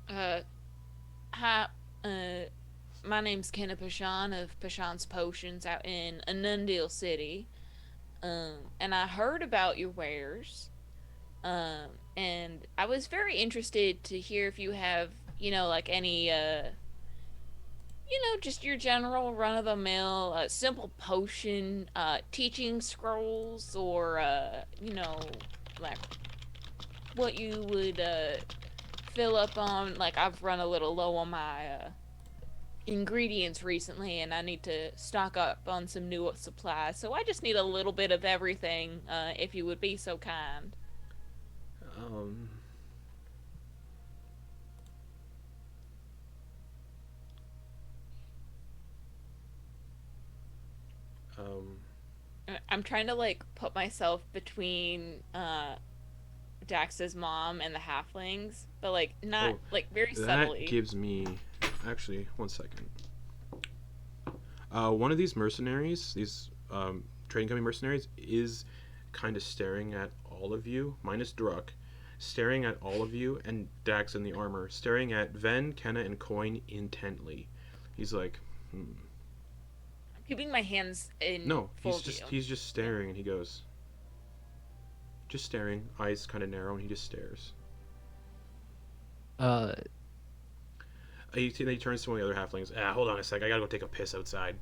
Speaker 3: Hi, my name's Kenna Peshan of Peshan's Potions out in Anundil City. And I heard about your wares. And I was very interested to hear if you have, like any, just your general run-of-the-mill, simple potion, teaching scrolls, or, like, what you would, fill up on. Like, I've run a little low on my, ingredients recently, and I need to stock up on some new supplies, so I just need a little bit of everything, if you would be so kind. I'm trying to like put myself between Dax's mom and the halflings, but like not like very subtly.
Speaker 1: That gives me actually 1 second. One of these mercenaries, these trading company mercenaries, is kind of staring at all of you, minus Druck, staring at all of you, and Dax in the armor, staring at Ven, Kenna, and Quoin intently. He's like,
Speaker 3: I'm keeping my hands in
Speaker 1: No,
Speaker 3: full
Speaker 1: he's just staring, and he goes, just staring, eyes kind of narrow, and he just stares. He turns to one of the other halflings. Hold on a sec. I gotta go take a piss outside.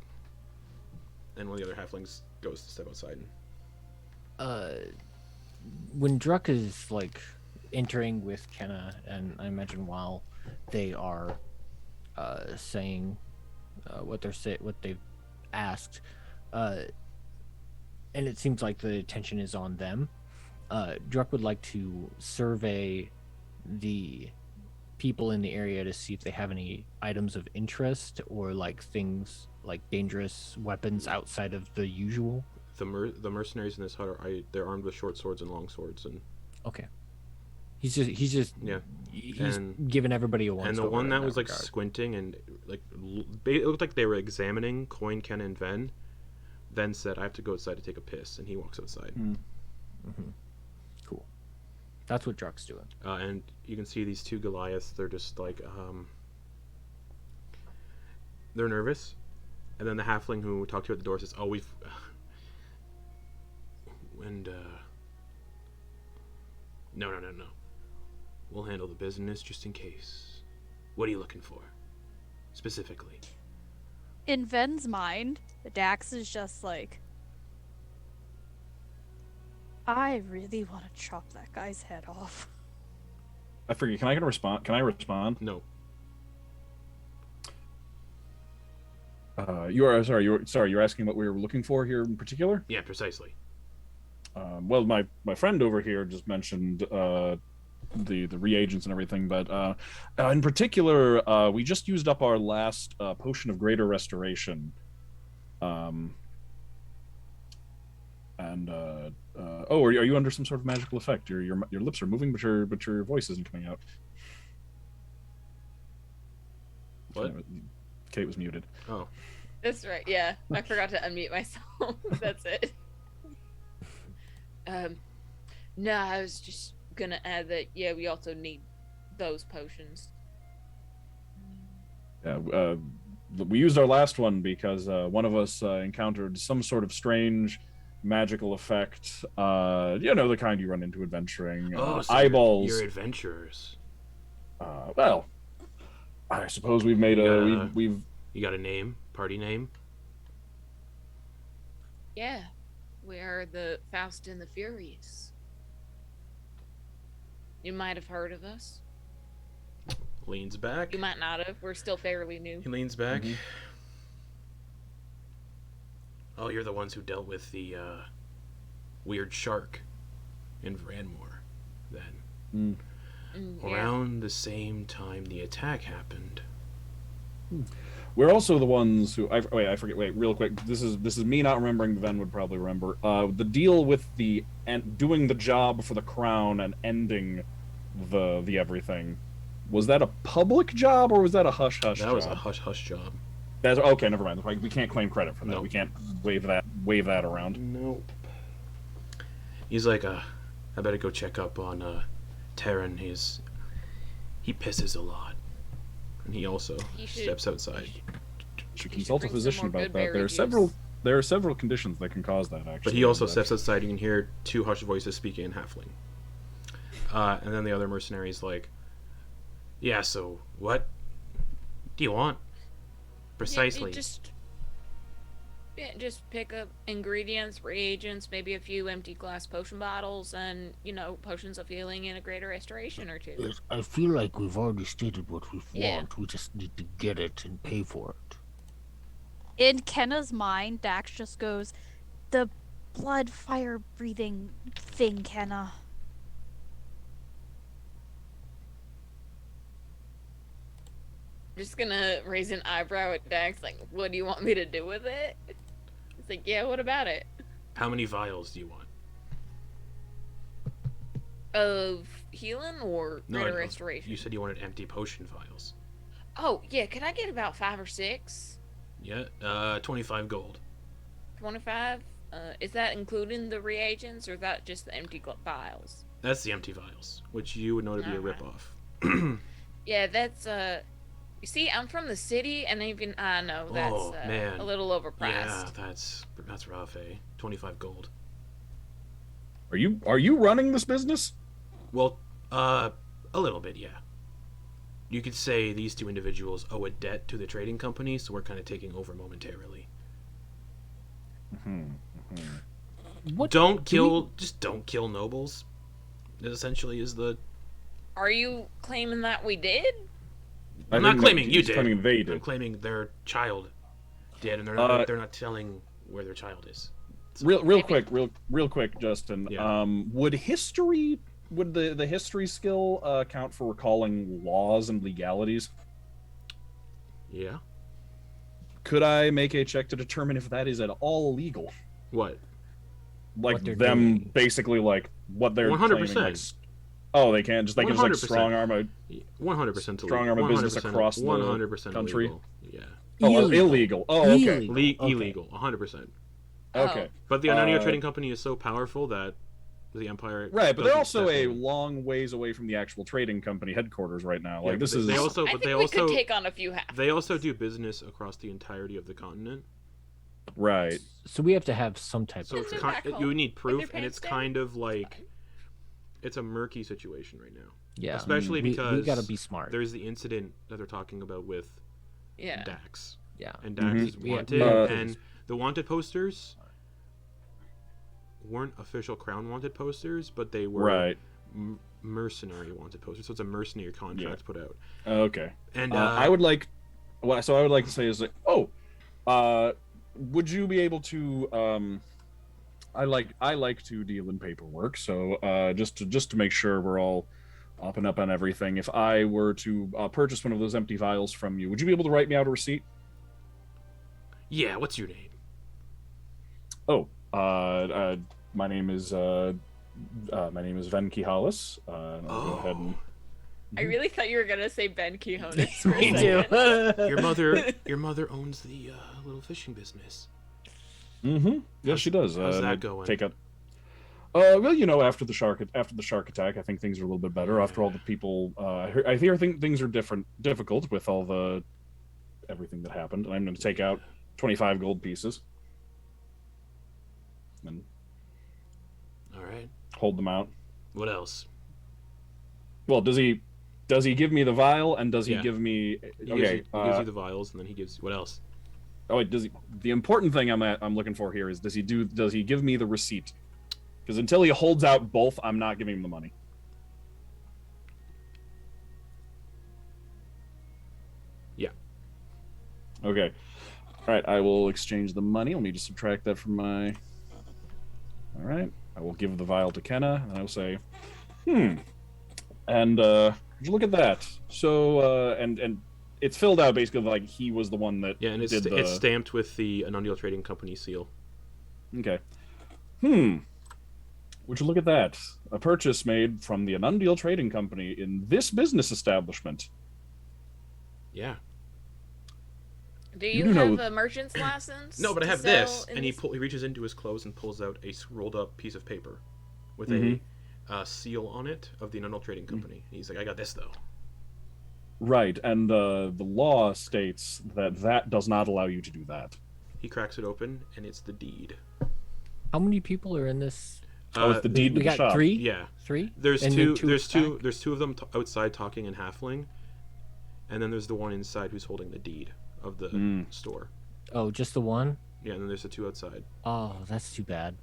Speaker 1: And one of the other halflings goes to step outside.
Speaker 6: When Druck is like entering with Kenna, and I imagine while they are saying what they've asked, and it seems like the attention is on them. Druck would like to survey the people in the area to see if they have any items of interest or like things like dangerous weapons outside of the usual.
Speaker 1: The mercenaries in this hut they're armed with short swords and long swords and.
Speaker 6: Okay. He's just giving everybody a once.
Speaker 1: And the one that was like squinting and like it looked like they were examining Quoin, Ken, and Ven. Then said, "I have to go outside to take a piss," and he walks outside.
Speaker 6: Mm-hmm. Cool. That's what Druck's doing.
Speaker 1: And you can see these two Goliaths. They're just like they're nervous. And then the halfling who talked to you at the door says, "Oh, we've and no. We'll handle the business just in case. What are you looking for, specifically?"
Speaker 4: In Ven's mind, Dax is just like, I really want to chop that guy's head off.
Speaker 2: I forget. Can I respond?
Speaker 1: No.
Speaker 2: You're asking what we were looking for here in particular?
Speaker 1: Yeah, precisely.
Speaker 2: Well, my friend over here just mentioned the reagents and everything, but in particular, we just used up our last potion of greater restoration. Are you under some sort of magical effect? Your lips are moving, but your voice isn't coming out.
Speaker 1: What?
Speaker 2: Kate was muted.
Speaker 1: Oh.
Speaker 3: That's right, yeah. I forgot to unmute myself. That's it. No, I was just gonna add that, yeah, we also need those potions.
Speaker 2: Yeah, we used our last one because one of us encountered some sort of strange magical effect. The kind you run into adventuring.
Speaker 1: So
Speaker 2: eyeballs.
Speaker 1: You're adventurers.
Speaker 2: Well, I suppose we've made we've.
Speaker 1: You got a name? Party name?
Speaker 3: Yeah, we are the Faust and the Furious. You might have heard of us.
Speaker 1: Leans back.
Speaker 3: You might not have. We're still fairly new.
Speaker 1: He leans back.
Speaker 2: Mm-hmm.
Speaker 1: Oh, you're the ones who dealt with the weird shark in Vranmore, then. Around the same time the attack happened.
Speaker 2: We're also the ones who I forget. Wait, real quick. This is me not remembering. Ven would probably remember. The deal with doing the job for the crown and ending the everything. Was that a public job or was that a hush hush job?
Speaker 1: That was a hush hush job.
Speaker 2: That's okay. Never mind. We can't claim credit for that.
Speaker 1: Nope.
Speaker 2: We can't wave that around.
Speaker 1: Nope. He's like, I better go check up on Tavern. He pisses a lot, and he also steps outside.
Speaker 2: Should consult a physician about that. There are several conditions that can cause that, actually.
Speaker 1: But he also steps outside. You can hear two hushed voices speaking in halfling. And then the other mercenary's like, "Yeah, so what do you want precisely?"
Speaker 3: Just pick up ingredients, reagents, maybe a few empty glass potion bottles, and potions of healing and a greater restoration or two.
Speaker 7: Yes, I feel like we've already stated what we want. We just need to get it and pay for it.
Speaker 4: In Kenna's mind, Dax just goes, the blood fire breathing thing, Kenna.
Speaker 3: I'm just gonna raise an eyebrow at Dax, like, what do you want me to do with it? It's like, yeah, what about it?
Speaker 1: How many vials do you want?
Speaker 3: Of healing or greater restoration?
Speaker 1: You said you wanted empty potion vials.
Speaker 3: Oh, yeah, could I get about 5 or 6?
Speaker 1: Yeah, 25 gold.
Speaker 3: 25? Is that including the reagents, or is that just the empty vials?
Speaker 1: That's the empty vials, which you would know to be a ripoff.
Speaker 3: Yeah, that's, you see, I'm from the city, and even I know that's a little overpriced.
Speaker 1: Yeah, that's rough, eh? 25 gold.
Speaker 2: Are you running this business?
Speaker 1: Well, a little bit, yeah. you could say these two individuals owe a debt to the trading company, so we're kind of taking over momentarily.
Speaker 6: What
Speaker 1: Just don't kill nobles. It essentially is the.
Speaker 3: Are you claiming that we did?
Speaker 1: I'm not claiming you
Speaker 2: he's
Speaker 1: did.
Speaker 2: claiming they did.
Speaker 1: I'm claiming their child did, and they're not telling where their child is. So,
Speaker 2: real quick, Justin.
Speaker 1: Yeah.
Speaker 2: Would the history skill count for recalling laws and legalities?
Speaker 1: Yeah.
Speaker 2: Could I make a check to determine if that is at all illegal?
Speaker 1: What?
Speaker 2: Like
Speaker 6: What they're
Speaker 2: them
Speaker 6: doing.
Speaker 2: basically like what they're
Speaker 1: 100%.
Speaker 2: claiming, like, oh, they can just just like
Speaker 1: 100%.
Speaker 2: strong arm a
Speaker 1: 100%
Speaker 2: strong arm a business across the
Speaker 1: 100%
Speaker 2: country?
Speaker 1: illegal. Yeah.
Speaker 2: Illegal. Oh, okay.
Speaker 6: Illegal.
Speaker 1: Illegal. 100%.
Speaker 2: Okay.
Speaker 1: But the Anonio trading company is so powerful that the Empire.
Speaker 2: Right, but they're
Speaker 1: doesn't
Speaker 2: also
Speaker 1: step
Speaker 2: a
Speaker 1: in.
Speaker 2: long ways away from the actual trading company headquarters right now.
Speaker 1: Yeah,
Speaker 2: Like this
Speaker 1: but
Speaker 2: is
Speaker 1: they also,
Speaker 3: I
Speaker 1: but
Speaker 3: think
Speaker 1: they
Speaker 3: we
Speaker 1: also,
Speaker 3: could take on a few half.
Speaker 1: they also do business across the entirety of the continent.
Speaker 2: right.
Speaker 6: So we have to have some type
Speaker 1: So
Speaker 6: of.
Speaker 1: it's
Speaker 3: Isn't
Speaker 1: kind,
Speaker 3: that cool?
Speaker 1: you would need
Speaker 3: With
Speaker 1: proof,
Speaker 3: your
Speaker 1: and it's
Speaker 3: pants down?
Speaker 1: kind of like it's a murky situation right now.
Speaker 6: Yeah.
Speaker 1: Especially because
Speaker 6: we gotta be smart.
Speaker 1: There's the incident that they're talking about with
Speaker 3: Yeah.
Speaker 1: Dax,
Speaker 6: Yeah.
Speaker 1: and Dax
Speaker 2: Mhm.
Speaker 1: is
Speaker 6: We-
Speaker 1: wanted,
Speaker 2: we-
Speaker 1: and the wanted posters weren't official Crown wanted posters, but they were
Speaker 2: Right.
Speaker 1: mercenary wanted posters. So it's a mercenary contract put out.
Speaker 2: Okay.
Speaker 1: And
Speaker 2: I would like what I would like to say is like, would you be able to I like to deal in paperwork, so just to make sure we're all up and up on everything, if I were to purchase one of those empty vials from you, would you be able to write me out a receipt?
Speaker 1: yeah, what's your name?
Speaker 2: Oh, my name is Ven Khihalis. I'll go ahead and
Speaker 3: I really thought you were gonna say Ben Quijones for a
Speaker 6: Me
Speaker 3: second.
Speaker 6: too.
Speaker 1: Your mother owns the little fishing business.
Speaker 2: Mm-hmm. Yeah, she does.
Speaker 1: how's that
Speaker 2: I
Speaker 1: going?
Speaker 2: Take up. Well, you know, after the shark attack, I think things are a little bit better. After all the people, I hear things are difficult with all the everything that happened. And I'm going to take out 25 gold pieces and
Speaker 1: All right.
Speaker 2: hold them out.
Speaker 1: What else?
Speaker 2: Well, does he give me the vial, and does he
Speaker 1: Yeah.
Speaker 2: give me?
Speaker 1: He
Speaker 2: Okay.
Speaker 1: gives you the vials, and then he gives what else?
Speaker 2: Oh wait, does he? The important thing I'm looking for here is does he give me the receipt? Because until he holds out both, I'm not giving him the money.
Speaker 1: Yeah.
Speaker 2: Okay. All right. I will exchange the money. Let me just subtract that from my. All right. I will give the vial to Kenna, and I will say, and would you look at that? So and it's filled out basically like he was the one that
Speaker 1: Yeah, and it's
Speaker 2: did the.
Speaker 1: it's stamped with the Anondial Trading Company seal.
Speaker 2: Okay. Would you look at that? A purchase made from the Anundial Trading Company in this business establishment.
Speaker 1: Yeah.
Speaker 3: Do
Speaker 2: You
Speaker 3: you,
Speaker 2: do
Speaker 3: have
Speaker 2: know-
Speaker 3: a merchant's license?
Speaker 1: No, but I
Speaker 3: to
Speaker 1: have
Speaker 3: sell
Speaker 1: this,
Speaker 3: in
Speaker 1: and he
Speaker 3: this-
Speaker 1: he reaches into his clothes and pulls out a rolled up piece of paper with
Speaker 2: Mhm.
Speaker 1: a seal on it of the Anundial Trading Company. And he's like, I got this though.
Speaker 2: Right, and the law states that does not allow you to do that.
Speaker 1: He cracks it open, and it's the deed.
Speaker 6: How many people are in this?
Speaker 2: Oh, it's the deed to
Speaker 6: We
Speaker 2: the
Speaker 6: got
Speaker 2: shop.
Speaker 6: three.
Speaker 1: Yeah.
Speaker 6: Three.
Speaker 1: There's
Speaker 6: And
Speaker 1: two.
Speaker 6: then
Speaker 1: There's two.
Speaker 6: back?
Speaker 1: There's two of them outside talking in Halfling, and then there's the one inside who's holding the deed of the store.
Speaker 6: Oh, just the one.
Speaker 1: Yeah, and then there's the two outside.
Speaker 6: Oh, that's too bad.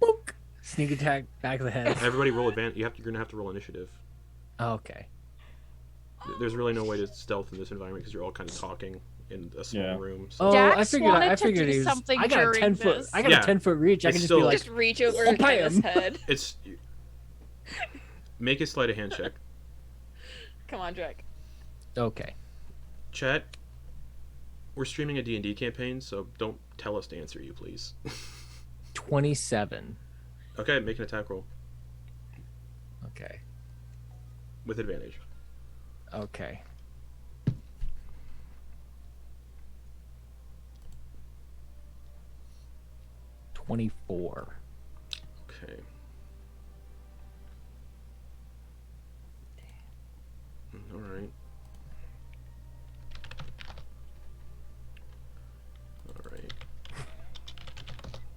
Speaker 6: Book. Sneak attack, back of the head.
Speaker 1: Everybody roll advantage. You're gonna have to roll initiative.
Speaker 6: Okay.
Speaker 1: There's really no way to stealth in this environment because you're all kind of talking in a small
Speaker 2: Yeah.
Speaker 1: room. So.
Speaker 6: Oh,
Speaker 4: Dax
Speaker 6: I figured.
Speaker 4: wanted
Speaker 6: I
Speaker 4: to
Speaker 6: figured
Speaker 4: do
Speaker 6: he was.
Speaker 4: something
Speaker 6: I got a
Speaker 4: during
Speaker 6: 10-foot.
Speaker 4: this.
Speaker 6: I got
Speaker 1: Yeah.
Speaker 6: a 10-foot reach. I
Speaker 1: It's
Speaker 6: can just
Speaker 1: still-
Speaker 6: be like,
Speaker 3: Just reach over
Speaker 6: Oh,
Speaker 3: Kenna's
Speaker 6: bam.
Speaker 3: head.
Speaker 1: It's make a sleight of hand check.
Speaker 3: Come on, Drake.
Speaker 6: okay.
Speaker 1: Chat. We're streaming a D&D campaign, so don't tell us to answer you, please.
Speaker 6: 27.
Speaker 1: Okay, make an attack roll
Speaker 6: Okay.
Speaker 1: with advantage.
Speaker 6: Okay. $24.
Speaker 1: Okay. All right. All right.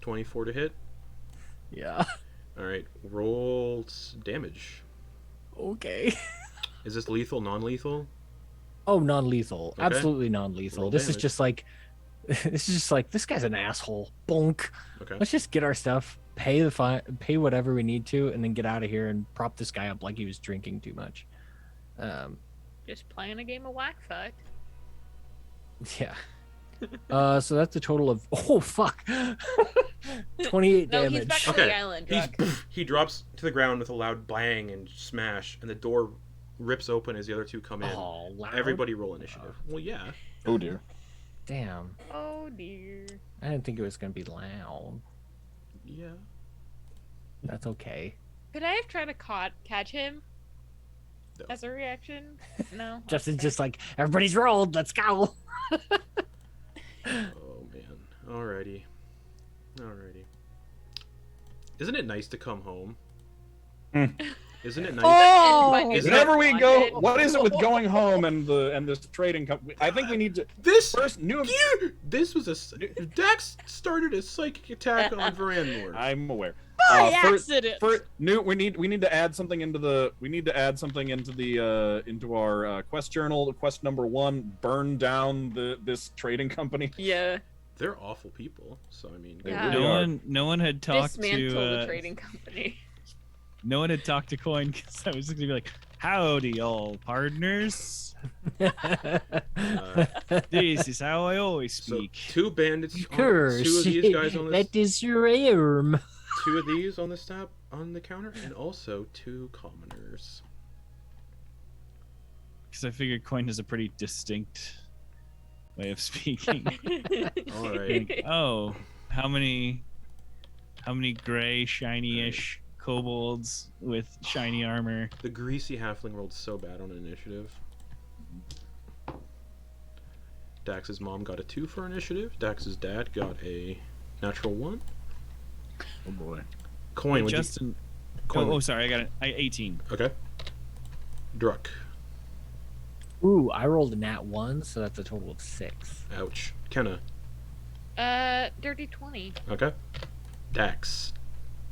Speaker 1: 24 to hit.
Speaker 6: Yeah.
Speaker 1: All right. Roll damage.
Speaker 6: Okay.
Speaker 1: Is this lethal, non-lethal?
Speaker 6: Oh, non-lethal.
Speaker 1: Okay.
Speaker 6: Absolutely non-lethal.
Speaker 1: Roll
Speaker 6: This is
Speaker 1: damage.
Speaker 6: just like, this guy's an asshole. Bonk.
Speaker 1: Okay.
Speaker 6: Let's just get our stuff, pay the fine, pay whatever we need to, and then get out of here and prop this guy up like he was drinking too much.
Speaker 3: Just playing a game of whack fuck.
Speaker 6: Yeah. So that's a total of oh fuck, 28
Speaker 3: No,
Speaker 6: damage.
Speaker 3: he's back on
Speaker 1: Okay.
Speaker 3: the island.
Speaker 1: He's
Speaker 3: Druck.
Speaker 1: he drops to the ground with a loud bang and smash, and the door rips open as the other two come in.
Speaker 6: Oh, loud.
Speaker 1: Everybody roll initiative. Well, yeah.
Speaker 2: Oh dear.
Speaker 6: Damn.
Speaker 3: Oh dear.
Speaker 6: I didn't think it was gonna be loud.
Speaker 1: Yeah.
Speaker 6: That's okay.
Speaker 3: Could I have tried to catch him?
Speaker 1: No.
Speaker 3: As a reaction? No.
Speaker 6: Justin's
Speaker 3: Okay.
Speaker 6: just like, everybody's rolled. Let's go.
Speaker 1: Oh man. Alrighty. Isn't it nice to come home? Isn't it nice?
Speaker 4: Oh!
Speaker 1: Is it-
Speaker 2: Whenever we go,
Speaker 3: Wanted.
Speaker 2: what is it with going home and this trading company? I think we need to
Speaker 1: This
Speaker 2: first new.
Speaker 1: This was Dax started a psychic attack on Varanmore.
Speaker 2: I'm aware.
Speaker 4: By
Speaker 2: First,
Speaker 4: accident.
Speaker 2: we need to add something into the into our quest journal. Quest number 1: burn down this trading company.
Speaker 3: Yeah.
Speaker 1: They're awful people. So I mean,
Speaker 2: They
Speaker 3: Yeah.
Speaker 2: really are.
Speaker 5: No one had talked
Speaker 3: Dismantle
Speaker 5: to
Speaker 3: the trading company.
Speaker 5: no one had talked to Quoin because I was just gonna be like, "Howdy, all partners. This is how I always
Speaker 1: so
Speaker 5: speak."
Speaker 1: two bandits.
Speaker 6: Curse.
Speaker 1: Two of these guys on this.
Speaker 6: That is your arm.
Speaker 1: Two of these on the counter, and also two commoners.
Speaker 5: Because I figured Quoin has a pretty distinct way of speaking.
Speaker 1: All right.
Speaker 5: Like, oh, how many gray, shiny-ish kobolds with shiny armor?
Speaker 1: The greasy halfling rolled so bad on initiative. Dax's mom got a 2 for initiative. Dax's dad got a natural 1.
Speaker 2: Oh boy.
Speaker 1: Coin. would you-
Speaker 5: Justin.
Speaker 1: Coin.
Speaker 5: Oh, sorry, I got it. 18.
Speaker 1: Okay. Druck.
Speaker 6: Ooh, I rolled a nat 1, so that's a total of 6.
Speaker 1: Ouch. Kenna.
Speaker 3: Dirty 20.
Speaker 1: Okay. Dax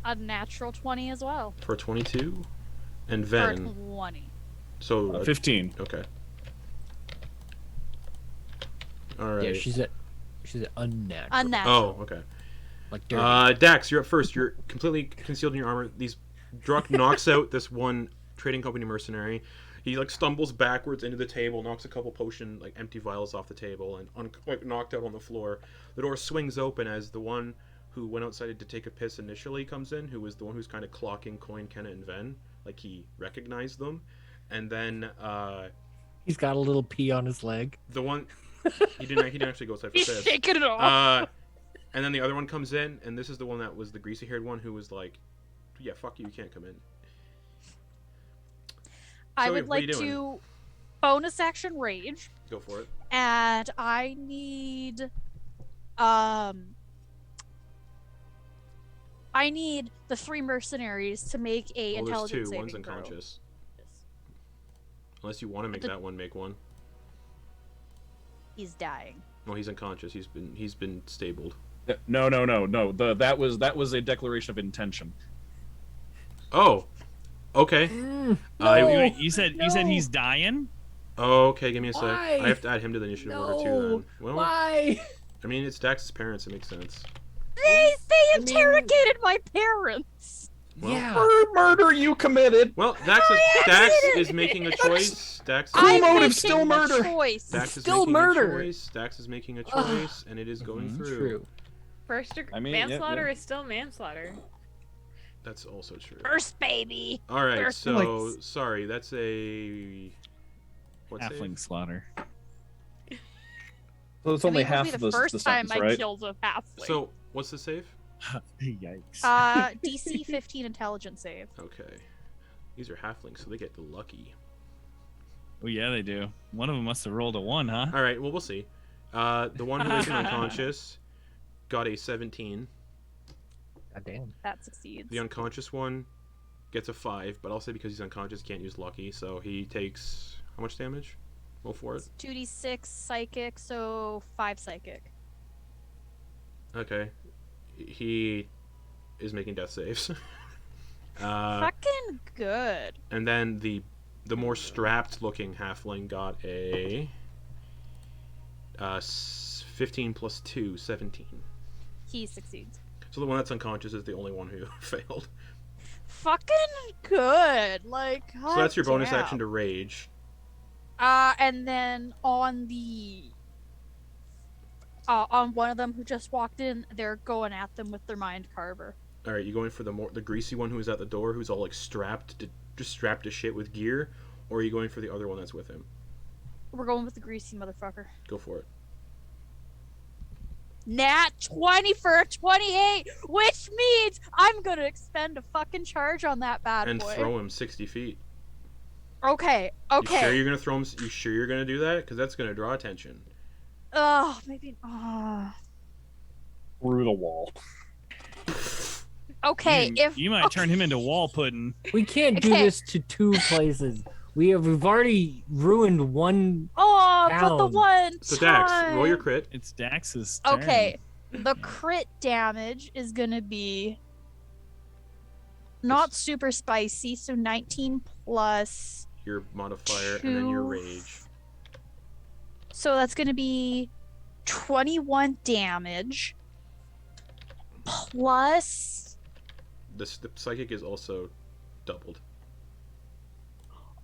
Speaker 4: A natural 20 as well.
Speaker 1: for 22, and
Speaker 4: For a
Speaker 1: Ven.
Speaker 4: 20.
Speaker 1: So
Speaker 2: 15.
Speaker 1: okay. All right.
Speaker 6: Yeah, she's an unnatural.
Speaker 4: Unnatural.
Speaker 1: Oh, okay.
Speaker 6: Like dirty.
Speaker 1: Dax, you're up first. You're completely concealed in your armor. Druck knocks out this one trading company mercenary. He like stumbles backwards into the table, knocks a couple potion like empty vials off the table, and knocked out on the floor. The door swings open as the one who went outside to take a piss initially comes in, who was the one who's kind of clocking Quoin, Kenna, and Ven. Like he recognized them, and then
Speaker 6: He's got a little pee on his leg.
Speaker 1: the one he didn't actually go outside for
Speaker 4: He's
Speaker 1: piss.
Speaker 4: shaking it off.
Speaker 1: And then the other one comes in, and this is the one that was the greasy-haired one who was like, "Yeah, fuck you, you can't come in."
Speaker 4: I
Speaker 1: Zoe,
Speaker 4: would
Speaker 1: what are
Speaker 4: like
Speaker 1: you doing?
Speaker 4: to bonus action rage,
Speaker 1: Go for it.
Speaker 4: and I need the 3 mercenaries to make a
Speaker 1: Well, there's
Speaker 4: intelligence
Speaker 1: 2. One's
Speaker 4: saving throw.
Speaker 1: unconscious. Unless you want to make
Speaker 4: The-
Speaker 1: that one make one.
Speaker 4: He's dying.
Speaker 1: No, he's unconscious. He's been stabled.
Speaker 2: No. That was a declaration of intention.
Speaker 1: Oh, okay.
Speaker 5: Wait, you said he's dying?
Speaker 1: Okay, give me a sec.
Speaker 6: Why?
Speaker 1: I have to add him to the initiative order too. Then. Well,
Speaker 6: Why?
Speaker 1: I mean, it's Dax's parents. It makes sense.
Speaker 4: They interrogated my parents.
Speaker 1: Well,
Speaker 2: Murder you committed.
Speaker 1: Well, Dax
Speaker 4: accident!
Speaker 1: is making a choice. Dax is
Speaker 2: Cool
Speaker 4: I'm
Speaker 2: motive,
Speaker 4: making
Speaker 2: still
Speaker 4: a
Speaker 2: murder.
Speaker 4: choice.
Speaker 1: Dax is
Speaker 6: Still
Speaker 1: making
Speaker 6: murder.
Speaker 1: a choice. Dax is making a choice, and it is going
Speaker 5: Mhm.
Speaker 1: through.
Speaker 6: True.
Speaker 3: First degree
Speaker 2: I mean, yeah,
Speaker 3: manslaughter
Speaker 2: yeah.
Speaker 3: is still manslaughter.
Speaker 1: That's also true.
Speaker 4: First baby.
Speaker 1: All right,
Speaker 4: First
Speaker 1: so
Speaker 4: voice.
Speaker 1: sorry, that's a what's
Speaker 5: Halfling slaughter.
Speaker 2: So it's
Speaker 4: I
Speaker 2: only
Speaker 4: mean, it
Speaker 2: half
Speaker 4: would be
Speaker 2: of
Speaker 4: the
Speaker 2: the
Speaker 4: first time
Speaker 2: sentence,
Speaker 4: I
Speaker 2: right?
Speaker 4: killed a halfling.
Speaker 1: So what's the save?
Speaker 5: Yikes.
Speaker 4: DC 15 intelligence save.
Speaker 1: Okay, these are halflings, so they get lucky.
Speaker 5: Oh yeah, they do. One of them must have rolled a 1, huh?
Speaker 1: All right, well we'll see. The one who is unconscious got a 17.
Speaker 6: God damn.
Speaker 4: That succeeds.
Speaker 1: The unconscious one gets a 5, but I'll say because he's unconscious, he can't use lucky, so he takes how much damage? Roll for it.
Speaker 4: 2d6 psychic, so 5 psychic.
Speaker 1: Okay, he is making death saves.
Speaker 4: Fucking good.
Speaker 1: And then the The more strapped-looking halfling got a 15 plus 2, 17.
Speaker 4: He succeeds.
Speaker 1: So the one that's unconscious is the only one who failed.
Speaker 4: Fucking good. Like,
Speaker 1: So that's your bonus
Speaker 4: goddamn.
Speaker 1: action to rage.
Speaker 4: And then on one of them who just walked in, they're going at them with their mind carver.
Speaker 1: All right, you going for the greasy one who is at the door, who's all like strapped to shit with gear, or are you going for the other one that's with him?
Speaker 4: We're going with the greasy motherfucker.
Speaker 1: Go for it.
Speaker 4: Nat 20 for a 28, which means I'm gonna expend a fucking charge on that bad
Speaker 1: And
Speaker 4: boy.
Speaker 1: throw him 60 feet.
Speaker 4: Okay.
Speaker 1: You sure you're gonna throw him? You sure you're gonna do that? Because that's gonna draw attention.
Speaker 4: Oh, maybe.
Speaker 2: Through the wall.
Speaker 4: Okay, if
Speaker 5: You might turn him into wall pudding.
Speaker 6: We can't do
Speaker 4: Okay.
Speaker 6: this to two places. We've already ruined one.
Speaker 4: but the
Speaker 6: Down.
Speaker 4: one
Speaker 1: So
Speaker 4: time.
Speaker 1: Dax, roll your crit.
Speaker 5: It's Dax's turn.
Speaker 4: Okay, the crit damage is gonna be not super spicy, so 19 plus.
Speaker 1: Your modifier, and then your
Speaker 4: 2.
Speaker 1: rage.
Speaker 4: So that's gonna be 21 damage plus.
Speaker 1: The psychic is also doubled.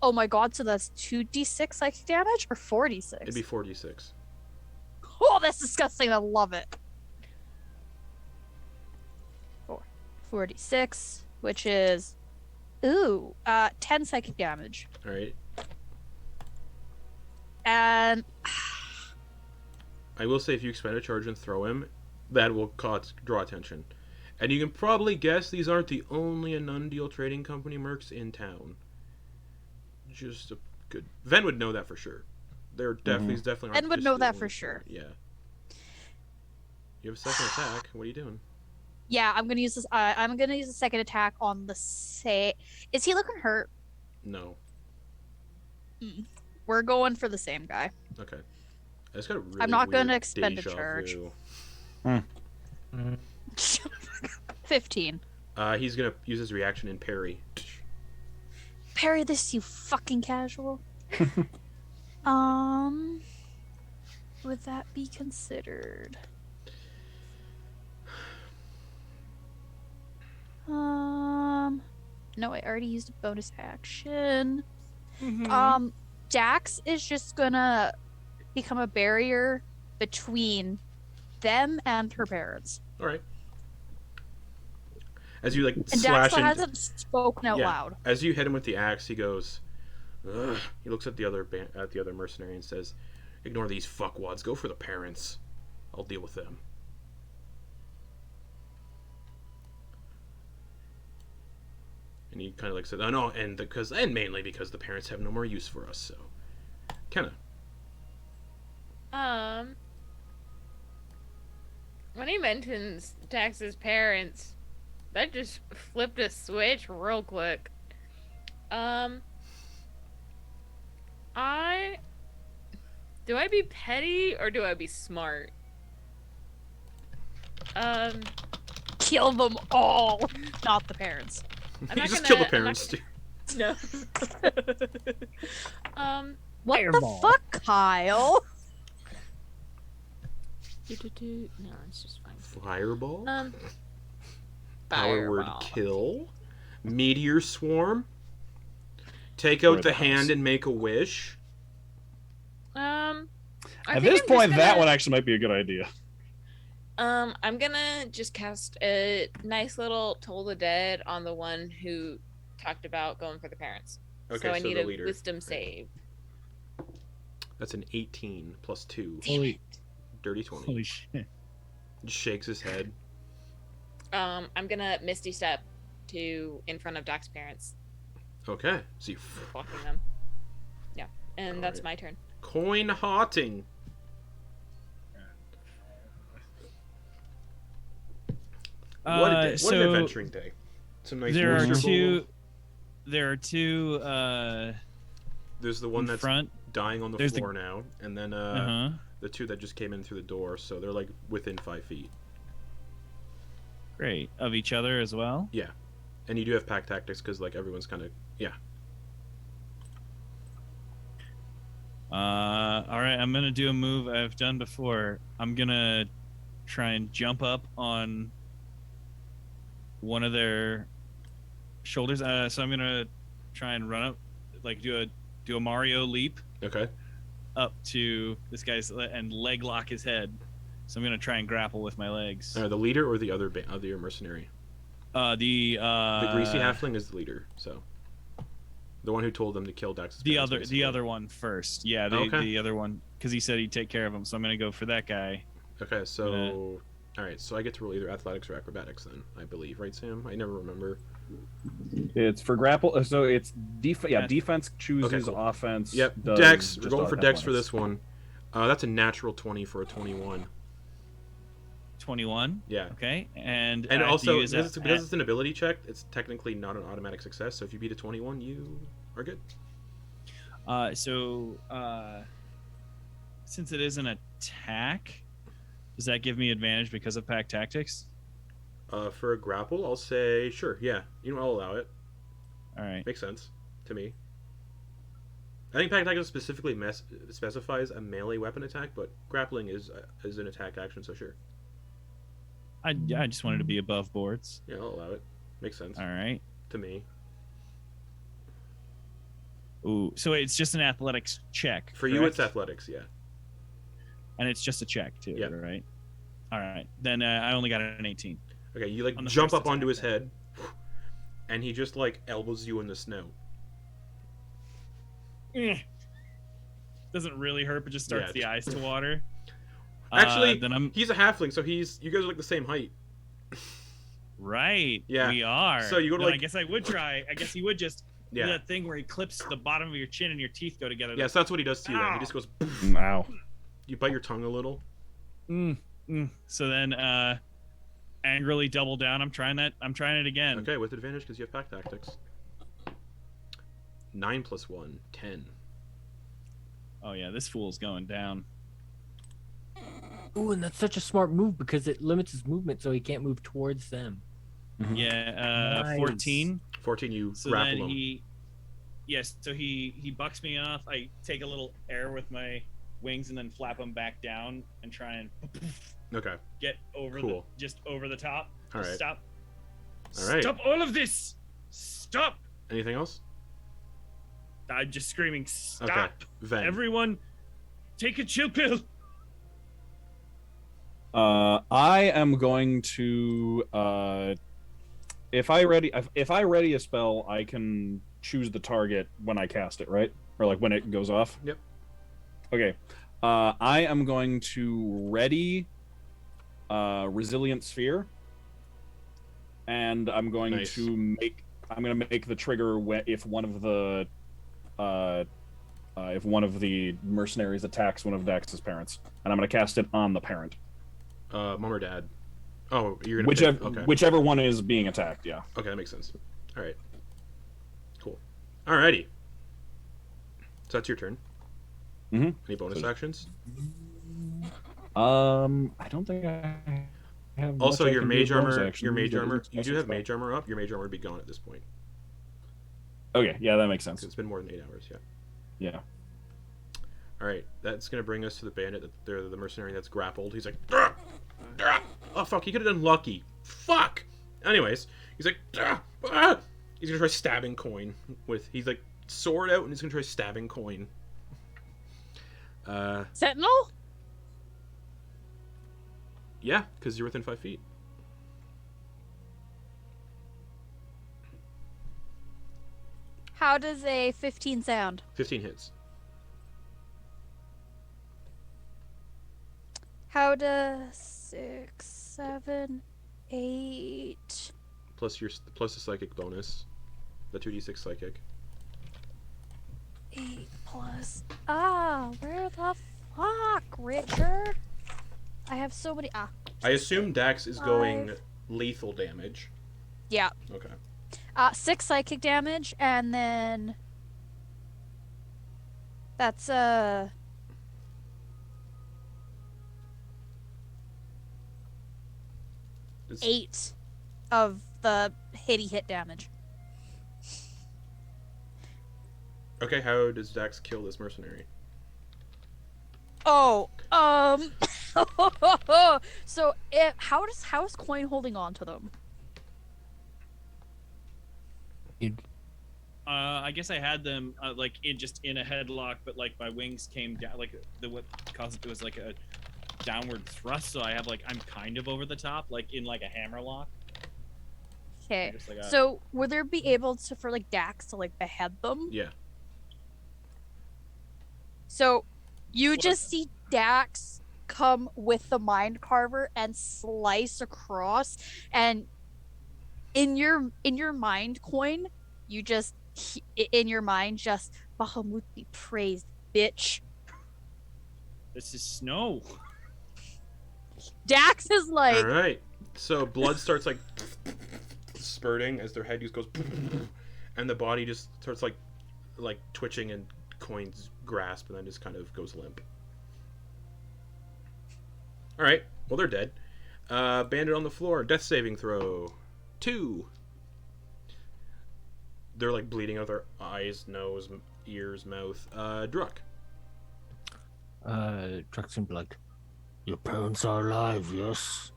Speaker 4: Oh my god! So that's 2d6 psychic damage or 4d6.
Speaker 1: It'd be 4d6.
Speaker 4: Oh, that's disgusting. I love it. 4d6, which is 10 psychic damage.
Speaker 1: All right.
Speaker 4: And
Speaker 1: I will say, if you expend a charge and throw him, that will draw attention. And you can probably guess these aren't the only Anundial Trading Company mercs in town. Just a good. Ven would know that for sure. They're definitely aren't
Speaker 4: Ven would
Speaker 1: just
Speaker 4: know
Speaker 1: the
Speaker 4: that
Speaker 1: only
Speaker 4: for
Speaker 1: one.
Speaker 4: sure.
Speaker 1: Yeah. You have a second attack. What are you doing?
Speaker 4: yeah, I'm gonna use this. I'm gonna use the second attack on the Is he looking hurt?
Speaker 1: No.
Speaker 4: We're going for the same guy.
Speaker 1: Okay. I just got a really
Speaker 4: I'm not gonna
Speaker 1: weird
Speaker 4: expend a
Speaker 1: deja
Speaker 4: charge.
Speaker 1: vu.
Speaker 4: 15.
Speaker 1: He's gonna use his reaction in parry.
Speaker 4: Parry this, you fucking casual. Would that be considered? No, I already used a bonus action. Dax is just gonna become a barrier between them and her parents.
Speaker 1: All right. As you like
Speaker 4: And
Speaker 1: slash
Speaker 4: Dax
Speaker 1: into,
Speaker 4: hasn't spoken out loud.
Speaker 1: As you hit him with the axe, he goes. Ugh. He looks at the other mercenary and says, "Ignore these fuckwads. Go for the parents. I'll deal with them." And he kind of like said, "Oh no, and mainly because the parents have no more use for us." So, Kenna.
Speaker 3: When he mentions Dax's parents, that just flipped a switch real quick. Do I be petty or do I be smart?
Speaker 4: Kill them all, not the parents.
Speaker 3: I'm
Speaker 1: You
Speaker 3: not
Speaker 1: just
Speaker 3: gonna-
Speaker 1: kill the
Speaker 3: I'm
Speaker 1: parents,
Speaker 3: not-
Speaker 1: too.
Speaker 3: No.
Speaker 4: What
Speaker 6: Fireball.
Speaker 4: the fuck, Kyle?
Speaker 3: No, it's just fine.
Speaker 1: Fireball. Power word
Speaker 3: Fireball.
Speaker 1: kill. Meteor swarm. Take out
Speaker 2: Or
Speaker 1: the
Speaker 2: the
Speaker 1: hand
Speaker 2: house.
Speaker 1: and make a wish.
Speaker 3: I
Speaker 2: At
Speaker 3: think
Speaker 2: this
Speaker 3: I'm
Speaker 2: point,
Speaker 3: just
Speaker 2: that
Speaker 3: gonna-
Speaker 2: one actually might be a good idea.
Speaker 3: I'm gonna just cast a nice little Toll the Dead on the one who talked about going for the parents.
Speaker 1: Okay,
Speaker 3: so I
Speaker 1: so
Speaker 3: need
Speaker 1: the
Speaker 3: a
Speaker 1: leader.
Speaker 3: wisdom
Speaker 1: Okay.
Speaker 3: save.
Speaker 1: That's an 18 plus 2.
Speaker 5: Holy,
Speaker 1: Dirty 20.
Speaker 5: holy shit.
Speaker 1: Just shakes his head.
Speaker 3: I'm gonna Misty Step to in front of Doc's parents,
Speaker 1: Okay. So you
Speaker 3: blocking them. Yeah, and that's
Speaker 1: Alright.
Speaker 3: my turn.
Speaker 1: coin hotting. What a day. What an
Speaker 5: So
Speaker 1: adventuring day. Some nice
Speaker 5: there are
Speaker 1: oyster bowl.
Speaker 5: two
Speaker 1: There's the one
Speaker 5: in
Speaker 1: that's
Speaker 5: front.
Speaker 1: dying on the
Speaker 5: there's the-
Speaker 1: floor now, and then
Speaker 5: Uh-huh.
Speaker 1: the two that just came in through the door, so they're like within 5 feet.
Speaker 5: Great. Of each other as well.
Speaker 1: And you do have pack tactics because like everyone's kind of
Speaker 5: All right, I'm gonna do a move I've done before. I'm gonna try and jump up on one of their shoulders. So I'm gonna try and run up, like do a Mario leap
Speaker 1: Okay.
Speaker 5: up to this guy's and leg lock his head. So I'm gonna try and grapple with my legs.
Speaker 1: The leader or the other mercenary?
Speaker 5: The
Speaker 1: greasy halfling is the leader. So the one who told them to kill Dax's parents,
Speaker 5: the other one first. Yeah, the other one, because he said he'd take care of him. So I'm gonna go for that guy.
Speaker 1: Okay, so all right, so I get to roll either athletics or acrobatics then, I believe, right, Sam? I never remember.
Speaker 2: It's for grapple. So it's defense chooses
Speaker 1: Okay, cool.
Speaker 2: offense.
Speaker 1: Yep,
Speaker 2: does
Speaker 1: Dex. We're
Speaker 2: just
Speaker 1: going for Dex for
Speaker 2: athletics.
Speaker 1: this one. That's a natural 20 for a 21.
Speaker 5: 21.
Speaker 1: Yeah.
Speaker 5: Okay, and
Speaker 1: also because it's an ability check, it's technically not an automatic success. So if you beat a 21, you are good.
Speaker 5: Since it is an attack, does that give me advantage because of pack tactics?
Speaker 1: For a grapple, I'll say sure. Yeah, I'll allow it.
Speaker 5: All right.
Speaker 1: Makes sense to me. I think pack tactics specifically specifies a melee weapon attack, but grappling is an attack action, so sure.
Speaker 5: I just wanted to be above boards.
Speaker 1: Yeah, I'll allow it. Makes sense.
Speaker 5: All right.
Speaker 1: To me.
Speaker 5: Ooh, so it's just an athletics check.
Speaker 1: For you, it's athletics, yeah.
Speaker 5: And it's just a check too,
Speaker 1: yeah.
Speaker 5: Right? All right. Then I only got an 18.
Speaker 1: Okay, you jump up onto his head, and he just elbows you in the snow.
Speaker 5: Doesn't really hurt, but just starts the eyes to water.
Speaker 1: Actually, he's a halfling, so you guys are the same height.
Speaker 5: Right.
Speaker 1: Yeah.
Speaker 5: We are.
Speaker 1: So you go to
Speaker 5: I guess I would try. I guess he would just
Speaker 1: do
Speaker 5: that thing where he clips the bottom of your chin and your teeth go together.
Speaker 1: Yeah, so that's what he does to you. Then he just goes.
Speaker 2: Ow.
Speaker 1: You bite your tongue a little.
Speaker 5: So then, angrily double down. I'm trying it again.
Speaker 1: Okay, with advantage because you have pack tactics. 9 + 1, 10.
Speaker 5: Oh yeah, this fool's going down.
Speaker 6: Ooh, and that's such a smart move because it limits his movement, so he can't move towards them.
Speaker 5: Yeah,
Speaker 6: Nice.
Speaker 5: 14.
Speaker 1: 14, you
Speaker 5: So
Speaker 1: grapple
Speaker 5: then
Speaker 1: him.
Speaker 5: so he bucks me off. I take a little air with my wings and then flap him back down and try and
Speaker 1: Okay.
Speaker 5: get over just over the top.
Speaker 1: All right.
Speaker 5: Stop.
Speaker 1: All right.
Speaker 5: Stop all of this. Stop.
Speaker 1: Anything else?
Speaker 5: I'm just screaming, stop.
Speaker 1: Okay. Ven.
Speaker 5: Everyone, take a chill pill.
Speaker 2: I am going to if I ready a spell, I can choose the target when I cast it, right? Or when it goes off?
Speaker 1: Yep.
Speaker 2: Okay. I am going to ready Resilient Sphere, and I'm going to make the trigger if one of the mercenaries attacks one of Dax's parents, and I'm going to cast it on the parent.
Speaker 1: Mom or dad? Oh, you're gonna
Speaker 2: whichever one is being attacked. Yeah.
Speaker 1: Okay, that makes sense. All right. Cool. Alrighty. So that's your turn.
Speaker 2: Mm-hmm.
Speaker 1: Any bonus actions?
Speaker 2: I don't think I have.
Speaker 1: Also,
Speaker 2: much I
Speaker 1: your
Speaker 2: can do
Speaker 1: mage
Speaker 2: with bonus
Speaker 1: armor.
Speaker 2: action,
Speaker 1: Your mage
Speaker 2: but
Speaker 1: armor.
Speaker 2: it's
Speaker 1: You do have
Speaker 2: spell.
Speaker 1: mage armor up. Your mage armor would be gone at this point.
Speaker 2: Okay, yeah, that makes sense.
Speaker 1: It's been more than 8 hours. Yeah.
Speaker 2: Yeah.
Speaker 1: All right, that's gonna bring us to the bandit. They're the mercenary that's grappled. He's like, "Grr! Grr! Oh fuck, he could have done lucky. Fuck. Anyways, he's like, "Grr! Ah!" He's gonna try stabbing Quoin with. He's like sword out and he's gonna try stabbing Quoin.
Speaker 3: Sentinel?
Speaker 1: Yeah, because you're within 5 feet.
Speaker 4: How does a 15 sound?
Speaker 1: 15 hits.
Speaker 4: How does 6, 7, 8?
Speaker 1: Plus the psychic bonus, the 2d6 psychic.
Speaker 4: 8 plus. Where the fuck, Richard? I have so many.
Speaker 1: I assume Dax is going lethal damage.
Speaker 4: Yeah.
Speaker 1: Okay.
Speaker 4: 6 psychic damage, and then that's 8 of the hit damage.
Speaker 1: Okay, how does Dax kill this mercenary?
Speaker 4: Oh, so how is Quoin holding on to them?
Speaker 5: I guess I had them like in a headlock, but like my wings came down, like what caused it was like a downward thrust. So I have like I'm kind of over the top, like in like a hammer lock.
Speaker 4: Okay.
Speaker 5: Just like
Speaker 4: So would there be able to for like Dax to like behead them?
Speaker 1: Yeah.
Speaker 4: So you just see Dax come with the mind carver and slice across, and in your mind Coin, you just in your mind just Bahamut be praised, bitch.
Speaker 5: This is snow.
Speaker 4: Dax is like,
Speaker 1: all right. So blood starts like spurting as their head just goes, and the body just starts like twitching in Coin's grasp, and then just kind of goes limp. All right. Well, they're dead. Bandit on the floor. Death saving throw. 2. They're like bleeding out their eyes, nose, ears, mouth. Druck.
Speaker 7: Druck's gonna be like, your parents are alive, yes?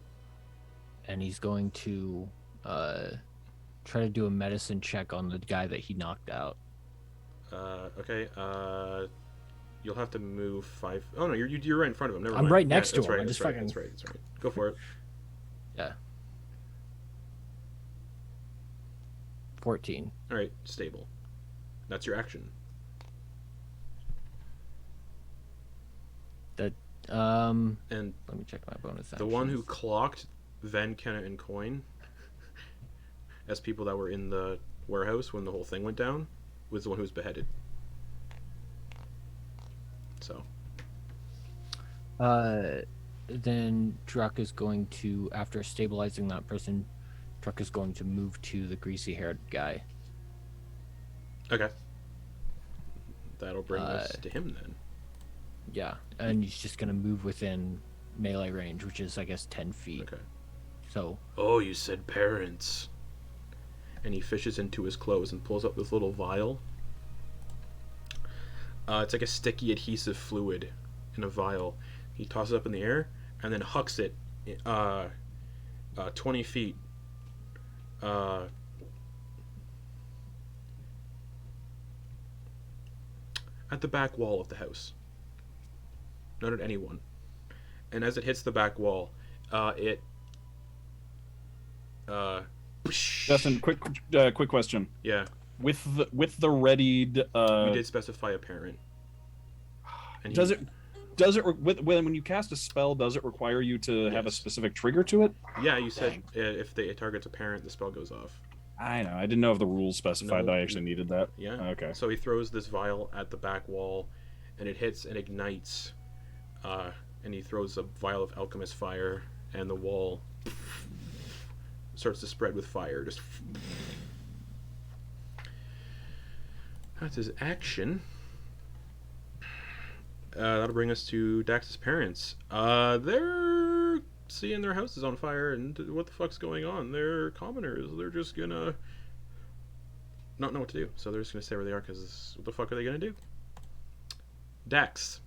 Speaker 6: And he's going to try to do a medicine check on the guy that he knocked out.
Speaker 1: Okay. You'll have to move 5. Oh no, you're right in front of him. Never
Speaker 6: I'm
Speaker 1: mind.
Speaker 6: right next to
Speaker 1: that's
Speaker 6: him.
Speaker 1: Right,
Speaker 6: I
Speaker 1: that's
Speaker 6: just
Speaker 1: right.
Speaker 6: fucking-
Speaker 1: That's right. That's right. Go for it.
Speaker 6: Yeah. 14.
Speaker 1: All right. Stable. That's your action.
Speaker 6: That
Speaker 1: And
Speaker 6: let me check my bonus
Speaker 1: the
Speaker 6: actions.
Speaker 1: one who clocked Ven, Kenna, and Quoin as people that were in the warehouse when the whole thing went down was the one who was beheaded. So.
Speaker 6: Then Druck is going to, after stabilizing that person, Druck is going to move to the greasy-haired guy.
Speaker 1: Okay. That'll bring us to him then.
Speaker 6: Yeah, and he's just gonna move within melee range, which is, I guess, 10 feet.
Speaker 1: Okay.
Speaker 6: So.
Speaker 1: Oh, you said parents. And he fishes into his clothes and pulls up this little vial. It's like a sticky adhesive fluid in a vial. He tosses it up in the air and then hucks it 20 feet at the back wall of the house. Not at anyone. And as it hits the back wall,
Speaker 2: Justin, quick question.
Speaker 1: Yeah.
Speaker 2: With the readied,
Speaker 1: We did specify a parent. And
Speaker 2: when you cast a spell, does it require you to have a specific trigger to it?
Speaker 1: Yeah, you said if it targets a parent, the spell goes off.
Speaker 2: I know. I didn't know if the rules specified that I actually needed that.
Speaker 1: Yeah.
Speaker 2: Okay.
Speaker 1: So he throws this vial at the back wall, and it hits and ignites. And he throws a vial of alchemist fire, and the wall starts to spread with fire. Just. That's his action. That'll bring us to Dax's parents. They're seeing their houses on fire, and what the fuck's going on? They're commoners. They're just gonna not know what to do. So they're just gonna stay where they are, because what the fuck are they gonna do? Dax.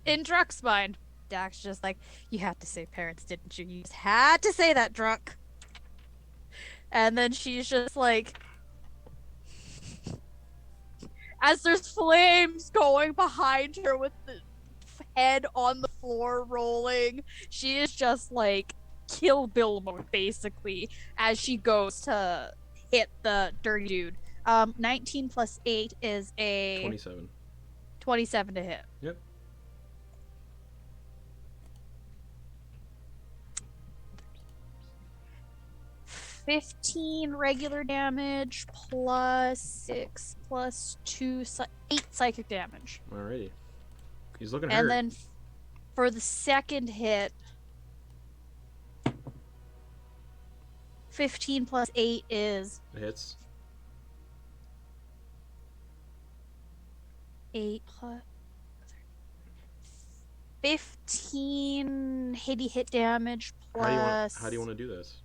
Speaker 4: in Druck's mind, Dax just like, you had to say parents, didn't you? You just had to say that, Druck. And then she's just like, as there's flames going behind her with the head on the floor rolling, she is just like Kill Bill mode basically as she goes to hit the dirty dude. 19 plus 8 is a
Speaker 1: 27.
Speaker 4: 27 to hit.
Speaker 1: Yep.
Speaker 4: $15 regular damage plus 6 plus 2, 8 psychic damage.
Speaker 1: Alrighty. He's looking
Speaker 4: And
Speaker 1: hurt.
Speaker 4: then for the second hit, 15 plus 8 is
Speaker 1: It hits.
Speaker 4: 8 plus 15 hit damage plus.
Speaker 1: How do you want to do this?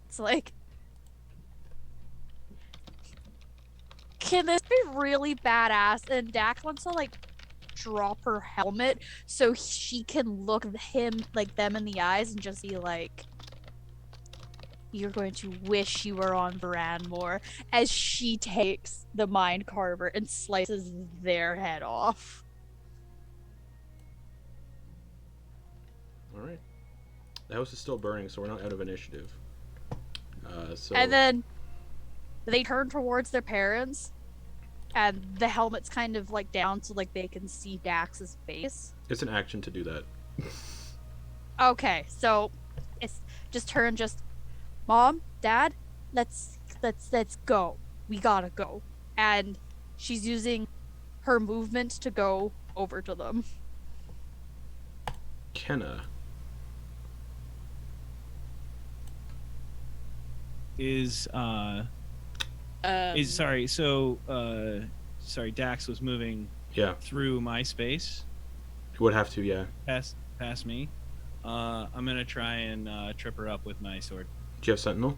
Speaker 4: It's like, can this be really badass? And Dak wants to like drop her helmet so she can look them in the eyes and just be like, "You're going to wish you were on Varanmore," as she takes the mind carver and slices their head off.
Speaker 1: All right. The house is still burning, so we're not out of initiative.
Speaker 4: And then they turn towards their parents, and the helmet's kind of like down so like they can see Dax's face.
Speaker 1: It's an action to do that.
Speaker 4: Okay, so it's just Mom, Dad, let's go. We gotta go. And she's using her movement to go over to them.
Speaker 1: Kenna.
Speaker 5: Sorry, Dax was moving
Speaker 1: Yeah.
Speaker 5: through my space.
Speaker 1: You would have to, yeah.
Speaker 5: Past me. I'm gonna try and trip her up with my sword.
Speaker 1: Do you have Sentinel?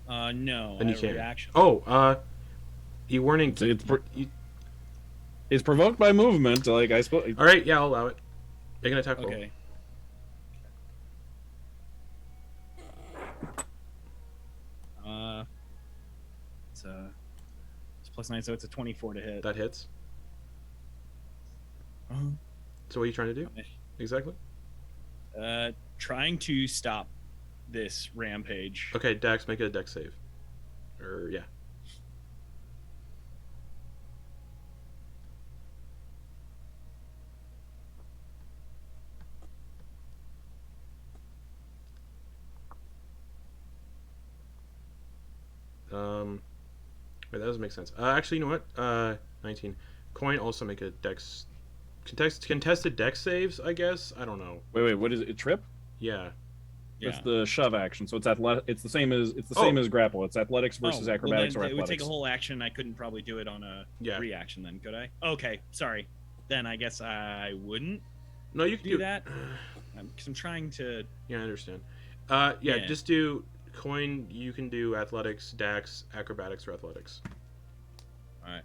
Speaker 5: No.
Speaker 1: Then
Speaker 5: I
Speaker 1: you
Speaker 5: have
Speaker 1: can't.
Speaker 5: reaction.
Speaker 1: Oh, you weren't in...
Speaker 2: It's provoked by movement, like I suppose.
Speaker 1: All right, yeah, I'll allow it. Make an attack roll.
Speaker 5: Okay. It's +9, so it's a 24 to hit.
Speaker 1: That hits.
Speaker 5: Uh-huh.
Speaker 1: So what are you trying to do? Exactly?
Speaker 5: Trying to stop this rampage.
Speaker 1: Okay, Dax, make it a dex save. Yeah. Wait, that doesn't make sense. Actually, you know what? 19. Quoin also make a dex... Contested dex saves, I guess? I don't know.
Speaker 2: Wait, what is it? Trip?
Speaker 1: Yeah.
Speaker 2: It's the shove action, so it's It's the same as grapple. It's athletics versus acrobatics
Speaker 5: well,
Speaker 2: or
Speaker 5: then it would
Speaker 2: athletics.
Speaker 5: take a whole action. I couldn't probably do it on a reaction, then, could I? Okay, sorry. Then I guess I wouldn't.
Speaker 1: No, you can
Speaker 5: do that because I'm trying to.
Speaker 1: Yeah, I understand. Just do Quoin. You can do athletics, Dax, acrobatics, or athletics.
Speaker 5: All right.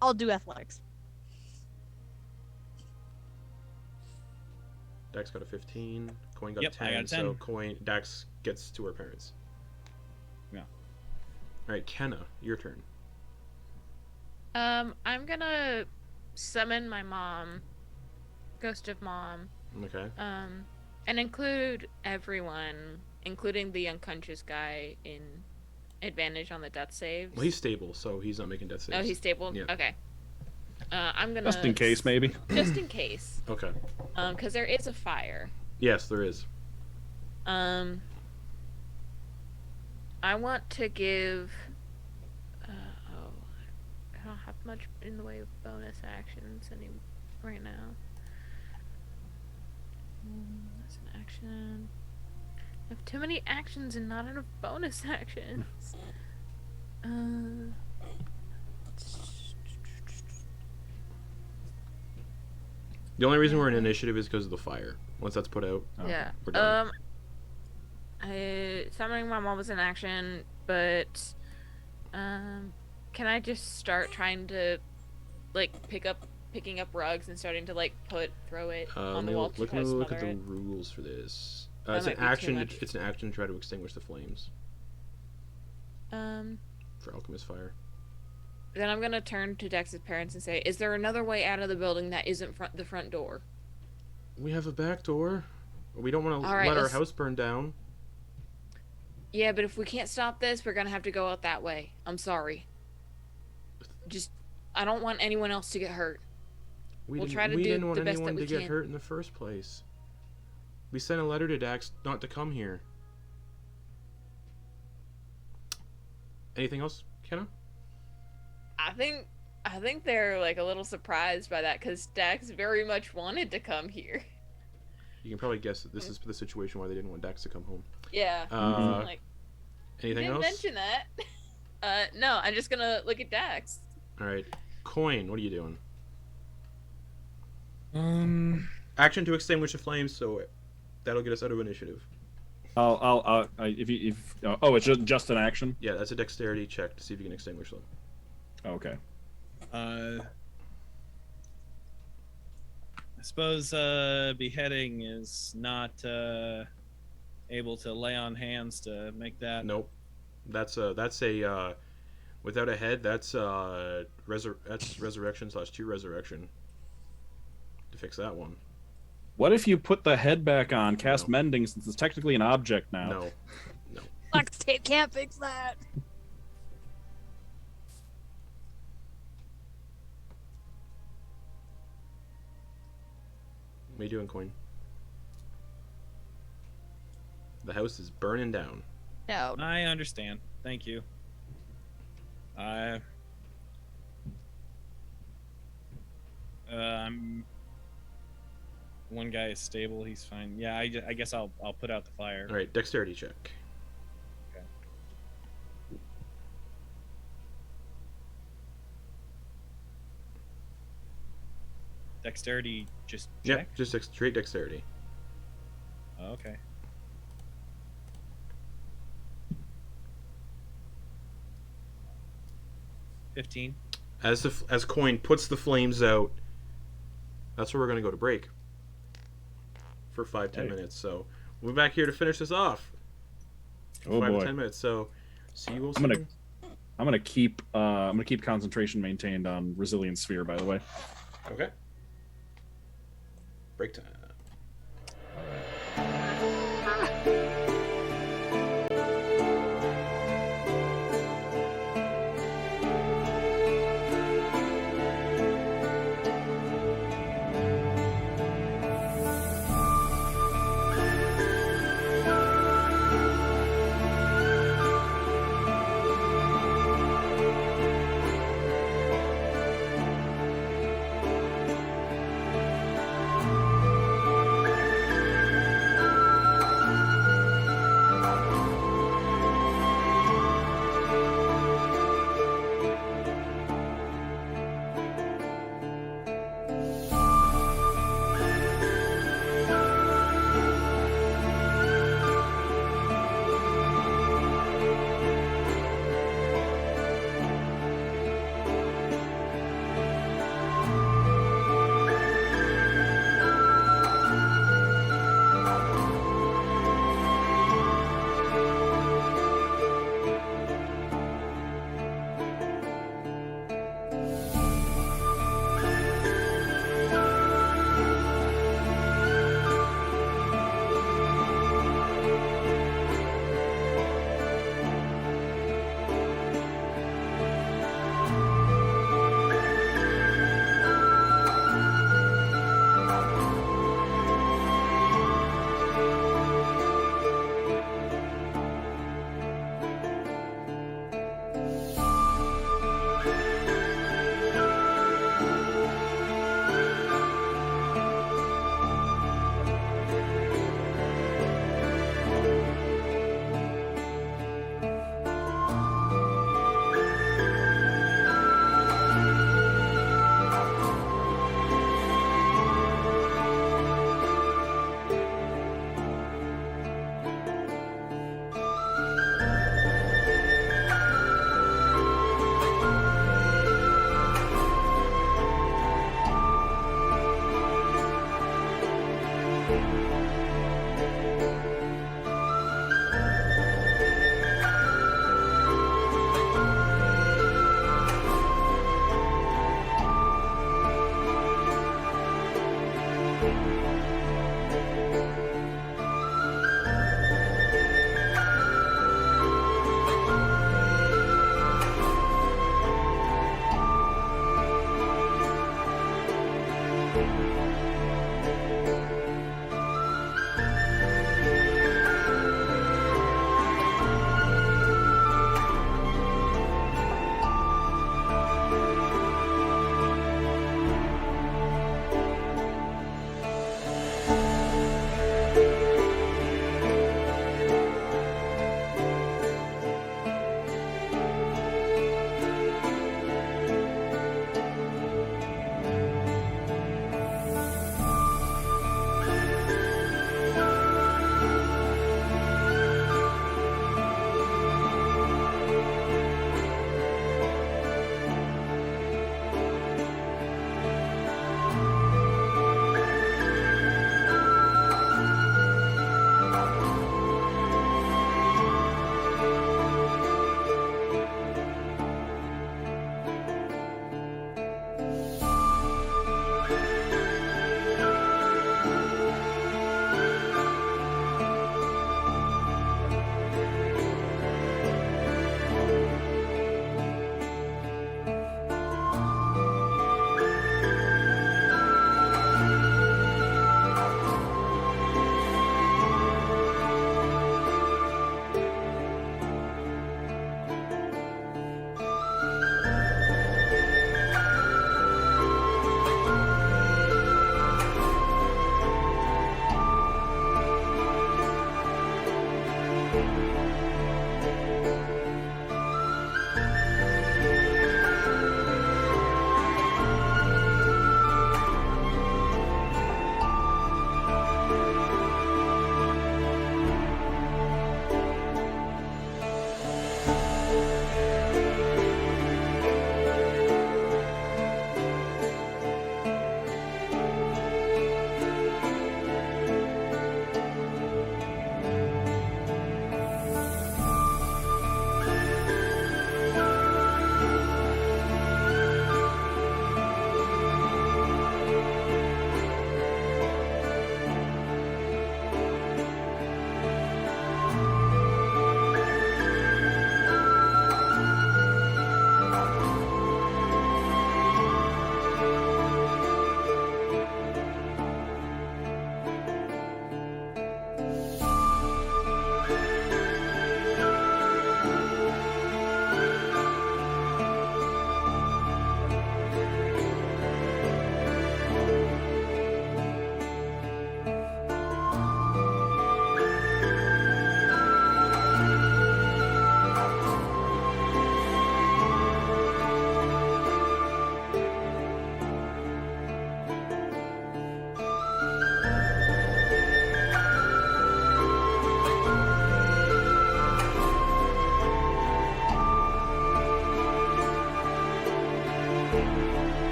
Speaker 4: I'll do athletics.
Speaker 1: Dax got a 15. Quoin got
Speaker 5: Yep,
Speaker 1: a 10.
Speaker 5: I got a 10.
Speaker 1: So Dax gets to her parents.
Speaker 5: Yeah.
Speaker 1: All right, Kenna, your turn.
Speaker 3: I'm gonna summon my mom, Ghost of Mom.
Speaker 1: Okay.
Speaker 3: And include everyone, including the unconscious guy, in advantage on the death saves.
Speaker 1: Well, he's stable, so he's not making death saves.
Speaker 3: Oh, he's stable?
Speaker 1: Yeah.
Speaker 3: Okay. I'm gonna...
Speaker 2: Just in case, maybe?
Speaker 3: Just in case.
Speaker 1: Okay.
Speaker 3: Because there is a fire.
Speaker 1: Yes, there is.
Speaker 3: I want to give... I don't have much in the way of bonus actions right now. That's an action. I have too many actions and not enough bonus actions.
Speaker 1: The only reason we're in initiative is because of the fire. Once that's put out,
Speaker 3: Yeah.
Speaker 1: we're done.
Speaker 3: Summoning my mom was an action, but can I just start trying to like picking up rugs and starting to like throw it on the wall to try to
Speaker 1: look
Speaker 3: smother
Speaker 1: at the
Speaker 3: it?
Speaker 1: rules for this.
Speaker 3: That
Speaker 1: It's an
Speaker 3: might be too
Speaker 1: action.
Speaker 3: much.
Speaker 1: It's an action to try to extinguish the flames
Speaker 3: Um.
Speaker 1: for alchemist fire.
Speaker 3: Then I'm gonna turn to Dex's parents and say, "Is there another way out of the building that isn't the front door?"
Speaker 1: We have a back door. We don't want to
Speaker 3: All right,
Speaker 1: let our
Speaker 3: let's-
Speaker 1: house burn down.
Speaker 3: Yeah, but if we can't stop this, we're gonna have to go out that way. I'm sorry. I don't want anyone else to get hurt. We'll try to
Speaker 1: we
Speaker 3: do
Speaker 1: didn't want
Speaker 3: the best
Speaker 1: anyone
Speaker 3: that we
Speaker 1: to get
Speaker 3: can.
Speaker 1: hurt in the first place. We sent a letter to Dax not to come here. Anything else, Kenna?
Speaker 3: I think they're like a little surprised by that because Dax very much wanted to come here.
Speaker 1: You can probably guess that this is the situation why they didn't want Dax to come home.
Speaker 3: Yeah. Like,
Speaker 1: Anything
Speaker 3: you didn't
Speaker 1: else?
Speaker 3: mention that. No, I'm just gonna look at Dax.
Speaker 1: All right, Quoin, what are you doing?
Speaker 5: Um.
Speaker 1: Action to extinguish the flames, so that'll get us out of initiative.
Speaker 2: Oh, it's just an action.
Speaker 1: Yeah, that's a dexterity check to see if you can extinguish them.
Speaker 2: Okay.
Speaker 9: I suppose beheading is not able to lay on hands to make that.
Speaker 1: Nope. That's a without a head. That's resurrection / 2 resurrection. To fix that one.
Speaker 2: What if you put the head back on, cast
Speaker 1: No.
Speaker 2: mending, since it's technically an object now?
Speaker 1: No.
Speaker 4: Flex tape can't fix that.
Speaker 1: What are you doing, Quoin? The house is burning down.
Speaker 4: No.
Speaker 9: I understand. Thank you. I'm. One guy is stable. He's fine. Yeah, I guess I'll put out the fire.
Speaker 1: All right, dexterity check.
Speaker 9: Okay. Dexterity, just check.
Speaker 1: Yep, just straight dexterity.
Speaker 9: Oh, okay. $15.
Speaker 1: As Quoin puts the flames out, that's where we're gonna go to break for 5-10 minutes. So we'll be back here to finish this off.
Speaker 2: Oh
Speaker 1: 5
Speaker 2: boy.
Speaker 1: to 10 minutes. So see you all
Speaker 2: I'm
Speaker 1: soon.
Speaker 2: gonna keep concentration maintained on Resilient Sphere, by the way.
Speaker 1: Okay. Break time.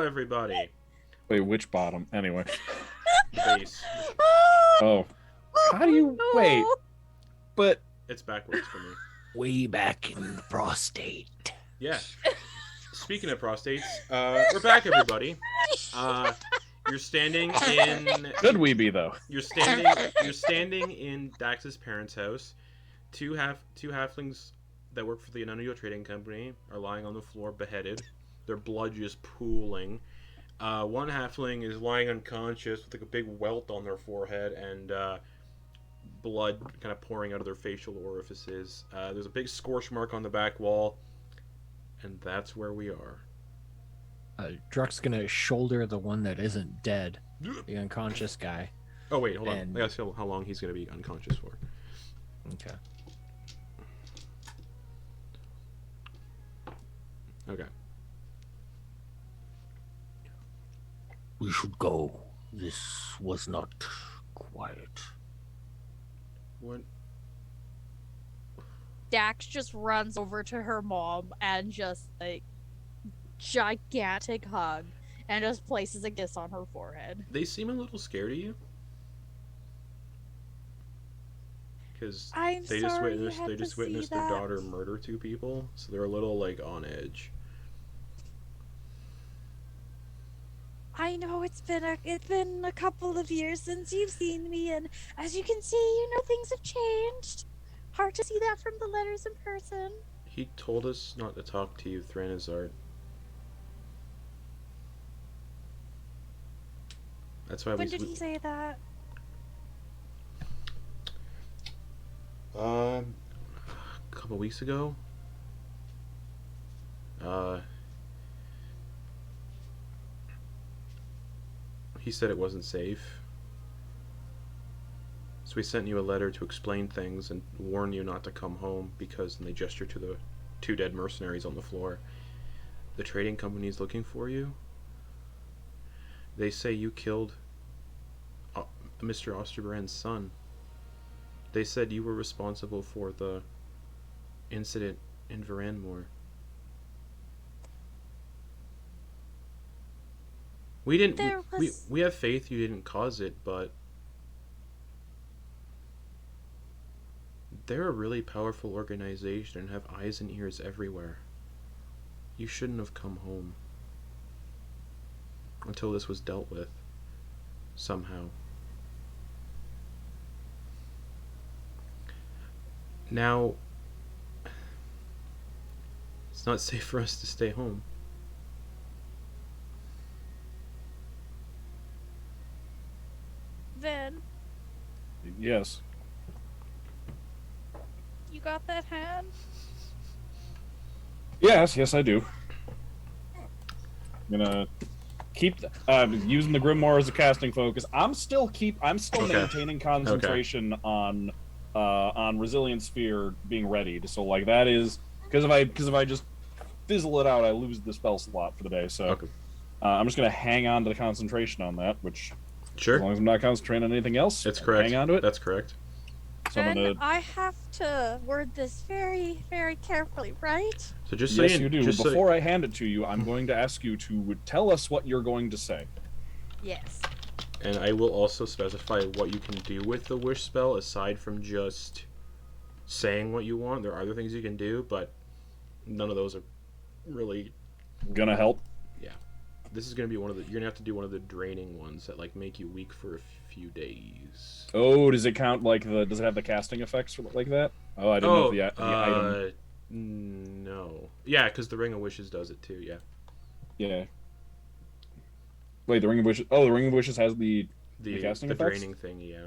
Speaker 1: everybody.
Speaker 2: Wait, which bottom? Anyway.
Speaker 1: Base.
Speaker 2: Oh. How do you wait? But
Speaker 1: It's backwards for me.
Speaker 7: Way back in the prostate.
Speaker 1: Yeah. Speaking of prostates, we're back, everybody. You're standing in.
Speaker 2: could we be though?
Speaker 1: You're standing in Dax's parents' house. Two halflings that work for the Untitled Trading Company are lying on the floor, beheaded. Their blood just pooling. One halfling is lying unconscious with like a big welt on their forehead and blood kind of pouring out of their facial orifices. There's a big scorch mark on the back wall, and that's where we are.
Speaker 6: Druck's gonna shoulder the one that isn't dead, the unconscious guy.
Speaker 1: Oh wait, hold on.
Speaker 6: And-
Speaker 1: I gotta see how long he's gonna be unconscious for.
Speaker 6: Okay.
Speaker 1: Okay.
Speaker 7: We should go. This was not quiet.
Speaker 1: What?
Speaker 4: Dax just runs over to her mom and just like gigantic hug and just places a kiss on her forehead.
Speaker 1: They seem a little scared of you. Because
Speaker 4: I'm
Speaker 1: they just
Speaker 4: sorry you
Speaker 1: witnessed
Speaker 4: had
Speaker 1: they
Speaker 4: to
Speaker 1: just
Speaker 4: see
Speaker 1: witnessed their
Speaker 4: that.
Speaker 1: daughter murder two people, so they're a little like on edge.
Speaker 4: I know it's been a couple of years since you've seen me, and as you can see, you know, things have changed. Hard to see that from the letters in person.
Speaker 1: He told us not to talk to you, Thranazard. That's why
Speaker 4: When
Speaker 1: we.
Speaker 4: did he say that?
Speaker 1: A couple weeks ago. He said it wasn't safe. So we sent you a letter to explain things and warn you not to come home because, and they gesture to the two dead mercenaries on the floor. The trading company is looking for you. They say you killed Mr. Osterbrand's son. They said you were responsible for the incident in Varanmore. We didn't.
Speaker 4: There was-
Speaker 1: We have faith you didn't cause it, but they're a really powerful organization and have eyes and ears everywhere. You shouldn't have come home until this was dealt with somehow. Now, it's not safe for us to stay home.
Speaker 4: Vin,
Speaker 2: Yes.
Speaker 4: you got that hand?
Speaker 2: Yes, I do. I'm gonna keep using the Grimoire as a casting focus. I'm still
Speaker 1: Okay.
Speaker 2: maintaining concentration on Resilient Sphere being readied. So like that is because if I just fizzle it out, I lose the spell slot for the day. So
Speaker 1: Okay.
Speaker 2: I'm just gonna hang on to the concentration on that. Which as
Speaker 1: Sure.
Speaker 2: long as I'm not concentrating on anything else,
Speaker 1: That's
Speaker 2: I'll
Speaker 1: correct.
Speaker 2: Hang on to it.
Speaker 1: That's correct.
Speaker 2: So I'm
Speaker 4: Vin,
Speaker 2: gonna.
Speaker 4: I have to word this very, very carefully, right?
Speaker 1: So just
Speaker 2: Yes,
Speaker 1: saying,
Speaker 2: you do.
Speaker 1: just
Speaker 2: Before I hand it to you, I'm going to ask you to tell us what you're going to say.
Speaker 4: Yes.
Speaker 1: and I will also specify what you can do with the wish spell aside from just saying what you want. There are other things you can do, but none of those are really.
Speaker 2: Gonna help.
Speaker 1: This is gonna be one of the. You're gonna have to do one of the draining ones that like make you weak for a few days.
Speaker 2: Oh, does it count like the? Does it have the casting effects like that? Oh, I didn't know if the item.
Speaker 1: No. Yeah, because the Ring of Wishes does it too. Yeah.
Speaker 2: Yeah. Wait, the Ring of Wishes. Oh, the Ring of Wishes has the casting
Speaker 1: the
Speaker 2: effects?
Speaker 1: draining thing. Yeah.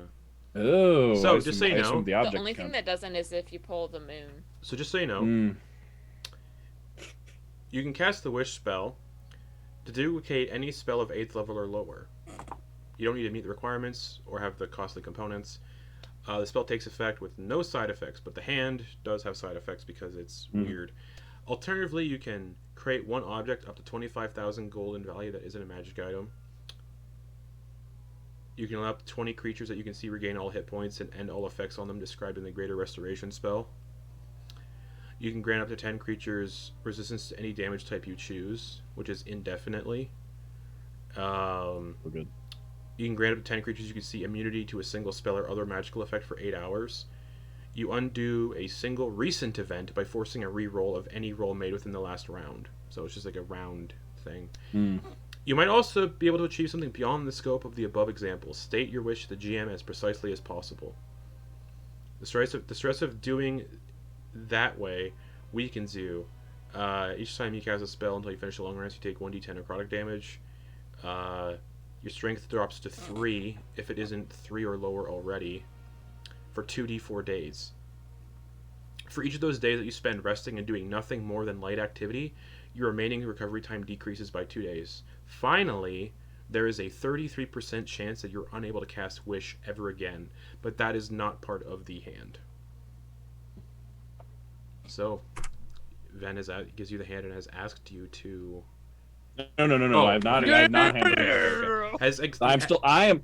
Speaker 2: Oh.
Speaker 1: So,
Speaker 2: I
Speaker 1: just
Speaker 2: assume-
Speaker 1: so you
Speaker 2: I assume
Speaker 1: know-
Speaker 2: the
Speaker 3: The
Speaker 2: object
Speaker 3: only thing
Speaker 2: count.
Speaker 3: that doesn't is if you pull the moon.
Speaker 1: So just so you know,
Speaker 2: Mm.
Speaker 1: you can cast the Wish spell to duplicate any spell of 8th level or lower. You don't need to meet the requirements or have the costly components. The spell takes effect with no side effects, but the hand does have side effects because it's weird. Alternatively, you can create one object up to 25,000 gold in value that isn't a magic item. You can allow up to 20 creatures that you can see regain all hit points and end all effects on them described in the Greater Restoration spell. You can grant up to 10 creatures resistance to any damage type you choose, which is indefinitely.
Speaker 2: We're good.
Speaker 1: You can grant up to 10 creatures you can see immunity to a single spell or other magical effect for 8 hours. You undo a single recent event by forcing a reroll of any roll made within the last round. So it's just like a round thing. You might also be able to achieve something beyond the scope of the above examples. State your wish to the GM as precisely as possible. The stress of doing that way weakens you. Each time you cast a spell until you finish a long rest, you take 1d10 necrotic damage. Your strength drops to 3 if it isn't 3 or lower already for 2d4 days. For each of those days that you spend resting and doing nothing more than light activity, your remaining recovery time decreases by 2 days. Finally, there is a 33% chance that you're unable to cast Wish ever again, but that is not part of the hand. So, Ven gives you the hand and has asked you to...
Speaker 2: No.
Speaker 1: Oh,
Speaker 2: I have not handed it.
Speaker 1: Okay.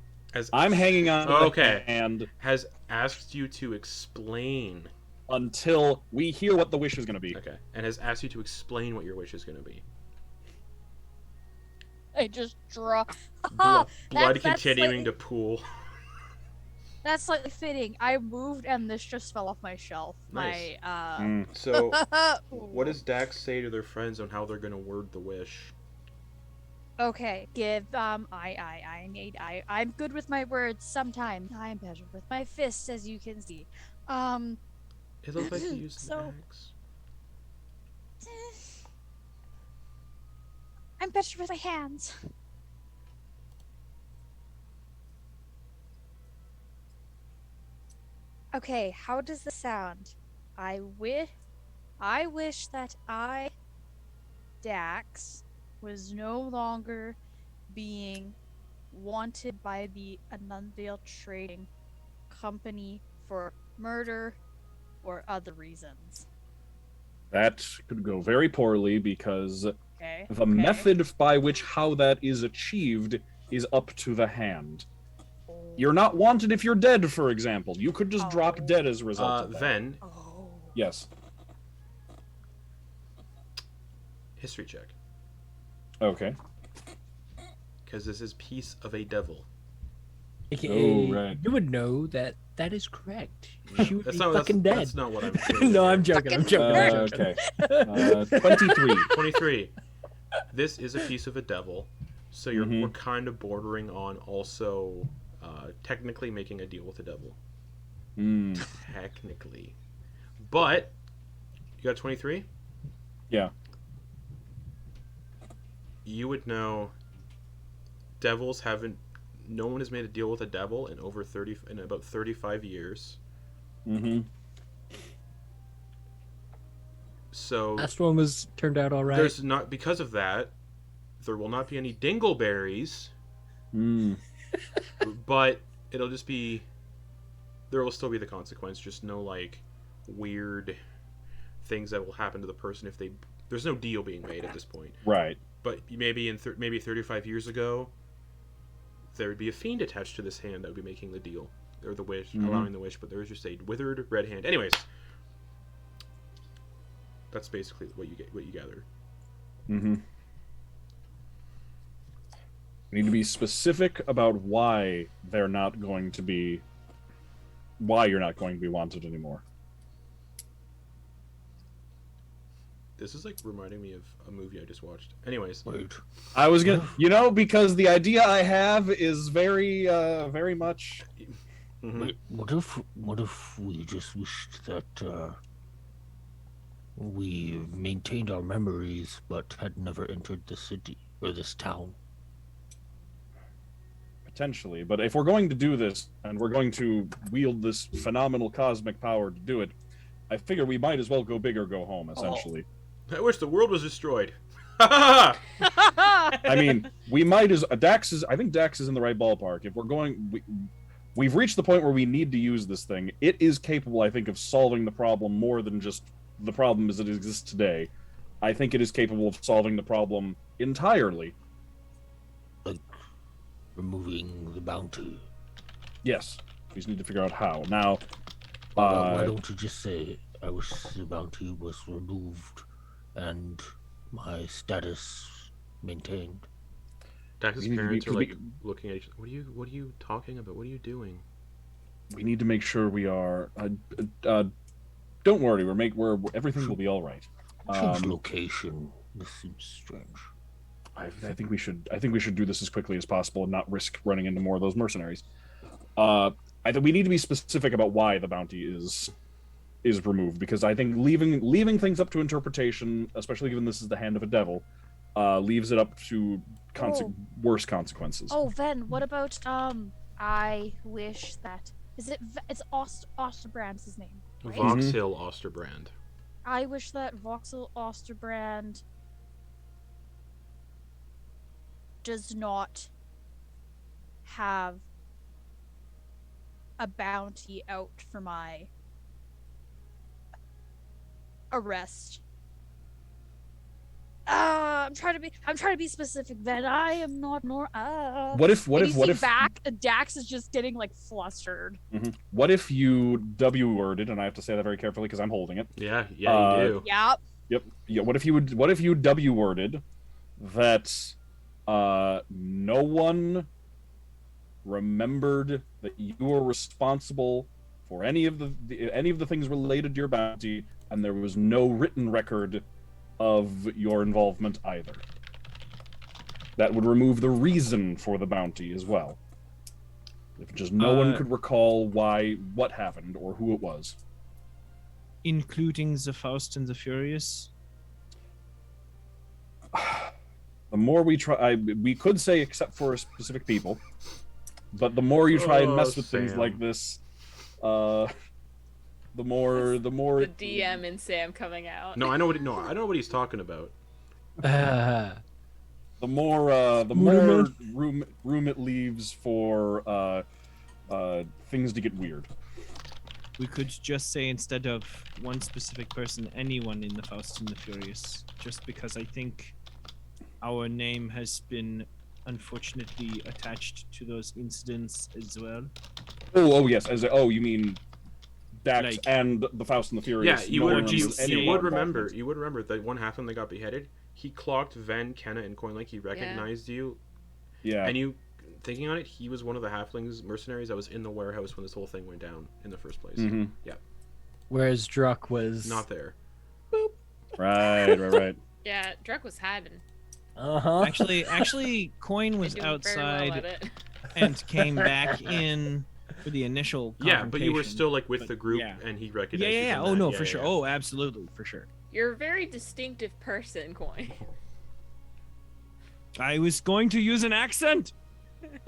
Speaker 2: I'm hanging on to the hand.
Speaker 1: Has asked you to explain
Speaker 2: until we hear what the wish is going to be.
Speaker 1: Okay. And has asked you to explain what your wish is going to be.
Speaker 4: I just draw.
Speaker 1: Blood continuing to pool.
Speaker 4: That's slightly fitting. I moved and this just fell off my shelf.
Speaker 1: Nice.
Speaker 4: My
Speaker 1: So, what does Dax say to their friends on how they're going to word the wish?
Speaker 4: Okay, I'm good with my words sometimes. I'm better with my fists, as you can see.
Speaker 1: It looks like you used an axe.
Speaker 4: I'm better with my hands. Okay, how does this sound? I wish that Dax, was no longer being wanted by the Untitled Trading Company for murder or other reasons.
Speaker 2: That could go very poorly because the method by which how that is achieved is up to the hand. You're not wanted if you're dead, for example. You could just drop dead as a result of that.
Speaker 1: Ven.
Speaker 2: Yes.
Speaker 1: History check.
Speaker 2: Okay.
Speaker 1: Because this is piece of a devil.
Speaker 6: Right. You would know that is correct. She would be fucking dead.
Speaker 1: That's not what I'm saying.
Speaker 6: No, I'm joking.
Speaker 2: Okay. 23.
Speaker 1: 23. This is a piece of a devil, so we're kind of bordering on also technically making a deal with the devil. Technically. But, you got 23?
Speaker 2: Yeah.
Speaker 1: You would know devils haven't... No one has made a deal with a devil in about 35 years. So
Speaker 6: last one turned out all right.
Speaker 1: There's not, because of that, there will not be any dingleberries. But it'll just be, there will still be the consequence. Just no like weird things that will happen to the person if they. There's no deal being made at this point.
Speaker 2: Right.
Speaker 1: But maybe maybe 35 years ago, there would be a fiend attached to this hand that would be making the deal or the wish, allowing the wish. But there is just a withered red hand. Anyways, that's basically what you gather.
Speaker 2: We need to be specific about why you're not going to be wanted anymore.
Speaker 1: This is like reminding me of a movie I just watched. Anyways,
Speaker 2: I was gonna, because the idea I have is very, very much.
Speaker 7: What if we just wished that we maintained our memories but had never entered the city or this town?
Speaker 2: Potentially, but if we're going to do this and we're going to wield this phenomenal cosmic power to do it, I figure we might as well go big or go home. Essentially.
Speaker 1: I wish the world was destroyed.
Speaker 2: I mean, we might as Dax is. I think Dax is in the right ballpark. If we're going, we've reached the point where we need to use this thing. It is capable, I think, of solving the problem more than just the problem as it exists today. I think it is capable of solving the problem entirely.
Speaker 7: Like removing the bounty.
Speaker 2: Yes, we just need to figure out how. Now,
Speaker 7: why don't you just say, I wish the bounty was removed and my status maintained?
Speaker 1: Dax's parents are like looking at each other. What are you talking about? What are you doing?
Speaker 2: We need to make sure we are. Don't worry, everything will be all right.
Speaker 7: Change location. This seems strange.
Speaker 2: I think we should do this as quickly as possible and not risk running into more of those mercenaries. I think we need to be specific about why the bounty is removed, because I think leaving things up to interpretation, especially given this is the hand of a devil, leaves it up to worse consequences.
Speaker 4: Oh, Ven, what about I wish that it's Osterbrand's his name, right?
Speaker 1: Voxhill Osterbrand.
Speaker 4: I wish that Voxhill Osterbrand does not have a bounty out for my arrest. I'm trying to be specific. Then I am not nor.
Speaker 2: What if
Speaker 4: back? Dax is just getting like flustered.
Speaker 2: Mm-hmm. What if you W worded, and I have to say that very carefully because I'm holding it.
Speaker 1: Yeah, you do.
Speaker 4: Yep.
Speaker 2: Yep. Yeah. What if you W worded that no one remembered that you were responsible for any of the things related to your bounty, and there was no written record of your involvement either. That would remove the reason for the bounty as well. If just no one could recall what happened or who it was.
Speaker 5: Including the Faust and the Furious?
Speaker 2: The more we try, we could say except for specific people, but the more you try and mess with things like this, the more
Speaker 3: the DM and Sam coming out.
Speaker 1: I know what he's talking about.
Speaker 2: The more room it leaves for things to get weird.
Speaker 5: We could just say, instead of one specific person, anyone in the Faust and the Furious, just because I think our name has been unfortunately attached to those incidents as well.
Speaker 2: Oh yes, you mean Dax and the Faust and the Furious.
Speaker 1: Yeah, you would remember that one half when they got beheaded, he clocked Ven, Kenna, and Quoin like he recognized you.
Speaker 2: Yeah.
Speaker 1: And you, thinking on it, he was one of the halflings mercenaries that was in the warehouse when this whole thing went down in the first place.
Speaker 2: Mm-hmm.
Speaker 1: Yeah.
Speaker 6: Whereas Druck was
Speaker 1: not there.
Speaker 2: Boop. Right.
Speaker 3: Yeah, Druck was hiding.
Speaker 5: Actually, Quoin was outside and came back in for the initial confrontation.
Speaker 1: Yeah, but you were still like with the group, and he recognized you.
Speaker 5: Yeah. Oh no, for sure. Oh, absolutely, for sure.
Speaker 3: You're a very distinctive person, Quoin.
Speaker 5: I was going to use an accent.
Speaker 1: You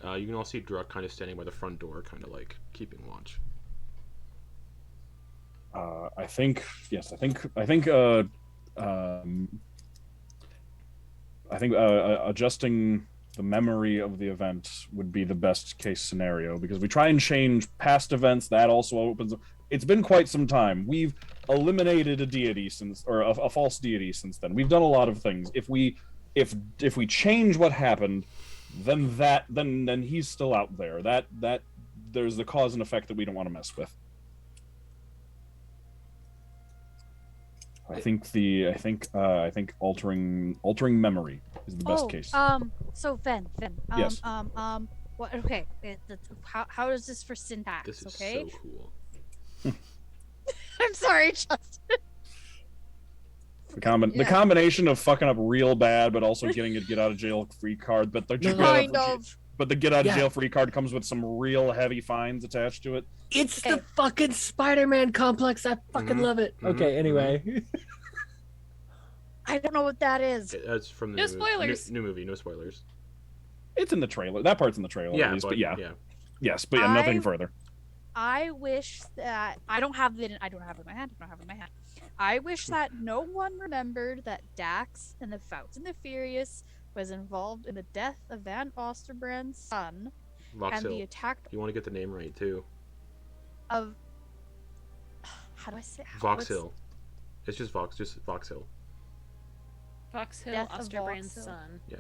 Speaker 1: can all see Druck kind of standing by the front door, kind of like keeping watch.
Speaker 2: I think adjusting the memory of the event would be the best case scenario, because we try and change past events. That also opens. It's been quite some time. We've eliminated a deity a false deity since then. We've done a lot of things. If we change what happened, then he's still out there. That there's the cause and effect that we don't want to mess with. I think altering memory is the best case.
Speaker 4: So Ven.
Speaker 2: Yes.
Speaker 4: What? Okay. How is this for syntax?
Speaker 1: This is
Speaker 4: okay.
Speaker 1: so cool.
Speaker 4: I'm sorry, Justin.
Speaker 2: The combination of fucking up real bad, but also getting a get out of jail free card. But the get out of jail free card comes with some real heavy fines attached to it.
Speaker 6: It's the fucking Spider-Man complex. I fucking love it. Okay, anyway.
Speaker 4: I don't know what that is.
Speaker 1: That's from the
Speaker 3: No spoilers.
Speaker 1: New movie. No spoilers.
Speaker 2: It's in the trailer. That part's in the trailer, at least. But yeah. Yes, but nothing further.
Speaker 4: I wish that I don't have it in my hand. I wish that no one remembered that Dax and the Faust and the Furious was involved in the death of Van Osterbrand's son.
Speaker 1: Voxhill.
Speaker 4: And the attack.
Speaker 1: You want to get the name right too.
Speaker 4: Of. How do I say?
Speaker 1: Voxhill. It's just Voxhill.
Speaker 3: Voxhill, Osterbrand's son.
Speaker 1: Yeah.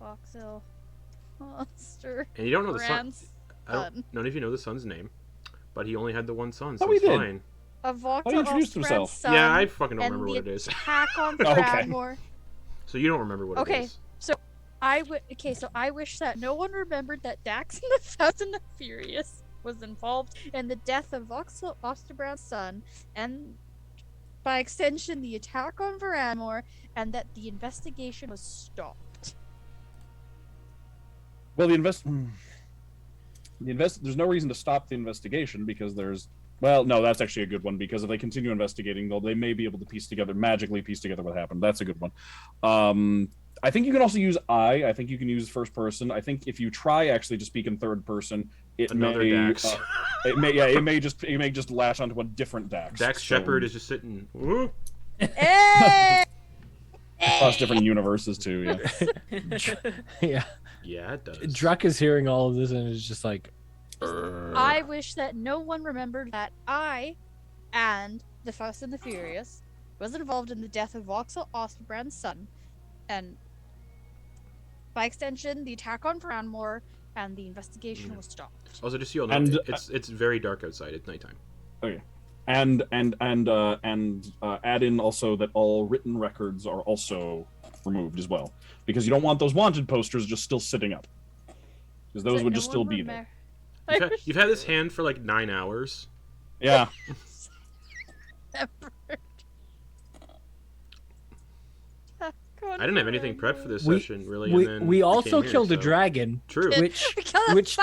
Speaker 4: Voxhill. Oster.
Speaker 1: And you don't know the son. None of you know the son's name, but he only had the one son, so
Speaker 2: we
Speaker 1: it's
Speaker 2: did.
Speaker 1: fine.
Speaker 4: of
Speaker 2: Oh, he introduced
Speaker 4: Osterbrand's
Speaker 2: himself.
Speaker 4: son,
Speaker 1: Yeah, I fucking don't
Speaker 4: and
Speaker 1: remember
Speaker 4: the
Speaker 1: what it is.
Speaker 4: attack on
Speaker 2: Okay.
Speaker 4: Branmore.
Speaker 1: So you don't remember what it
Speaker 4: Okay.
Speaker 1: is.
Speaker 4: So I wish that no one remembered that Dax and the Fast and the Furious was involved in the death of Osterbrand's son, and by extension, the attack on Varanmore, and that the investigation was stopped.
Speaker 2: Well, there's no reason to stop the investigation because well, no, that's actually a good one, because if they continue investigating, they may be able to magically piece together what happened. That's a good one. I think you can also use I think you can use first person. I think if you try actually to speak in third person, it may just latch onto a different Dax.
Speaker 1: Dax Shepard is just sitting. Woo.
Speaker 4: Hey!
Speaker 2: across different universes too. Yeah.
Speaker 6: Yeah.
Speaker 1: Yeah, it does.
Speaker 6: Druck is hearing all of this and is just like,
Speaker 4: I wish that no one remembered that I and the Fast and the Furious was involved in the death of Voxel Osterbrand's son, and by extension, the attack on Varanmore, and the investigation was stopped.
Speaker 1: Also, just so you'll know,
Speaker 2: And,
Speaker 1: it's very dark outside. It's nighttime.
Speaker 2: Okay. And add in also that all written records are also removed as well, because you don't want those wanted posters just still sitting up, because those would just still be there.
Speaker 1: You've had this hand for like 9 hours.
Speaker 2: Yeah.
Speaker 1: I didn't have anything prepped for this session, really. And then
Speaker 6: we
Speaker 1: I
Speaker 6: also
Speaker 1: came here,
Speaker 6: killed a
Speaker 1: so-
Speaker 6: dragon,
Speaker 1: True.
Speaker 6: which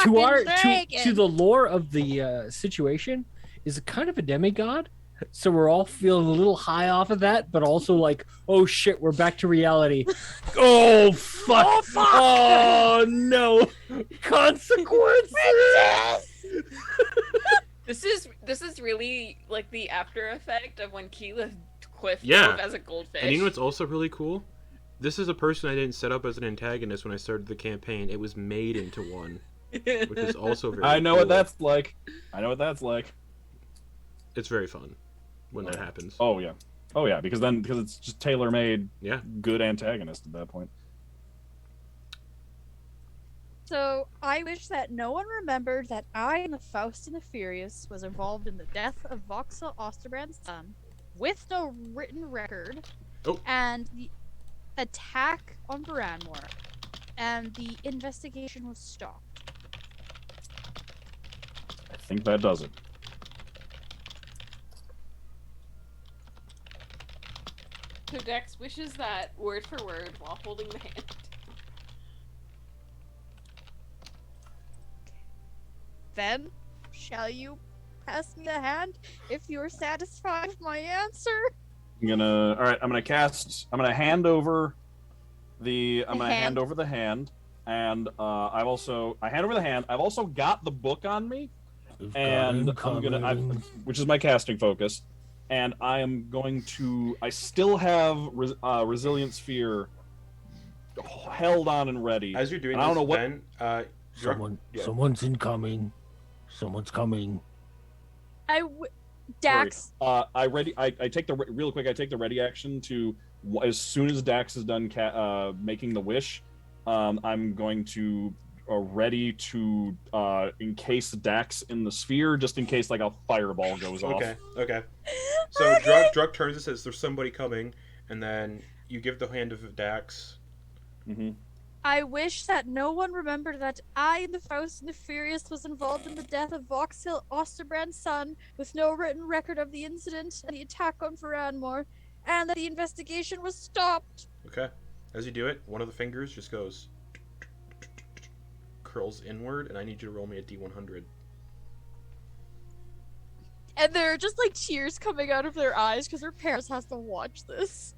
Speaker 6: to our to the lore of the situation is kind of a demigod. So we're all feeling a little high off of that, but also like, oh shit, we're back to reality. Oh fuck!
Speaker 4: Oh, fuck!
Speaker 6: Oh no! Consequences!
Speaker 3: This is really like the after effect of when Keela Quiff
Speaker 1: Yeah.
Speaker 3: dove as a goldfish.
Speaker 1: And you know what's also really cool? This is a person I didn't set up as an antagonist when I started the campaign. It was made into one, which is also very
Speaker 2: I know
Speaker 1: cool.
Speaker 2: what that's like.
Speaker 1: It's very fun when that happens.
Speaker 2: Oh yeah. Oh yeah, because it's just tailor-made,
Speaker 1: Yeah.
Speaker 2: good antagonist at that point.
Speaker 4: So, I wish that no one remembered that I and the Faust and the Furious was involved in the death of Voxel Osterbrand's son, with no written record,
Speaker 1: Oh.
Speaker 4: and the attack on Varanmore, and the investigation was stopped.
Speaker 2: I think that does it.
Speaker 3: So Dex wishes that word for word while holding the hand.
Speaker 4: Then, shall you pass me the hand if you're satisfied with my answer?
Speaker 2: I'm gonna hand over the hand over the hand, and I hand over the hand. I've also got the book on me, and which is my casting focus, and I am going to. I still have Resilient Sphere held on and ready.
Speaker 1: As you're doing
Speaker 2: And I don't
Speaker 1: this,
Speaker 2: know what-
Speaker 1: Ben,
Speaker 7: Someone's incoming. Someone's coming.
Speaker 4: Dax.
Speaker 2: I take the real quick. I take the ready action to as soon as Dax is done making the wish. I'm going to ready to encase Dax in the sphere, just in case like a fireball goes off.
Speaker 1: Okay. So Druck turns and says, "There's somebody coming," and then you give the hand of Dax.
Speaker 2: Mm-hmm.
Speaker 4: I wish that no one remembered that I and the Faust and the Furious was involved in the death of Voxel Osterbrand's son, with no written record of the incident and the attack on Varanmore, and that the investigation was stopped.
Speaker 1: Okay. As you do it, one of the fingers just goes curls inward, and I need you to roll me a D100.
Speaker 4: And there are just like tears coming out of their eyes because their parents has to watch this.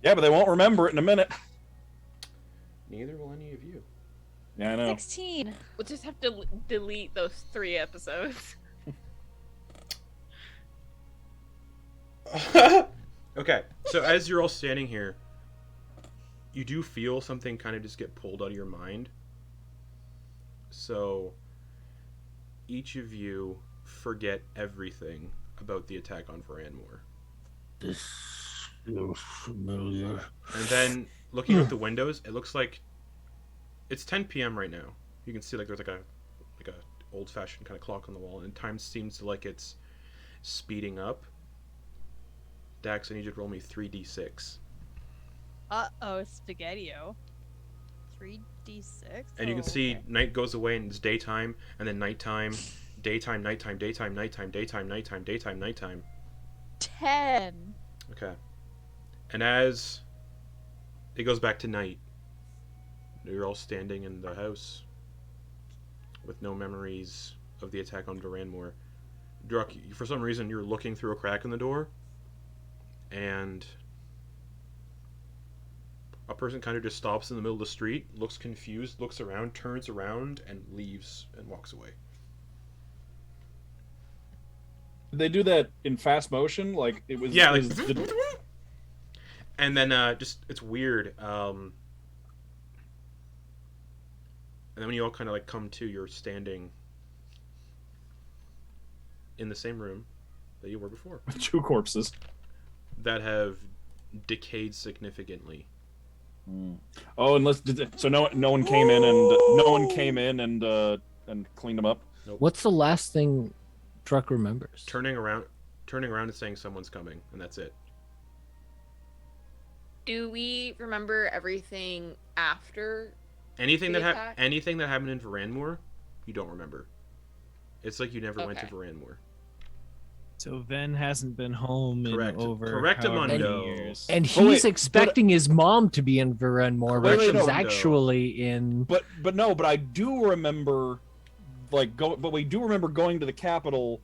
Speaker 2: Yeah, but they won't remember it in a minute.
Speaker 1: Neither will any of you.
Speaker 2: Yeah, I know.
Speaker 4: 16.
Speaker 3: We'll just have to delete those 3 episodes.
Speaker 1: Okay, so as you're all standing here, you do feel something kind of just get pulled out of your mind. So, each of you forget everything about the attack on Varanmore.
Speaker 7: This feels familiar.
Speaker 1: And then, looking out the windows, it looks like it's 10 p.m. right now. You can see like there's like a old-fashioned kind of clock on the wall, and time seems to like it's speeding up. Dax, I need you to roll me 3d6.
Speaker 4: Uh-oh, spaghetti-o. 3d6?
Speaker 1: And you can see night goes away and it's daytime, and then nighttime, daytime, nighttime, daytime, nighttime, daytime, nighttime, daytime, nighttime.
Speaker 4: 10.
Speaker 1: Okay. And as it goes back to night, you're all standing in the house with no memories of the attack on Varanmore. Druck, for some reason, you're looking through a crack in the door, and a person kind of just stops in the middle of the street, looks confused, looks around, turns around, and leaves and walks away.
Speaker 2: Did they do that in fast motion? Like it was.
Speaker 1: Yeah, like,
Speaker 2: it was,
Speaker 1: and then just it's weird. And then when you all kind of like come to, you're standing in the same room that you were before,
Speaker 2: with 2 corpses
Speaker 1: that have decayed significantly.
Speaker 2: Oh, unless so no one came in and cleaned them up.
Speaker 1: Nope.
Speaker 6: What's the last thing Druck remembers?
Speaker 1: Turning around and saying someone's coming, and that's it.
Speaker 3: Do we remember everything after?
Speaker 1: Anything
Speaker 3: The
Speaker 1: that
Speaker 3: attack?
Speaker 1: anything that happened in Varanmore, you don't remember. It's like you never went to
Speaker 3: Okay.
Speaker 1: Varanmore.
Speaker 9: So Ven hasn't been home
Speaker 1: Correct.
Speaker 9: in over
Speaker 1: Correct,
Speaker 9: however many
Speaker 1: Amundo.
Speaker 9: years.
Speaker 6: And
Speaker 2: Oh,
Speaker 6: he's
Speaker 2: wait,
Speaker 6: expecting his mom to be in Varanmore,
Speaker 1: Correct,
Speaker 6: which is
Speaker 1: Amundo.
Speaker 6: actually in.
Speaker 2: But I do remember, but we do remember going to the capital,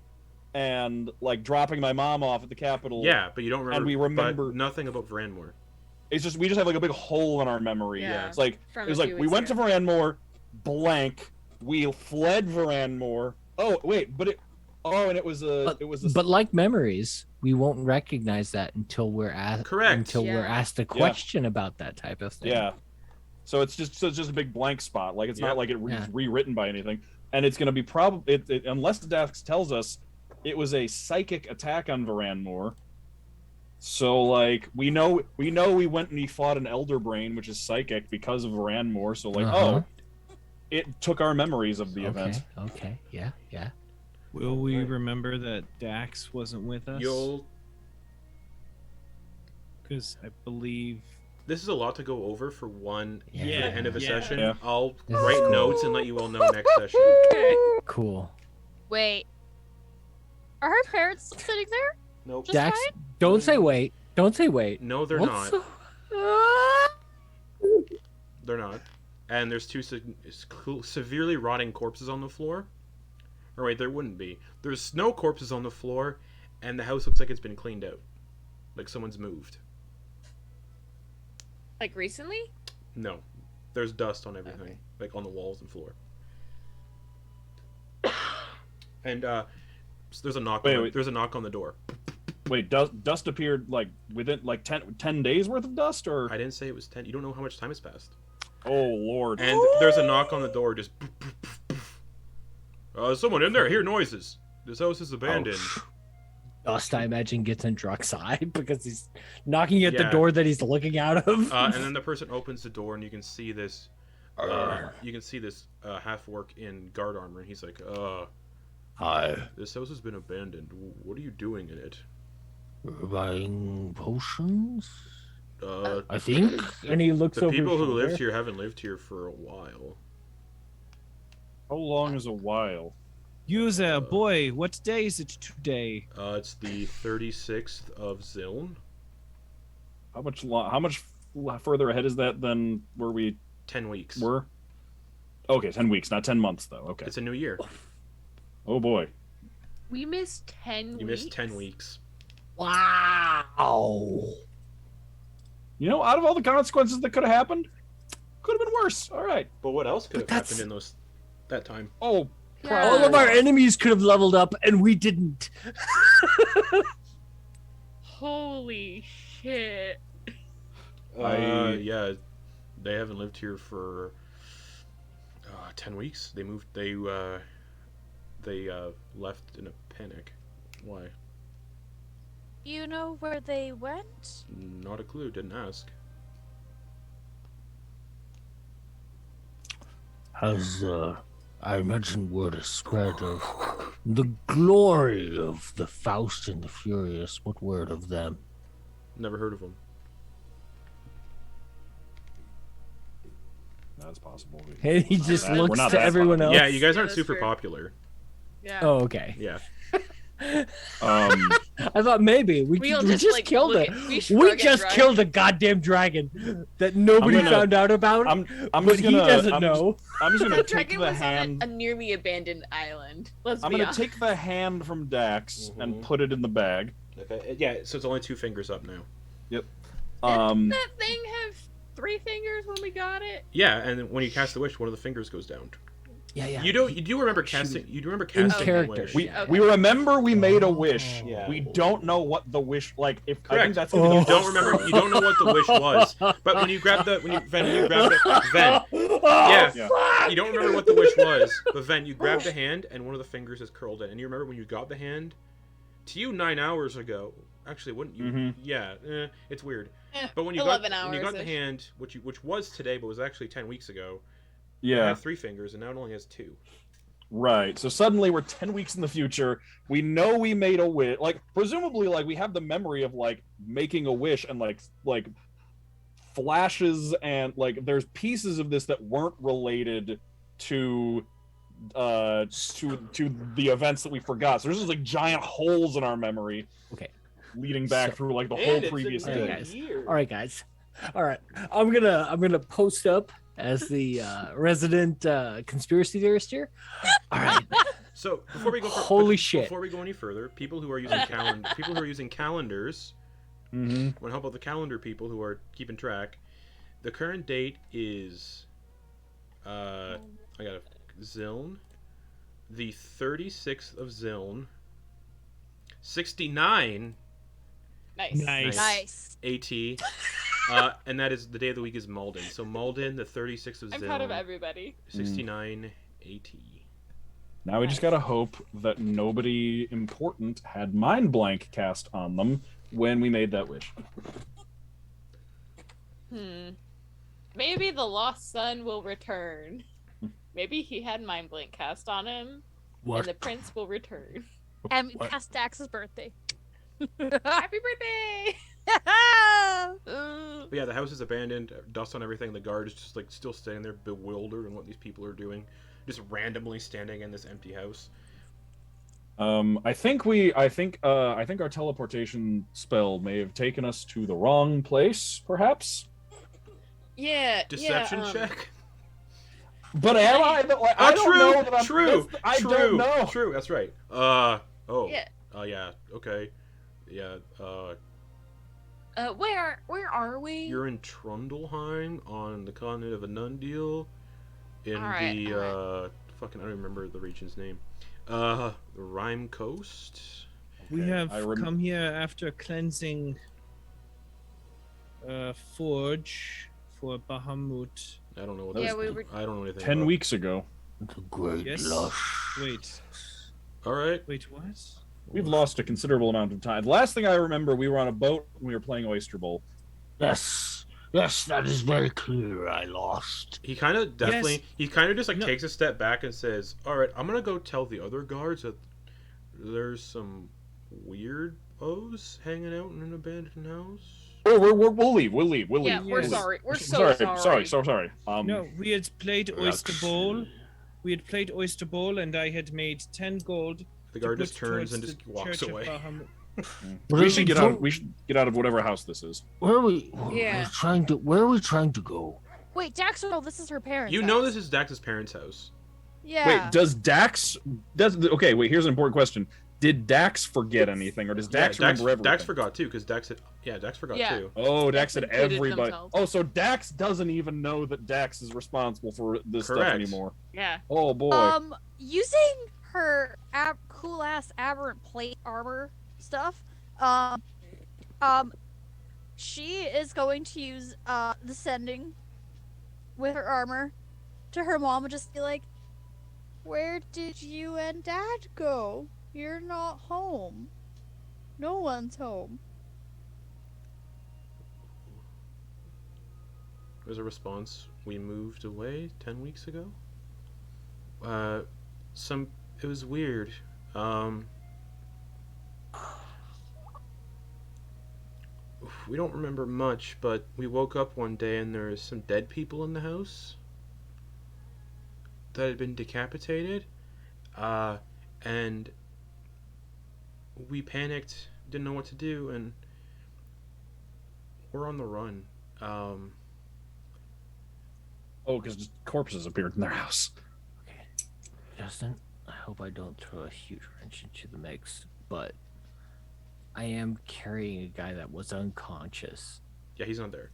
Speaker 2: and like dropping my mom off at the capital.
Speaker 1: Yeah, but you don't remember.
Speaker 2: And we remember-
Speaker 1: but nothing about Varanmore.
Speaker 2: It's just we just have like a big hole in our memory.
Speaker 3: Yeah.
Speaker 2: It's like
Speaker 3: From
Speaker 2: it was
Speaker 3: a
Speaker 2: like
Speaker 3: few
Speaker 2: we
Speaker 3: weeks
Speaker 2: went to
Speaker 3: ago.
Speaker 2: Varanmore, blank. We fled Varanmore. Oh wait, but it. Oh, and it was a. It was.
Speaker 6: But like memories, we won't recognize that until we're asked.
Speaker 1: Correct.
Speaker 6: Until we're
Speaker 3: Yeah.
Speaker 6: asked a question about that type of thing.
Speaker 2: Yeah. So it's just a big blank spot. Like it's
Speaker 1: Yep.
Speaker 2: not like it's
Speaker 6: Yeah.
Speaker 2: rewritten by anything, and it's going to be probably unless the Dax tells us it was a psychic attack on Varanmore. So like we know we went and we fought an Elder Brain, which is psychic because of Varanmore. So like
Speaker 6: Uh-huh.
Speaker 2: it took our memories of the event.
Speaker 6: Okay. Yeah. Yeah.
Speaker 9: Will we remember that Dax wasn't with us?
Speaker 1: You'll.
Speaker 9: Because I believe.
Speaker 1: This is a lot to go over for one
Speaker 6: Yeah.
Speaker 1: for the end of a
Speaker 9: Yeah.
Speaker 1: session.
Speaker 2: Yeah.
Speaker 1: I'll
Speaker 6: This is
Speaker 1: write
Speaker 6: cool.
Speaker 1: notes and let you all know next session.
Speaker 6: Cool.
Speaker 4: Wait. Are her parents still sitting there?
Speaker 1: Nope.
Speaker 4: Just
Speaker 6: Dax,
Speaker 4: fine?
Speaker 6: don't say wait. Don't say wait.
Speaker 1: No, they're
Speaker 6: What's
Speaker 1: not.
Speaker 6: the-
Speaker 1: They're not. And there's 2 severely rotting corpses on the floor. Or wait, there wouldn't be. There's no corpses on the floor, and the house looks like it's been cleaned out. Like someone's moved.
Speaker 3: Like recently?
Speaker 1: No. There's dust on everything.
Speaker 3: Okay.
Speaker 1: Like on the walls and floor. And there's a knock
Speaker 2: Wait.
Speaker 1: there's a knock on the door.
Speaker 2: Wait, dust appeared like within like 10 days worth of dust, or
Speaker 1: I didn't say it was 10. You don't know how much time has passed.
Speaker 2: oh lord.
Speaker 1: And there's a knock on the door, just. Someone in there. I hear noises. This house is abandoned.
Speaker 6: Dust, I imagine, gets in Druck's eye because he's knocking at the
Speaker 1: Yeah.
Speaker 6: door that he's looking out of.
Speaker 1: And then the person opens the door, and you can see this. Half orc in guard armor, and he's like,
Speaker 7: Hi.
Speaker 1: "This house has been abandoned. What are you doing in it?"
Speaker 7: Buying potions?
Speaker 6: I think. And he looks
Speaker 1: The
Speaker 6: over
Speaker 1: people
Speaker 6: his
Speaker 1: who lived
Speaker 6: shoulder.
Speaker 1: here haven't lived here for a while.
Speaker 2: How long is a while?
Speaker 9: User, boy, what day is it today?
Speaker 1: It's the 36th of Ziln.
Speaker 2: How much further ahead is that than where we
Speaker 1: 10 weeks.
Speaker 2: were? Okay, 10 weeks, not 10 months though. Okay.
Speaker 1: It's a new year.
Speaker 2: Oh boy.
Speaker 3: We missed 10
Speaker 1: You
Speaker 3: weeks.
Speaker 1: missed 10 weeks.
Speaker 6: Wow.
Speaker 2: You know, out of all the consequences that could have happened, could have been worse. All right.
Speaker 1: But what else could
Speaker 6: But
Speaker 1: have
Speaker 6: that's-
Speaker 1: happened in that time?
Speaker 2: Oh,
Speaker 3: Yeah.
Speaker 6: All of our enemies could have leveled up, and we didn't.
Speaker 3: Holy shit.
Speaker 1: Yeah, they haven't lived here for 10 weeks. They moved. They left in a panic. Why?
Speaker 4: You know where they went?
Speaker 1: Not a clue. Didn't ask.
Speaker 7: Has, I imagine word has spread of The glory of the Faust and the Furious. What word of them?
Speaker 1: Never heard of them.
Speaker 2: That's possible.
Speaker 6: And he just
Speaker 2: We're
Speaker 6: looks
Speaker 2: not
Speaker 6: to
Speaker 2: that
Speaker 6: everyone
Speaker 2: popular.
Speaker 6: else.
Speaker 1: Yeah, you guys aren't
Speaker 3: that's
Speaker 1: super
Speaker 3: fair.
Speaker 1: popular.
Speaker 3: Yeah.
Speaker 6: Oh, okay.
Speaker 1: Yeah.
Speaker 6: I thought maybe we
Speaker 3: We'll
Speaker 6: just
Speaker 3: just, like,
Speaker 6: killed
Speaker 3: look
Speaker 6: it.
Speaker 3: at-
Speaker 6: We
Speaker 3: shrug at
Speaker 6: just
Speaker 3: Dragon.
Speaker 6: killed a goddamn dragon that nobody
Speaker 2: I'm gonna-
Speaker 6: found out about.
Speaker 2: I'm
Speaker 6: but
Speaker 2: just
Speaker 6: he
Speaker 2: gonna,
Speaker 6: doesn't
Speaker 2: I'm
Speaker 6: know.
Speaker 2: I'm just gonna
Speaker 3: That
Speaker 2: take
Speaker 3: dragon
Speaker 2: the
Speaker 3: was
Speaker 2: hand.
Speaker 3: on a nearly abandoned island. Let's
Speaker 2: I'm
Speaker 3: be
Speaker 2: gonna
Speaker 3: honest.
Speaker 2: take the hand from Dax and
Speaker 1: Mhm.
Speaker 2: put it in the bag.
Speaker 1: Okay. Yeah, so it's only 2 fingers up now.
Speaker 3: Didn't that thing have 3 fingers when we got it?
Speaker 1: Yeah, and when you cast the wish, one of the fingers goes down.
Speaker 6: Yeah.
Speaker 1: You do remember casting? You do remember casting the
Speaker 6: character.
Speaker 1: wish.
Speaker 2: We
Speaker 3: Okay.
Speaker 2: we remember we made a wish.
Speaker 1: Yeah.
Speaker 2: We don't know what the wish like. If I
Speaker 1: Correct.
Speaker 2: think that's gonna be
Speaker 1: You
Speaker 2: the
Speaker 1: don't
Speaker 2: first
Speaker 1: remember.
Speaker 2: one.
Speaker 1: You don't know what the wish was. But when you grab the when you grab the Ven,
Speaker 2: Yeah.
Speaker 1: you don't remember what the wish was. But Ven, you grab the hand and one of the fingers is curled in, and you remember when you got the hand. To you, 9 hours ago. Actually, wouldn't you?
Speaker 2: Mhm.
Speaker 1: Yeah, it's weird.
Speaker 3: Eh,
Speaker 1: But when you
Speaker 3: 11
Speaker 1: got when you got the
Speaker 3: hours-ish.
Speaker 1: hand, which was today, but was actually 10 weeks ago. It
Speaker 2: Yeah.
Speaker 1: had 3 fingers, and now it only has 2.
Speaker 2: Right. So suddenly we're 10 weeks in the future. We know we made a wish. Like presumably, like we have the memory of like making a wish and like flashes and like there's pieces of this that weren't related to the events that we forgot. So there's just like giant holes in our memory.
Speaker 6: Okay.
Speaker 2: Leading back
Speaker 6: So-
Speaker 2: through like the whole previous
Speaker 6: new
Speaker 2: day.
Speaker 6: guys. All right, guys. All right, I'm gonna post up as the resident conspiracy theorist here. All right.
Speaker 1: So before we go,
Speaker 6: Holy shit.
Speaker 1: Before we go any further, people who are using calendars.
Speaker 2: Mm-hmm.
Speaker 1: Want to help out the calendar people who are keeping track. The current date is, I got a Ziln, the 36th of Ziln, 69
Speaker 9: Nice.
Speaker 4: Nice.
Speaker 1: AT, and that is the day of the week is Malden. So Malden, the 36th of
Speaker 3: I'm
Speaker 1: Ziln,
Speaker 3: proud of everybody.
Speaker 1: 69 AT.
Speaker 2: Now we just gotta hope that nobody important had Mind Blank cast on them when we made that wish.
Speaker 3: Maybe the lost son will return. Maybe he had Mind Blink cast on him, and the prince will return.
Speaker 4: And we passed Dax's birthday.
Speaker 3: Happy birthday!
Speaker 1: But yeah, the house is abandoned, dust on everything. The guard is just like still standing there, bewildered in what these people are doing, just randomly standing in this empty house.
Speaker 2: I think our teleportation spell may have taken us to the wrong place, perhaps.
Speaker 3: Yeah.
Speaker 1: Deception check.
Speaker 2: But am I? I don't know that I'm,
Speaker 1: true.
Speaker 2: I don't know.
Speaker 1: True. That's right.
Speaker 3: Yeah.
Speaker 1: Yeah. Okay. Yeah.
Speaker 3: Where are we?
Speaker 1: You're in Trundleheim on the continent of Anundil. In
Speaker 3: Alright,
Speaker 1: the
Speaker 3: alright.
Speaker 1: fucking I don't remember the region's name. The Rime Coast.
Speaker 9: We
Speaker 2: Okay,
Speaker 9: have
Speaker 2: I
Speaker 9: come here after cleansing Forge for Bahamut.
Speaker 1: I don't know what.
Speaker 3: Yeah,
Speaker 1: that
Speaker 3: we
Speaker 1: is.
Speaker 3: were-
Speaker 1: I don't know anything.
Speaker 2: 10
Speaker 1: about.
Speaker 2: weeks ago.
Speaker 7: The great
Speaker 9: Yes.
Speaker 7: lush.
Speaker 9: Wait.
Speaker 1: All right.
Speaker 9: Wait, what?
Speaker 2: We've lost a considerable amount of time. The last thing I remember, we were on a boat and we were playing Oyster Bowl.
Speaker 7: Yes, that is very clear. I lost.
Speaker 1: He kind of definitely.
Speaker 9: Yes.
Speaker 1: He kind of just like
Speaker 9: No.
Speaker 1: takes a step back and says, "All right, I'm gonna go tell the other guards that there's some weirdos hanging out in an abandoned house."
Speaker 2: We'll leave. We'll leave.
Speaker 3: Yeah,
Speaker 2: leave.
Speaker 3: we're
Speaker 2: We'll
Speaker 3: sorry.
Speaker 2: leave.
Speaker 3: We're so sorry.
Speaker 2: Sorry.
Speaker 9: No, we had played Oyster
Speaker 7: Relax.
Speaker 9: Bowl. We had played Oyster Bowl, and I had made 10 gold.
Speaker 1: The
Speaker 9: to
Speaker 1: guard
Speaker 9: put
Speaker 1: just turns
Speaker 9: towards
Speaker 1: and
Speaker 9: the
Speaker 1: just walks
Speaker 9: Church of
Speaker 1: away.
Speaker 9: Bahamut.
Speaker 2: We should get out. We should get out of whatever house this is.
Speaker 7: Where are we?
Speaker 3: Yeah.
Speaker 7: Where are we trying to go?
Speaker 4: Wait, Dax, no, this is her parents.
Speaker 1: You know this is Dax's parents' house.
Speaker 4: Yeah.
Speaker 2: Wait, does Dax? Okay, wait. Here's an important question. Did Dax forget anything, or does Dax remember everything?
Speaker 1: Dax forgot too, because Dax forgot
Speaker 3: Yeah.
Speaker 1: too.
Speaker 2: Oh, Dax said
Speaker 3: included
Speaker 2: everybody.
Speaker 3: themselves.
Speaker 2: Oh, so Dax doesn't even know that Dax is responsible for this stuff
Speaker 1: Correct.
Speaker 2: anymore.
Speaker 3: Yeah.
Speaker 2: Oh boy.
Speaker 4: Using her cool ass aberrant plate armor stuff, she is going to use the sending with her armor to her mom and just be like, "Where did you and Dad go? You're not home. No one's home."
Speaker 1: As a response, we moved away 10 weeks ago. It was weird. We don't remember much, but we woke up one day and there was some dead people in the house that had been decapitated. And we panicked, didn't know what to do, and we're on the run.
Speaker 2: Because corpses appeared in their house.
Speaker 6: Okay, Justin, I hope I don't throw a huge wrench into the mix, but I am carrying a guy that was unconscious.
Speaker 1: Yeah, he's not there.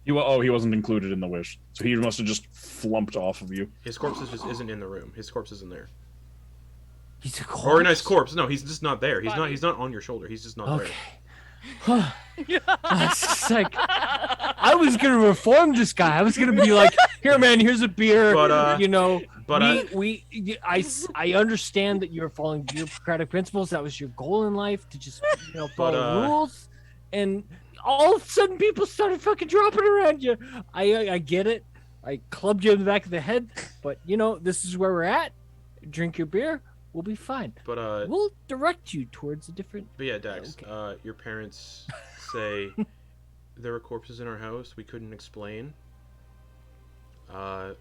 Speaker 2: He wasn't included in the wish, so he must have just flumped off of you.
Speaker 1: His corpse just isn't in the room. His corpse isn't there.
Speaker 6: He's a corpse.
Speaker 1: Or a nice corpse. No, he's just not there. He's
Speaker 3: Body.
Speaker 1: not on your shoulder. He's just not
Speaker 6: Okay.
Speaker 1: there.
Speaker 6: It's just like I was gonna reform this guy. I was gonna be like, here, man, here's a beer.
Speaker 1: But,
Speaker 6: I understand that you're following bureaucratic principles. That was your goal in life, to just follow rules. And all of a sudden, people started fucking dropping around you. I get it. I clubbed you in the back of the head, but this is where we're at. Drink your beer. We'll be fine.
Speaker 1: But
Speaker 6: We'll direct you towards a different.
Speaker 1: But yeah, Dax,
Speaker 6: Okay.
Speaker 1: your parents say there were corpses in our house we couldn't explain. And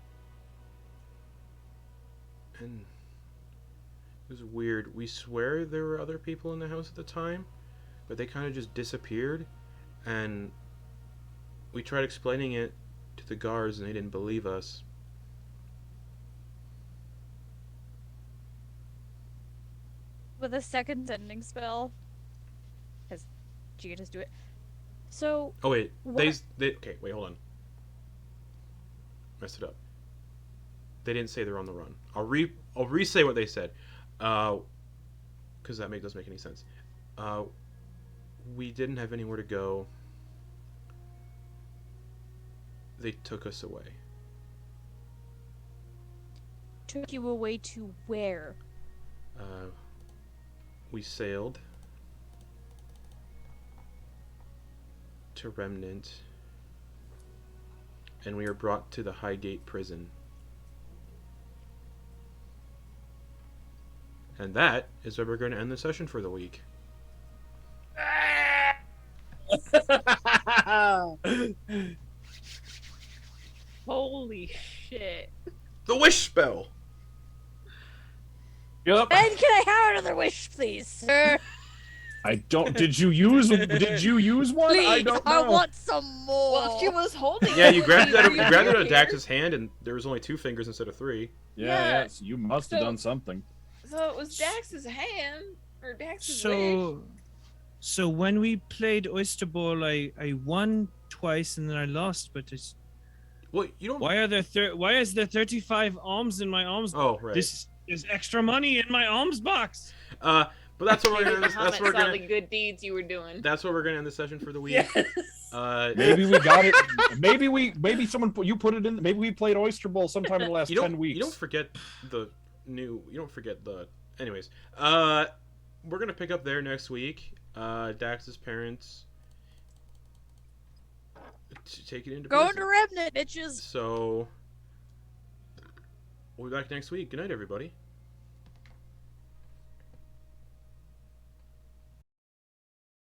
Speaker 1: it was weird. We swear there were other people in the house at the time, but they kind of just disappeared. And we tried explaining it to the guards, and they didn't believe us.
Speaker 4: With a second sending spell. Because she could just do it. So.
Speaker 1: Oh wait,
Speaker 4: What?
Speaker 1: okay. Wait, hold on. Messed it up. They didn't say they're on the run. I'll re-say what they said, because that doesn't make any sense. We didn't have anywhere to go. They took us away.
Speaker 4: Took you away to where?
Speaker 1: We sailed to Remnant, and we were brought to the Highgate prison. And that is where we're going to end the session for the week.
Speaker 3: Holy shit.
Speaker 1: The wish spell!
Speaker 2: Yep.
Speaker 4: And can I have another wish, please, sir?
Speaker 2: I don't. Did you use one?
Speaker 4: Please,
Speaker 2: I don't know.
Speaker 4: I want some more.
Speaker 3: Well, she was holding
Speaker 1: Yeah,
Speaker 3: it.
Speaker 1: you grabbed it
Speaker 3: You
Speaker 1: out of
Speaker 3: here.
Speaker 1: Dax's hand, and there was only 2 fingers instead of 3.
Speaker 2: Yeah, so you must have
Speaker 3: So-
Speaker 2: done something.
Speaker 3: So it was Dax's hand, or Dax's wish.
Speaker 9: So when we played Oyster Bowl, I won twice and then I lost. But it's,
Speaker 1: Well, you don't.
Speaker 9: why is there 35 alms in my alms?
Speaker 1: Oh, right.
Speaker 9: There's extra money in my alms box.
Speaker 1: But that's what we're gonna.
Speaker 3: Bahamut
Speaker 1: That's what we're
Speaker 3: saw the
Speaker 1: gonna.
Speaker 3: good deeds you were doing.
Speaker 1: That's what we're gonna end the session for the week.
Speaker 2: Maybe we got it. Maybe someone you put it in. Maybe we played Oyster Bowl sometime in the last 10 weeks.
Speaker 1: You don't forget the. Anyways, we're gonna pick up there next week. Dax's parents take it into
Speaker 4: Going
Speaker 1: prison.
Speaker 4: to Remnant, bitches.
Speaker 1: So we'll be back next week. Good night, everybody.